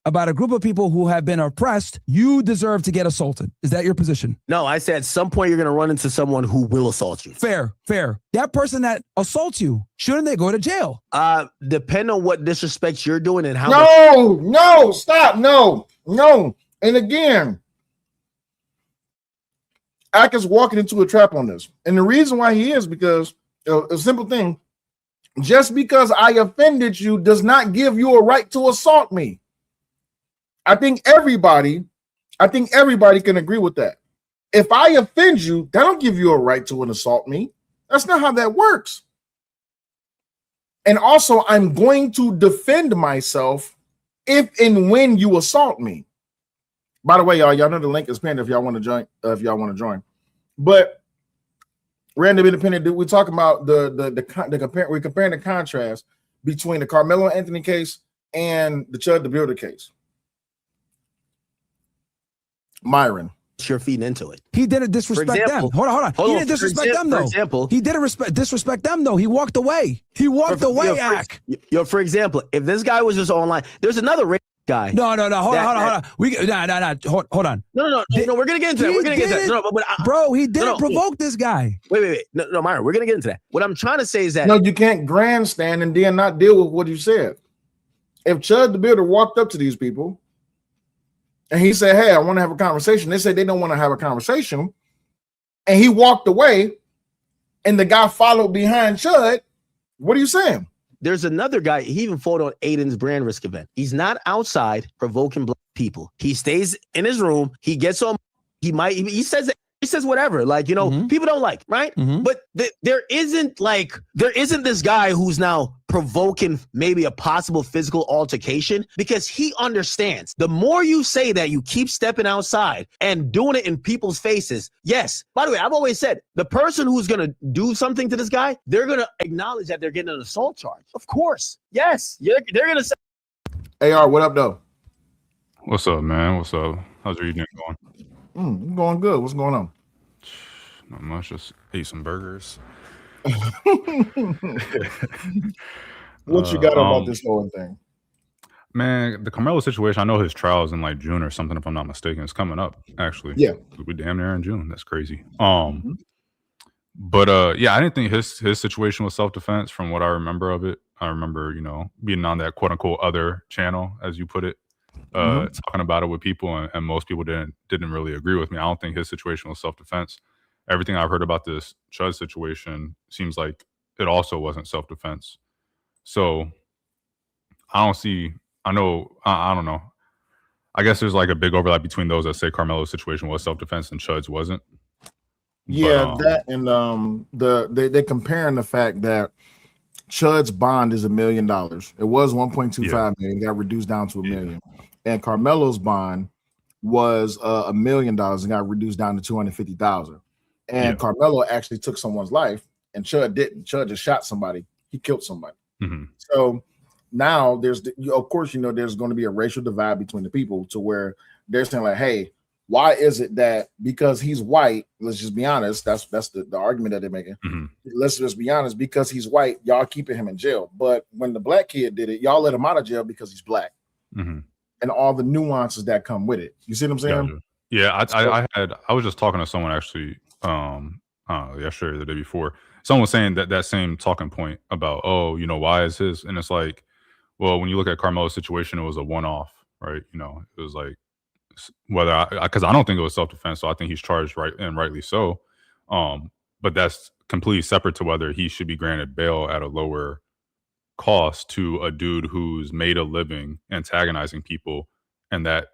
about a group of people who have been oppressed, you deserve to get assaulted. Is that your position? No, I said at some point you're going to run into someone who will assault you. Fair. That person that assaults you, shouldn't they go to jail? Depend on what disrespect you're doing and how. No, stop. No. And again, Ak is walking into a trap on this. And the reason why he is because a simple thing, just because I offended you does not give you a right to assault me. I think everybody can agree with that. If I offend you, that don't give you a right to assault me. That's not how that works. And also, I'm going to defend myself if and when you assault me. By the way, y'all know the link is pinned if y'all want to join. But random independent, we're talking about we're comparing the contrast between the Karmelo Anthony case and the Chud the Builder case. Myron. You're feeding into it. He didn't disrespect them. Hold on. He didn't disrespect them though. For example, he didn't disrespect them though. He walked away. He walked away. For example, if this guy was just online, there's another guy. No. Hold on. Hold on. No. We're gonna get into that. We're gonna get into that. Bro, he didn't provoke this guy. Wait. No, Myron, we're gonna get into that. What I'm trying to say is that you can't grandstand and then not deal with what you said. If Chud the Builder walked up to these people and he said, "Hey, I want to have a conversation," they said they don't want to have a conversation, and he walked away, and the guy followed behind Chud. What are you saying? There's another guy. He even fought on Aiden's brand risk event. He's not outside provoking black people. He stays in his room. He gets on. He says whatever. Like, people don't like, right? Mm-hmm. But there isn't this guy who's now provoking maybe a possible physical altercation, because he understands the more you say that you keep stepping outside and doing it in people's faces. Yes. By the way, I've always said the person who's going to do something to this guy, they're going to acknowledge that they're getting an assault charge. Of course. Yes. They're going to say, AR, what up, though? What's up, man? What's up? How's your evening going? Going good. What's going on? Not much. Just ate some burgers. What you got about this whole thing? Man, the Karmelo situation, I know his trial is in like June or something, if I'm not mistaken. It's coming up, actually. Yeah. We're damn near in June. That's crazy. But I didn't think his situation was self-defense from what I remember of it. I remember, being on that quote unquote other channel, as you put it, talking about it with people, and most people didn't really agree with me. I don't think his situation was self-defense. Everything I've heard about this Chud situation seems like it also wasn't self-defense. So I don't know. I guess there's like a big overlap between those that say Karmelo's situation was self-defense and Chud's wasn't. Yeah, that and they're comparing the fact that Chud's bond is $1 million. It was 1.25 million, got reduced down to $1 million. And Karmelo's bond was $1 million and got reduced down to 250,000. And Karmelo actually took someone's life, and Chud didn't. Chud just shot somebody. He killed somebody. Mm-hmm. So now there's going to be a racial divide between the people, to where they're saying like, hey, why is it that because he's white, let's just be honest, that's the argument that they're making. Mm-hmm. Let's just be honest, because he's white, y'all keeping him in jail. But when the black kid did it, y'all let him out of jail because he's black. Mm-hmm. And all the nuances that come with it. You see what I'm saying? Gotcha. Yeah, I was just talking to someone actually yesterday or the day before. Someone was saying that same talking point about, why is his, and it's like, well, when you look at Karmelo's situation, it was a one-off, right? It was like, because I don't think it was self-defense, so I think he's charged right, and rightly so. But that's completely separate to whether he should be granted bail at a lower cost to a dude who's made a living antagonizing people, and that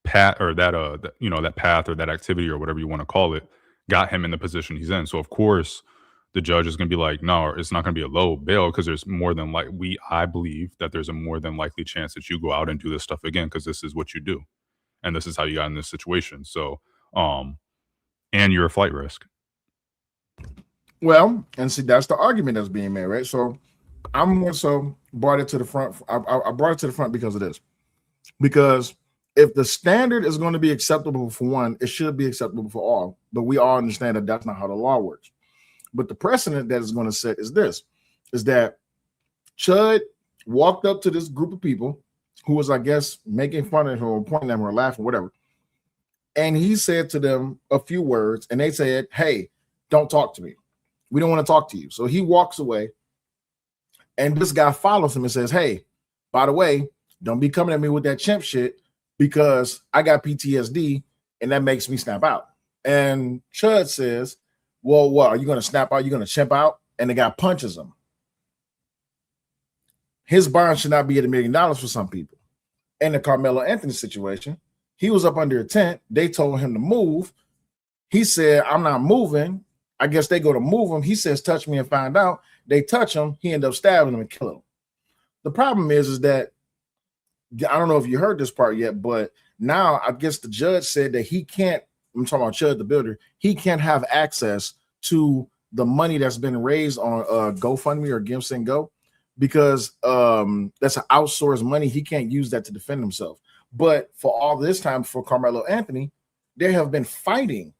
path or that path or that activity or whatever you want to call it got him in the position he's in. So of course the judge is going to be like, no, it's not going to be a low bail, because there's more than I believe that there's a more than likely chance that you go out and do this stuff again, because this is what you do and this is how you got in this situation. So and you're a flight risk. Well, and see, that's the argument that's being made, right? So I'm more so brought it to the front. I brought it to the front because of this. Because if the standard is going to be acceptable for one, it should be acceptable for all. But we all understand that that's not how the law works. But the precedent that is going to set is that Chud walked up to this group of people who was, I guess, making fun of him or pointing at him or laughing, whatever. And he said to them a few words, and they said, hey, don't talk to me. We don't want to talk to you. So he walks away, and this guy follows him and says, hey, by the way, don't be coming at me with that chimp shit, because I got PTSD and that makes me snap out. And Chud says, well, what, are you going to snap out? You're going to chimp out? And the guy punches him. His bond should not be at $1 million for some people. In the Karmelo Anthony situation, he was up under a tent. They told him to move. He said, I'm not moving. I guess they go to move him. He says, touch me and find out. They touch him, he end up stabbing him and killing him. The problem is that I don't know if you heard this part yet, but now I guess the judge said that he can't. I'm talking about Chud the Builder. He can't have access to the money that's been raised on GoFundMe or GiveSendGo because that's an outsourced money. He can't use that to defend himself. But for all this time, for Karmelo Anthony, they have been fighting,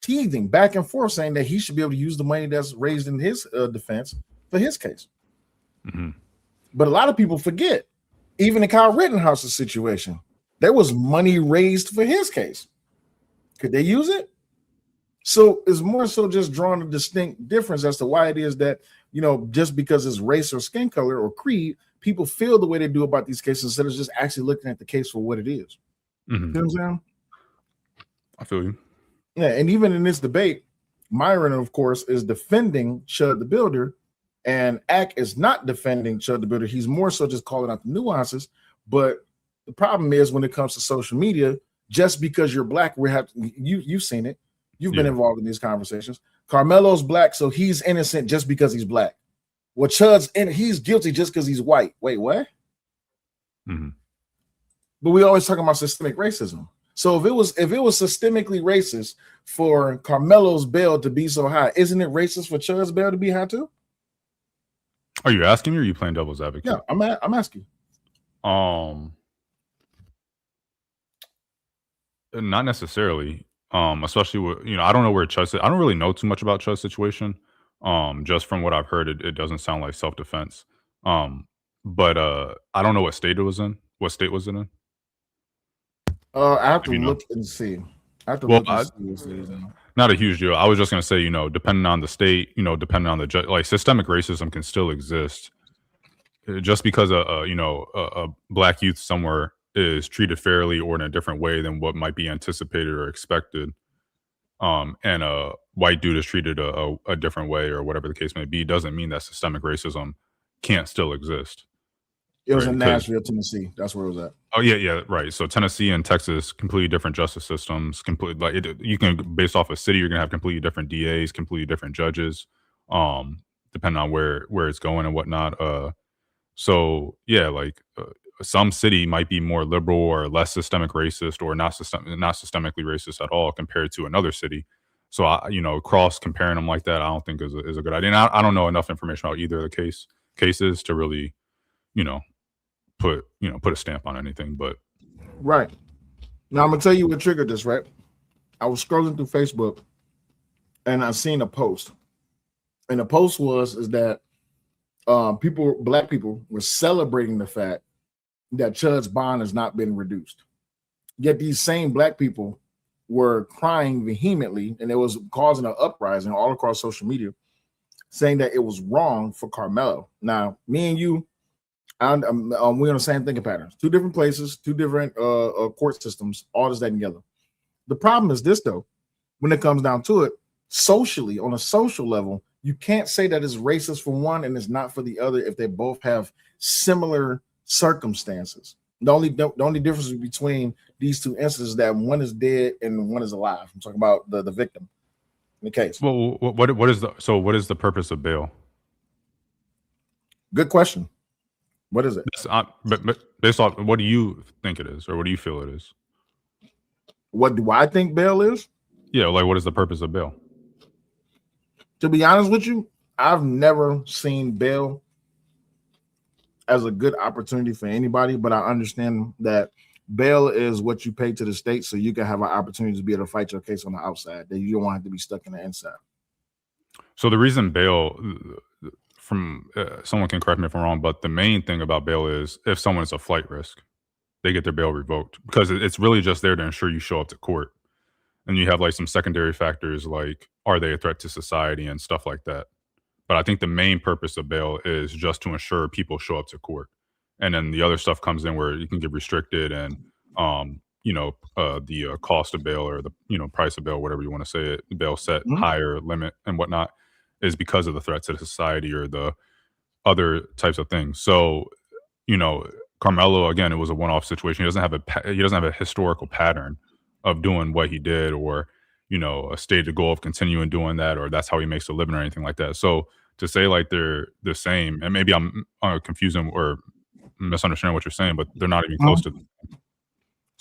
teasing back and forth, saying that he should be able to use the money that's raised in his defense for his case. Mm-hmm. But a lot of people forget, even in Kyle Rittenhouse's situation, there was money raised for his case. Could they use it? So it's more so just drawing a distinct difference as to why it is that, you know, just because it's race or skin color or creed, people feel the way they do about these cases instead of just actually looking at the case for what it is. Mm-hmm. You know what I'm saying? I feel you. Yeah, and even in this debate, Myron, of course, is defending Chud the Builder, and Ack is not defending Chud the Builder. He's more so just calling out the nuances. But the problem is when it comes to social media, just because you're black, you've seen it. You've been involved in these conversations. Carmelo's black, so he's innocent just because he's black. Well, Chud's he's guilty just because he's white. Wait, what? Mm-hmm. But we always talking about systemic racism. So if it was systemically racist for Carmelo's bail to be so high, isn't it racist for Chud's bail to be high too? Are you asking me or are you playing devil's advocate? Yeah, I'm asking. Not necessarily. Especially with, you know, I don't know where Chud. I don't really know too much about Chud's situation. Just from what I've heard, it doesn't sound like self-defense. But I don't know what state it was in. What state was it in? I have to look and see. I have to look and see. Not a huge deal. I was just gonna say, you know, depending on the state, you know, depending on the judge, like systemic racism can still exist. Just because a black youth somewhere is treated fairly or in a different way than what might be anticipated or expected, and a white dude is treated a different way or whatever the case may be, doesn't mean that systemic racism can't still exist. It was in Nashville, Tennessee. That's where it was at. Oh yeah, right. So Tennessee and Texas, completely different justice systems. You can, based off a city, you're gonna have completely different DAs, completely different judges, depending on where it's going and whatnot. So yeah, some city might be more liberal or less systemic racist or not systemically racist at all compared to another city. So cross comparing them like that, I don't think is a good idea. And I don't know enough information about either of the cases to really, put a stamp on anything. But right now, I'm gonna tell you what triggered this. Right, I was scrolling through Facebook and I seen a post, and the post is that black people were celebrating the fact that Chud's bond has not been reduced. Yet these same black people were crying vehemently, and it was causing an uprising all across social media, saying that it was wrong for Karmelo. Now, me and you, we're on the same thinking patterns. Two different places, two different court systems, all this, that, and yellow. The problem is this, though, when it comes down to it, socially, on a social level, you can't say that it's racist for one and it's not for the other if they both have similar circumstances. The only difference between these two instances is that one is dead and one is alive. I'm talking about the victim in the case. Well, what is the purpose of bail? Good question. What is it? But based off, what do you think it is, or what do you feel it is? What do I think bail is? Yeah, what is the purpose of bail? To be honest with you, I've never seen bail as a good opportunity for anybody, but I understand that bail is what you pay to the state so you can have an opportunity to be able to fight your case on the outside, that you don't want to be stuck in the inside. So the reason bail, from someone can correct me if I'm wrong, but the main thing about bail is if someone is a flight risk, they get their bail revoked, because it's really just there to ensure you show up to court. And you have some secondary factors like, are they a threat to society and stuff like that. But I think the main purpose of bail is just to ensure people show up to court. And then the other stuff comes in where you can get restricted and, the cost of bail or the, price of bail, whatever you want to say it, bail set higher limit and whatnot, is because of the threat to the society or the other types of things. So, Karmelo, again, it was a one-off situation. He doesn't have a historical pattern of doing what he did, or a stated goal of continuing doing that, or that's how he makes a living or anything like that. So to say like they're the same, and maybe I'm confusing or misunderstanding what you're saying, but they're not even close to them.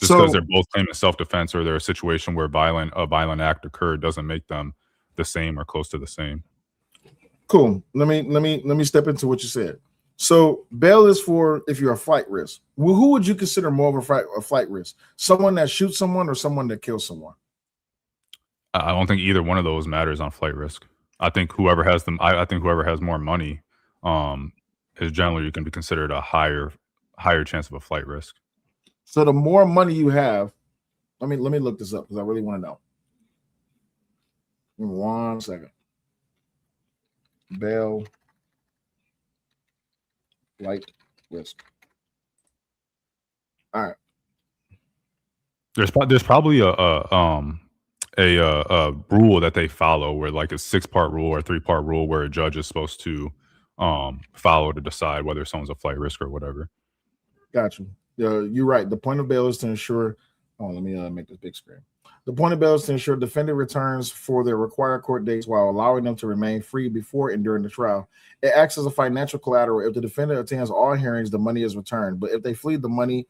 Just because they're both claiming self-defense or they're a situation where a violent act occurred doesn't make them the same or close to the same. Cool. Let me step into what you said. So bail is for if you're a flight risk. Well, who would you consider more of a flight risk? Someone that shoots someone or someone that kills someone? I don't think either one of those matters on flight risk. I think whoever has them. I think whoever has more money, is generally going to be considered a higher chance of a flight risk. So the more money you have, let me look this up because I really want to know. Give me 1 second. Bail flight risk. All right. There's probably a rule that they follow where like a 6-part rule or a 3-part rule where a judge is supposed to follow to decide whether someone's a flight risk or whatever. Got you. You're right. The point of bail is to ensure. Oh, let me make this big screen. The point of bail is to ensure defendant returns for their required court dates while allowing them to remain free before and during the trial. It acts as a financial collateral. If the defendant attends all hearings, the money is returned. But if they flee, the money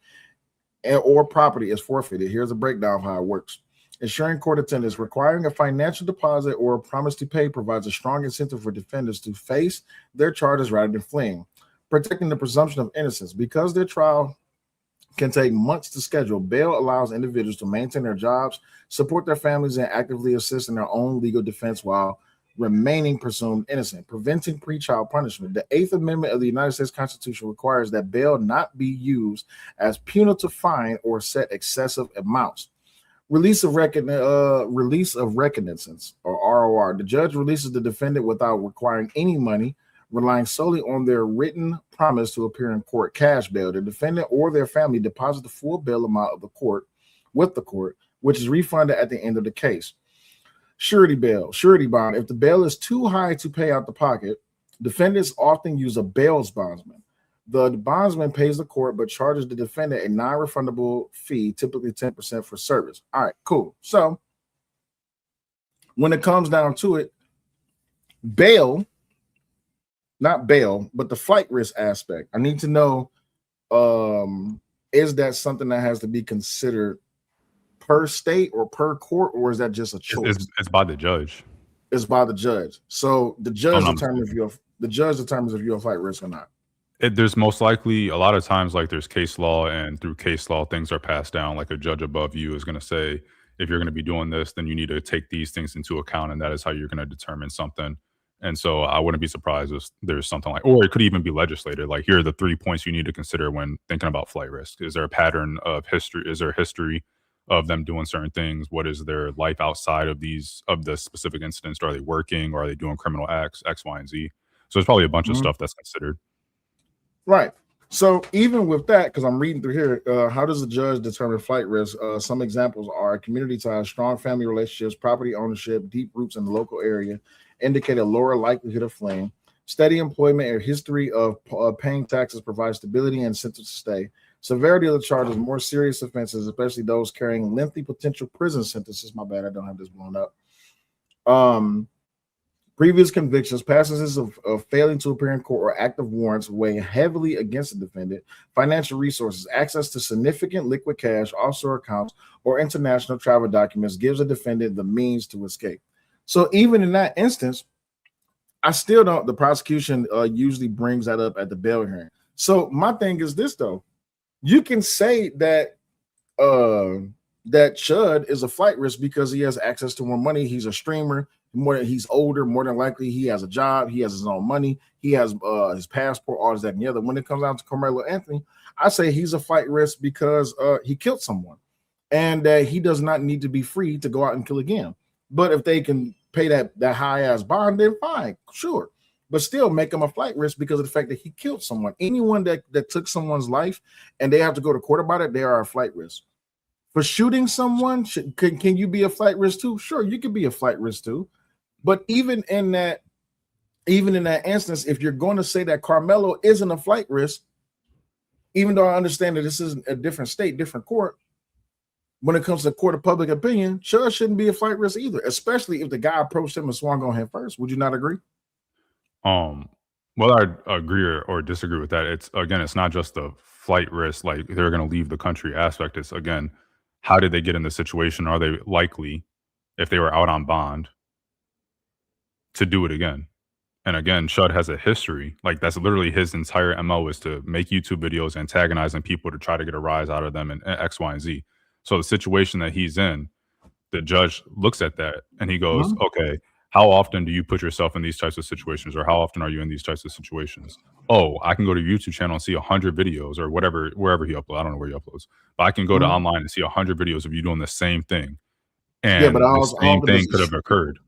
or property is forfeited. Here's a breakdown of how it works. Ensuring court attendance. Requiring a financial deposit or a promise to pay provides a strong incentive for defendants to face their charges rather than fleeing. Protecting the presumption of innocence. Because their trial can take months to schedule, bail allows individuals to maintain their jobs, support their families, and actively assist in their own legal defense while remaining presumed innocent. Preventing pretrial punishment. The 8th Amendment of the United States Constitution requires that bail not be used as punitive fine or set excessive amounts. Release of reconnaissance or ROR. The judge releases the defendant without requiring any money, relying solely on their written promise to appear in court. Cash bail. The defendant or their family deposit the full bail amount of the court with the court, which is refunded at the end of the case. Surety bail. Surety bond. If the bail is too high to pay out the pocket, defendants often use a bail bondsman. The bondsman pays the court but charges the defendant a non-refundable fee, typically 10% for service. All right, cool. So when it comes down to it, bail, not bail, but the flight risk aspect. I need to know, is that something that has to be considered per state or per court, or is that just a choice? It's by the judge. It's by the judge. So the judge determines if you're a flight risk or not. There's most likely a lot of times like there's case law, and through case law things are passed down. Like a judge above you is going to say, if you're going to be doing this, then you need to take these things into account, and that is how you're going to determine something. And so I wouldn't be surprised if there's something like, or it could even be legislated. Like, here are the 3 points you need to consider when thinking about flight risk. Is there a pattern of history? Is there a history of them doing certain things? What is their life outside of the specific incidents? Are they working, or are they doing criminal acts, X, Y, and Z? So there's probably a bunch of stuff that's considered. Right. So even with that, because I'm reading through here, how does the judge determine flight risk? Some examples are community ties, strong family relationships, property ownership, deep roots in the local area, indicate a lower likelihood of fleeing. Steady employment or history of paying taxes provide stability and incentive to stay. Severity of the charges, more serious offenses, especially those carrying lengthy potential prison sentences. My bad, I don't have this blown up. Previous convictions, passages of failing to appear in court, or active warrants weigh heavily against the defendant. Financial resources, access to significant liquid cash, offshore accounts, or international travel documents gives a defendant the means to escape. So even in that instance, I still don't. The prosecution usually brings that up at the bail hearing. So my thing is this, though. You can say that that Chud is a flight risk because he has access to more money. He's a streamer. He's older. More than likely, he has a job. He has his own money. He has his passport, all this, that, and the other. When it comes down to Karmelo Anthony, I say he's a flight risk because he killed someone, and he does not need to be free to go out and kill again. But if they can pay that high ass bond, then fine, sure. But still make him a flight risk because of the fact that he killed someone. Anyone that took someone's life and they have to go to court about it, they are a flight risk. For shooting someone, can you be a flight risk too? Sure, you could be a flight risk too. But even in that instance, if you're going to say that Karmelo isn't a flight risk, even though I understand that this is a different state, different court, when it comes to court of public opinion, Chud shouldn't be a flight risk either, especially if the guy approached him and swung on him first. Would you not agree? Whether I agree or disagree with that, it's not just the flight risk, like they're going to leave the country aspect. It's again, how did they get in this situation? Are they likely, if they were out on bond, to do it again? And again, Chud has a history. Like that's literally his entire MO is to make YouTube videos antagonizing people to try to get a rise out of them and X, Y, and Z. So the situation that he's in, the judge looks at that and he goes, okay, how often do you put yourself in these types of situations, or how often are you in these types of situations? Oh, I can go to your YouTube channel and see 100 videos or whatever, wherever he uploads. I don't know where he uploads, but I can go to online and see 100 videos of you doing the same thing. And the same thing could have occurred.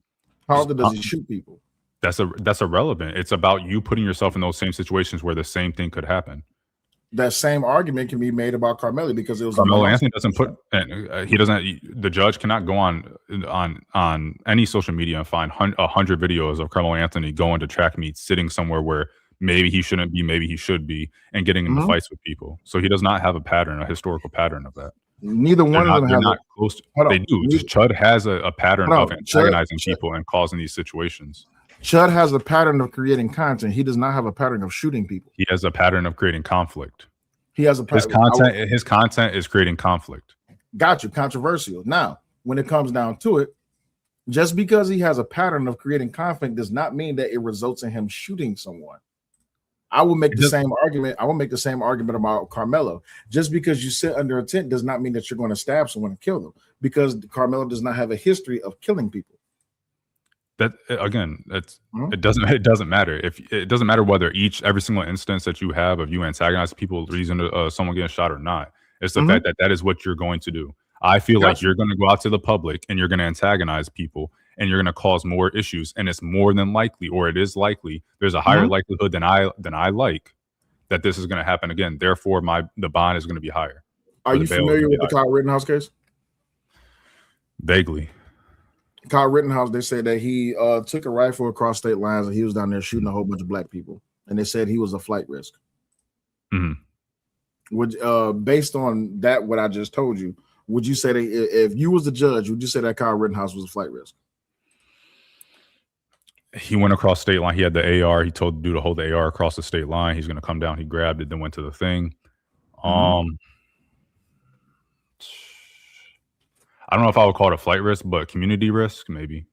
How often does he shoot people? That's irrelevant. It's about you putting yourself in those same situations where the same thing could happen. That same argument can be made about Karmelo because it was Karmelo Anthony doesn't put he doesn't. The judge cannot go on any social media and find 100 videos of Karmelo Anthony going to track meets, sitting somewhere where maybe he shouldn't be, maybe he should be, and getting into fights with people. So he does not have a historical pattern of that. Neither one of them have not close. They do. Just Chud has a pattern of antagonizing people and causing these situations. Chud has a pattern of creating content. He does not have a pattern of shooting people. He has a pattern of creating conflict. He has a pattern. His content is creating conflict. Got you. Controversial. Now, when it comes down to it, just because he has a pattern of creating conflict does not mean that it results in him shooting someone. I will make the same argument. I will make the same argument about Karmelo. Just because you sit under a tent does not mean that you're going to stab someone and kill them, because Karmelo does not have a history of killing people. That again, it doesn't matter. If it doesn't matter whether every single instance that you have of you antagonizing people, reason to someone getting shot or not. It's the fact that is what you're going to do. I feel like you're going to go out to the public and you're going to antagonize people and you're going to cause more issues. And it's more than likely, or it is likely, there's a higher likelihood than I like that this is going to happen again. Therefore, the bond is going to be higher. Are you familiar with the Kyle Rittenhouse case? Vaguely. Kyle Rittenhouse, they said that he took a rifle across state lines and he was down there shooting a whole bunch of black people. And they said he was a flight risk. Based on that, what I just told you, would you say that if you was the judge, would you say that Kyle Rittenhouse was a flight risk? He went across state line. He had the AR. He told the dude to hold the AR across the state line. He's going to come down. He grabbed it, then went to the thing. I don't know if I would call it a flight risk, but community risk, maybe.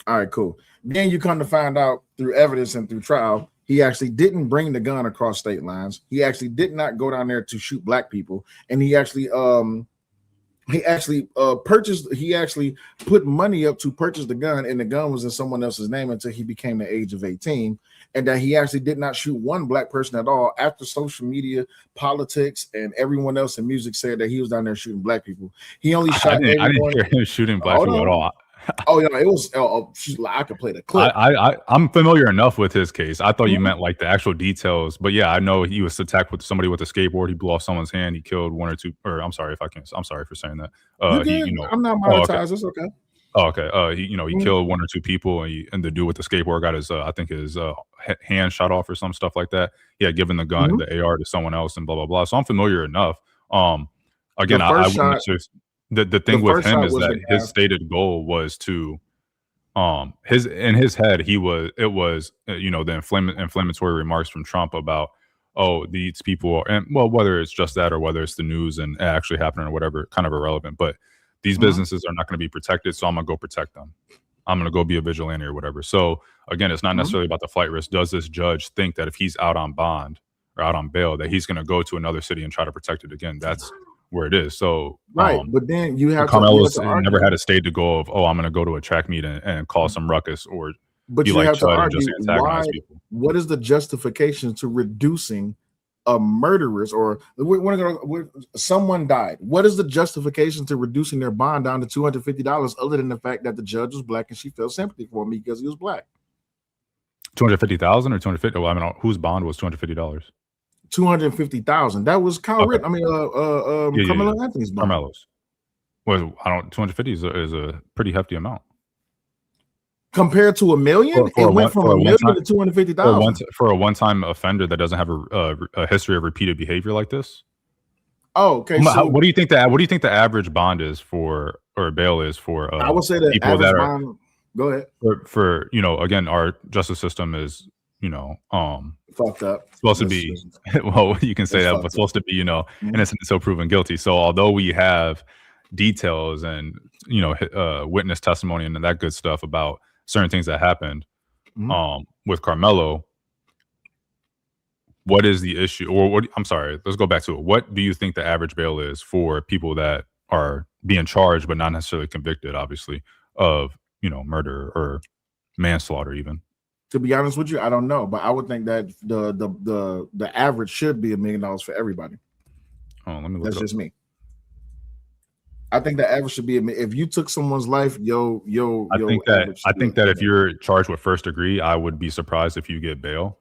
All right, cool. Then you come to find out through evidence and through trial, he actually didn't bring the gun across state lines. He actually did not go down there to shoot black people. And he actually put money up to purchase the gun, and the gun was in someone else's name until he became the age of 18. And that he actually did not shoot one black person at all after social media, politics, and everyone else in music said that he was down there shooting black people. He only shot everyone. I didn't hear him shooting black people at all. Oh, yeah, it was. I could play the clip. I'm familiar enough with his case. I thought you meant like the actual details, but yeah, I know he was attacked with somebody with a skateboard. He blew off someone's hand. He killed one or two. Or I'm sorry if I can't. I'm sorry for saying that. I'm not monetized. It's okay. Oh, okay. He killed one or two people, and the dude with the skateboard got his, I think his hand shot off or some stuff like that. He had given the gun, the AR to someone else, and blah blah blah. So I'm familiar enough. Again, the thing with him is that his stated goal was to, in his head, it was the inflammatory remarks from Trump about, oh, these people, and well, whether it's just that or whether it's the news and it actually happening or whatever, kind of irrelevant, but. These businesses are not going to be protected, so I'm going to go protect them. I'm going to go be a vigilante or whatever. So, again, it's not necessarily about the flight risk. Does this judge think that if he's out on bond or out on bail, that he's going to go to another city and try to protect it again? That's where it is. So, right. But then you have Carmelo's never had a stated goal of, oh, I'm going to go to a track meet and cause some ruckus or be like Chud and just antagonize people. What is the justification to reducing murderers, or someone died? What is the justification to reducing their bond down to $250 other than the fact that the judge was black and she felt sympathy for me because he was black? $250,000 or $250? Well, I mean, whose bond was $250? $250,000. That was Kyle Ritt. I mean, Karmelo Anthony's bond. Carmelo's. Well, 250 is a pretty hefty amount. Compared to $1 million, it went from $1 million to $250,000 for a one-time offender that doesn't have a history of repeated behavior like this. Oh, okay. So, what do you think the average bond is for, or bail is for? I would say that people average bond. Go ahead. For again, our justice system is fucked up. Supposed to be, well, you can say that, but supposed to be, innocent until proven guilty. So although we have details and, witness testimony and that good stuff about certain things that happened, with Karmelo, what is the issue? Or what? I'm sorry, let's go back to it. What do you think the average bail is for people that are being charged but not necessarily convicted, obviously, of murder or manslaughter even? To be honest with you, I don't know, but I would think that the average should be $1 million for everybody. Oh, let me look. That's just me. I think the average should be if you took someone's life, I think that if you're charged with first degree, I would be surprised if you get bail.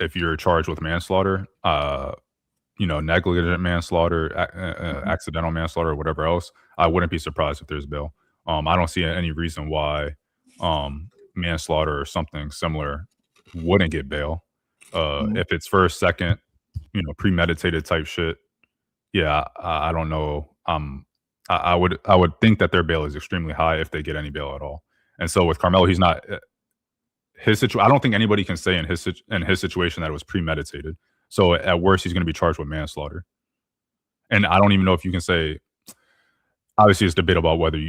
If you're charged with manslaughter, negligent manslaughter, accidental manslaughter, or whatever else, I wouldn't be surprised if there's bail. I don't see any reason why manslaughter or something similar wouldn't get bail. If it's first, second, premeditated type shit, yeah, I don't know. I would think that their bail is extremely high if they get any bail at all. And so with Karmelo, he's not his situation. I don't think anybody can say in his situation that it was premeditated. So at worst, he's going to be charged with manslaughter. And I don't even know if you can say. Obviously, it's debate about whether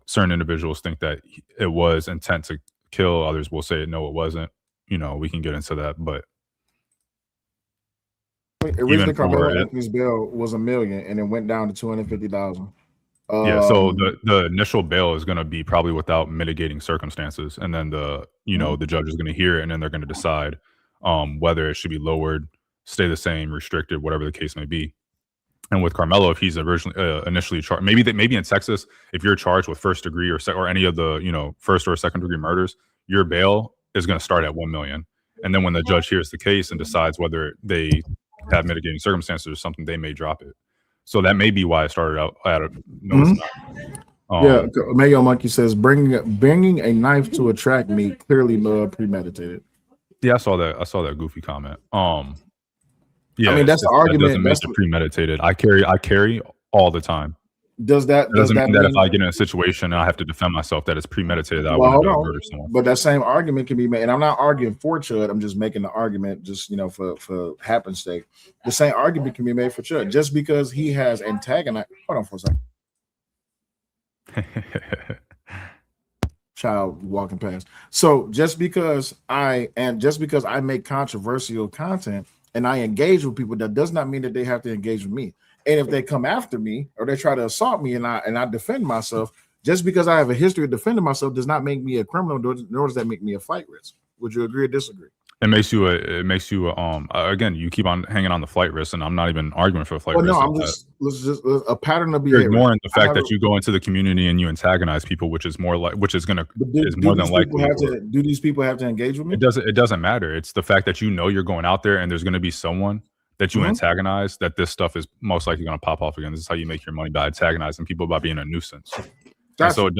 certain individuals think that it was intent to kill. Others will say no, it wasn't. We can get into that, but originally Karmelo Anthony's bail was $1 million, and it went down to $250,000. Yeah, so the initial bail is going to be probably without mitigating circumstances, and then the judge is going to hear it, and then they're going to decide whether it should be lowered, stay the same, restricted, whatever the case may be. And with Karmelo, if he's initially charged, maybe in Texas, if you're charged with first degree or any of the first or second degree murders, your bail is going to start at $1 million, and then when the judge hears the case and decides whether they have mitigating circumstances or something, they may drop it. So that may be why it started out at it's not. Yeah, Mayo Monkey says bringing a knife to attract me clearly premeditated. Yeah, I saw that goofy comment. Yeah, I mean that's the argument. That doesn't make it premeditated. I carry all the time. Does that mean that if I get in a situation and I have to defend myself that it's premeditated, that I wouldn't murder someone? But that same argument can be made, and I'm not arguing for Chud. I'm just making the argument, just for happenstance. The same argument can be made for Chud, just because he has antagonized. Hold on for a second. Child walking past. So just because I make controversial content and I engage with people, that does not mean that they have to engage with me. And if they come after me or they try to assault me and I defend myself, just because I have a history of defending myself does not make me a criminal, nor does that make me a flight risk. Would you agree or disagree? It makes you again, you keep on hanging on the flight risk, and I'm not even arguing for a flight risk. No, I'm just a pattern of behavior. You're ignoring the fact that you go into the community and you antagonize people, which is more than likely. Do these people have to engage with me? It doesn't matter. It's the fact that you're going out there and there's going to be someone that you antagonize, that this stuff is most likely going to pop off again. This is how you make your money, by antagonizing people, by being a nuisance. And so it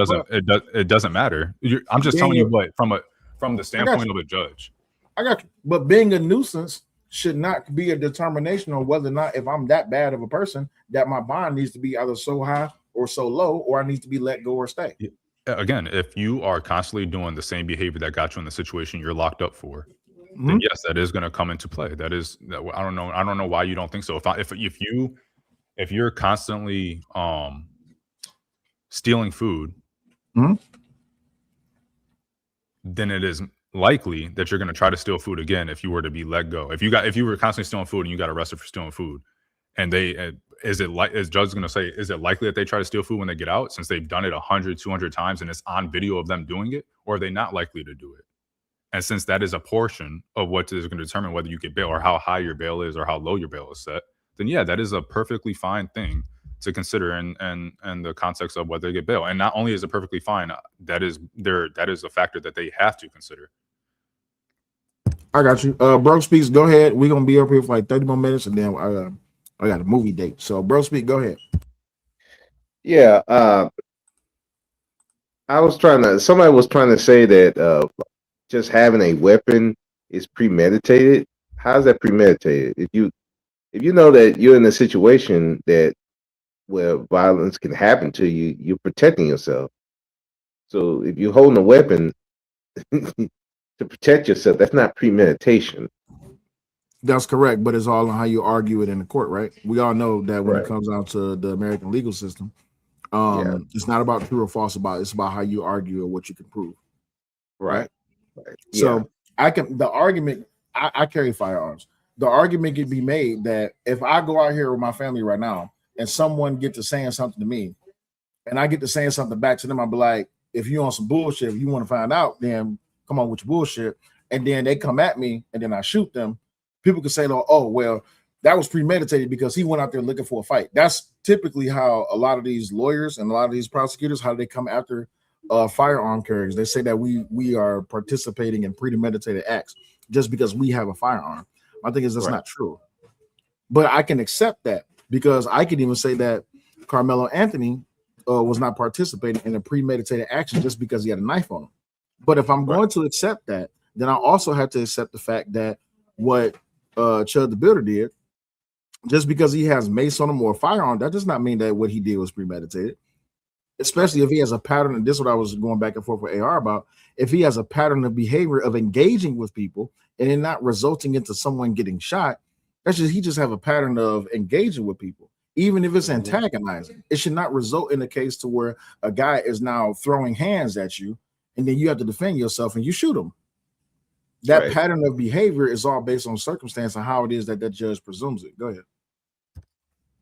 doesn't matter. I'm just telling you what from the standpoint of a judge. I got you. But being a nuisance should not be a determination on whether or not, if I'm that bad of a person, that my bond needs to be either so high or so low, or I need to be let go or stay. Again, if you are constantly doing the same behavior that got you in the situation you're locked up for, then yes, that is going to come into play. I don't know why you don't think so. If you're constantly stealing food, then it is likely that you're going to try to steal food again if you were to be let go. If you were constantly stealing food and you got arrested for stealing food, and is judge going to say, is it likely that they try to steal food when they get out, since they've done it 100, 200 times and it's on video of them doing it, or are they not likely to do it? And since that is a portion of what is going to determine whether you get bail or how high your bail is or how low your bail is set, then yeah, that is a perfectly fine thing to consider in the context of whether they get bail. And not only is it perfectly fine, that is a factor that they have to consider. I got you. Bro Speaks, go ahead. We're gonna be up here for like 30 more minutes, and then I got a movie date. So Bro Speak, go ahead. Yeah, somebody was trying to say that just having a weapon is premeditated. How's that premeditated? If you know that you're in a situation where violence can happen to you, you're protecting yourself. So if you're holding a weapon, to protect yourself. That's not premeditation. That's correct, but it's all on how you argue it in the court, right? We all know that when it Right. comes down to the American legal system, Yeah. it's not about true or false it's about how you argue or what you can prove. Right. Right. Yeah. So I carry firearms. The argument can be made that if I go out here with my family right now and someone get to saying something to me and I get to saying something back to them, I'll be like, if you on some bullshit, if you want to find out, then come on with your bullshit. And then they come at me and then I shoot them. People could say, oh, well, that was premeditated because he went out there looking for a fight. That's typically how a lot of these lawyers and a lot of these prosecutors, how they come after firearm carriers. They say that we are participating in premeditated acts just because we have a firearm. My thing is that's not true. But I can accept that because I can even say that Karmelo Anthony was not participating in a premeditated action just because he had a knife on him. But if I'm going to accept that, then I also have to accept the fact that what Chud the Builder did, just because he has mace on him or a firearm, that does not mean that what he did was premeditated. Especially if he has a pattern, and this is what I was going back and forth with AR about. If he has a pattern of behavior of engaging with people and it not resulting into someone getting shot, he just have a pattern of engaging with people. Even if it's antagonizing, it should not result in a case to where a guy is now throwing hands at you and then you have to defend yourself and you shoot him. That pattern of behavior is all based on circumstance and how it is that judge presumes it. Go ahead.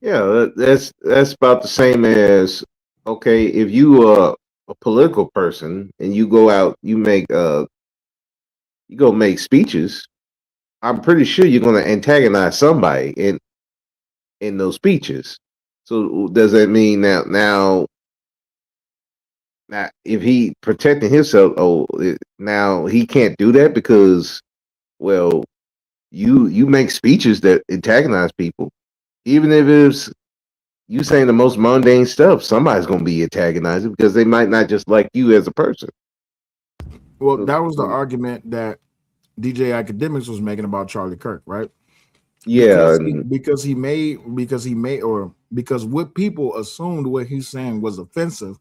Yeah, that's about the same as, okay, if you are a political person and you go out, you go make speeches, I'm pretty sure you're going to antagonize somebody in those speeches. So does that mean now if he protecting himself, now he can't do that because, well, you make speeches that antagonize people, even if it's you saying the most mundane stuff, somebody's going to be antagonizing because they might not just like you as a person. Well, that was the argument that DJ Academics was making about Charlie Kirk, right? Yeah, because what people assumed what he's saying was offensive,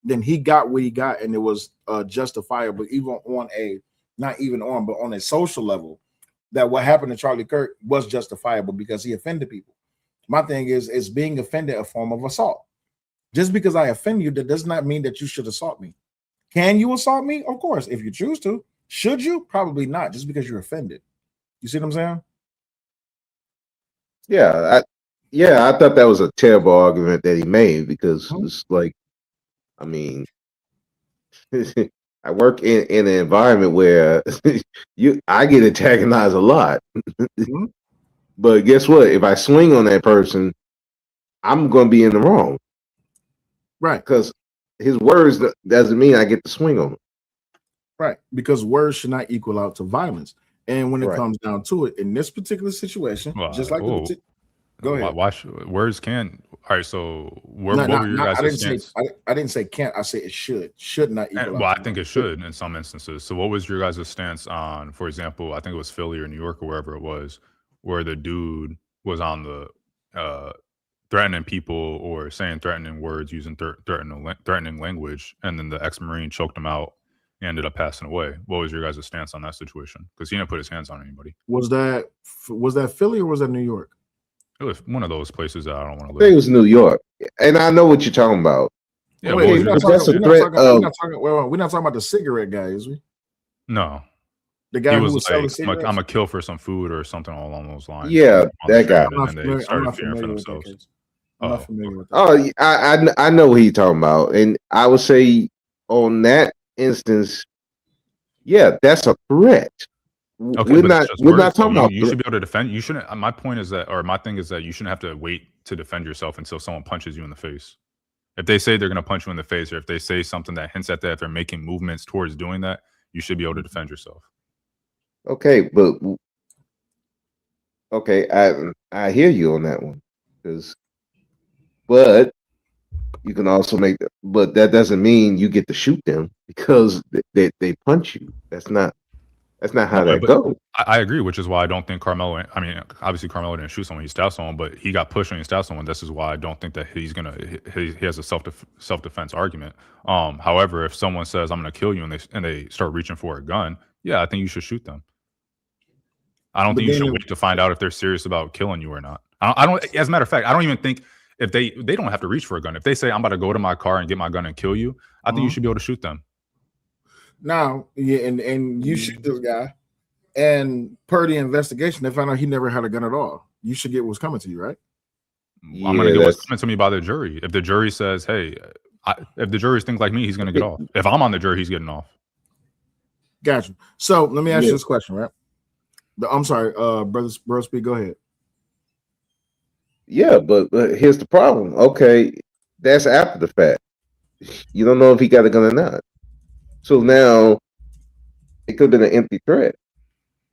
then he got what he got, and it was justifiable, even on a social level, that what happened to Charlie Kirk was justifiable because he offended people. My thing is being offended a form of assault. Just because I offend you, that does not mean that you should assault me. Can you assault me? Of course, if you choose to. Should you? Probably not, just because you're offended. You see what I'm saying? Yeah, I thought that was a terrible argument that he made because it's like, I mean, I work in an environment where I get antagonized a lot. But guess what? If I swing on that person, I'm going to be in the wrong. Right. Because his words doesn't mean I get to swing on him. Right. Because words should not equal out to violence. And when it comes down to it, in this particular situation, just like go ahead. Why words can? All right. So what were your guys' stance? I didn't say can't. I say it should not equal. Well, I think it should in some instances. So what was your guys' stance on, for example, I think it was Philly or New York or wherever it was, where the dude was on the threatening people or saying threatening words using threatening language, and then the ex-Marine choked him out. He ended up passing away. What was your guys' stance on that situation? Because he didn't put his hands on anybody. Was that Philly or was that New York? It was one of those places that I don't want to live. I think it was New York, and I know what you're talking about. Yeah, we're not talking about the cigarette guy, is we? No, the guy he who was selling like, cigarettes? I'm gonna kill for some food or something along those lines. Yeah, that guy. And they started fearing for themselves. I'm not familiar with that. I know what he's talking about, and I would say on that instance, yeah, that's a threat. Okay, we're not talking about. You should be able to defend. You shouldn't. My point is that, or my thing is that you shouldn't have to wait to defend yourself until someone punches you in the face. If they say they're going to punch you in the face, or if they say something that hints at that, if they're making movements towards doing that, you should be able to defend yourself. Okay, I hear you on that one, but you can also but that doesn't mean you get to shoot them because they punch you. That's not how that goes. I agree, which is why I don't think Karmelo. I mean, obviously Karmelo didn't shoot someone; he stabbed someone, but he got pushed and he stabbed someone. This is why I don't think that he has a self defense argument. However, if someone says I'm going to kill you and they start reaching for a gun, yeah, I think you should shoot them. I don't But think you then should wait to find out if they're serious about killing you or not. I don't. As a matter of fact, I don't even think if they don't have to reach for a gun. If they say I'm about to go to my car and get my gun and kill you, I think you should be able to shoot them. Now, yeah, and you shoot this guy, and per the investigation, they found out he never had a gun at all. You should get what's coming to you, right? I'm going to get what's coming to me by the jury. If the jury says, hey, if the juries think like me, he's going to get off. If I'm on the jury, he's getting off. Gotcha. So let me ask you this question, right? I'm sorry, brother Speed, go ahead. Yeah, but here's the problem. Okay, that's after the fact. You don't know if he got a gun or not. So now it could have been an empty threat.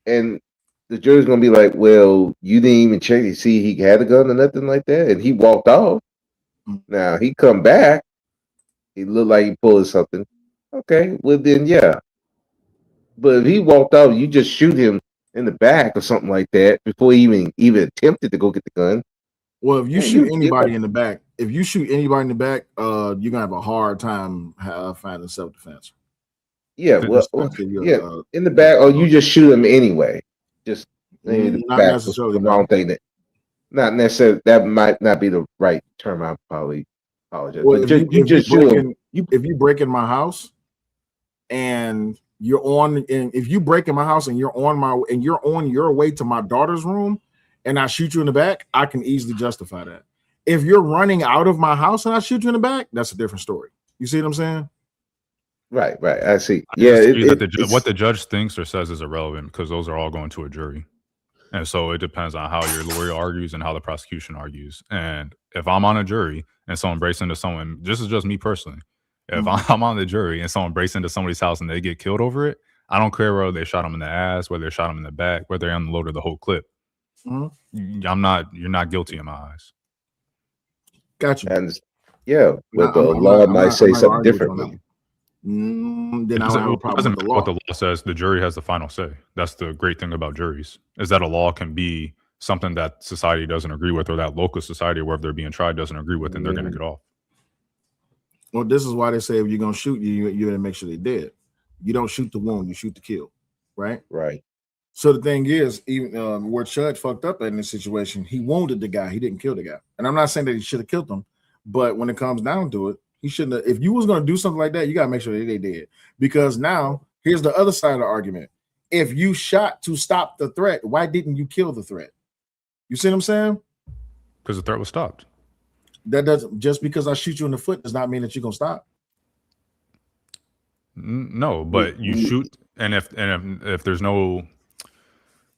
And the jury's going to be like, well, you didn't even check to see he had a gun or nothing like that. And he walked off. Now he come back. He looked like he pulled something. Okay, well then, yeah. But if he walked off, you just shoot him in the back or something like that before he even attempted to go get the gun. Well, if you shoot anybody in the back, you're gonna have a hard time finding self-defense. Yeah, well, yeah, in the back, or you just shoot him anyway. Just maybe the not back necessarily was the wrong thing. Not necessarily. That might not be the right term. I probably apologize. Well, but if you break in my house and you're on, and if you break in my house and you're on your way to my daughter's room, and I shoot you in the back, I can easily justify that. If you're running out of my house and I shoot you in the back, that's a different story. You see what I'm saying? Right. I see. What the judge thinks or says is irrelevant because those are all going to a jury. And so it depends on how your lawyer argues and how the prosecution argues. And if I'm on a jury and someone breaks into someone, this is just me personally. If I'm on the jury and someone breaks into somebody's house and they get killed over it, I don't care whether they shot them in the ass, whether they shot them in the back, whether they unloaded the whole clip. You're not guilty in my eyes. Gotcha. And but the law might say something differently. Then I don't have a problem with the law. What the law says, the jury has the final say. That's the great thing about juries, is that a law can be something that society doesn't agree with, or that local society, wherever they're being tried, doesn't agree with, and they're going to get off. Well, this is why they say if you're going to shoot, you got to make sure they're dead. You don't shoot the wound, you shoot the kill, right? Right. So the thing is, even where Chud fucked up in this situation, he wounded the guy. He didn't kill the guy. And I'm not saying that he should have killed him, but when it comes down to it, he shouldn't have. If you was going to do something like that, you got to make sure that they did. Because now, here's the other side of the argument. If you shot to stop the threat, why didn't you kill the threat? You see what I'm saying? Because the threat was stopped. That doesn't, just because I shoot you in the foot does not mean that you're going to stop. No, but you shoot, and if there's no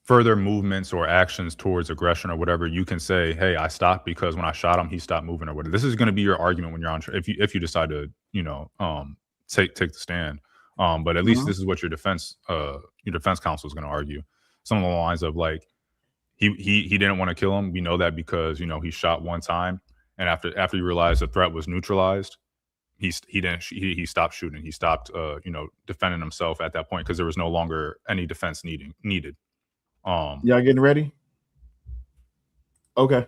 further movements or actions towards aggression or whatever, you can say, hey, I stopped because when I shot him, he stopped moving or whatever. This is going to be your argument when you're on, if you decide to, take the stand. But at least this is what your defense counsel is going to argue. Some of the lines of like, he didn't want to kill him. We know that because, he shot one time. And after he realized the threat was neutralized, he stopped shooting. He stopped, defending himself at that point because there was no longer any defense needed. Y'all getting ready? Okay.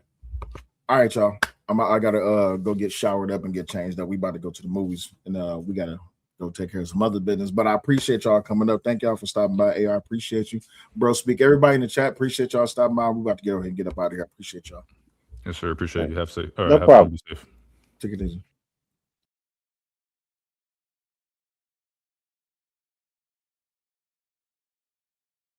All right, y'all. I gotta go get showered up and get changed up. We about to go to the movies, and we gotta go take care of some other business. But I appreciate y'all coming up. Thank y'all for stopping by. I appreciate you, bro. Speak. Everybody in the chat, appreciate y'all stopping by. We about to go ahead and get up out of here. I appreciate y'all. Yes, sir. Appreciate you. Have safe. No problem. Safe. Take it easy.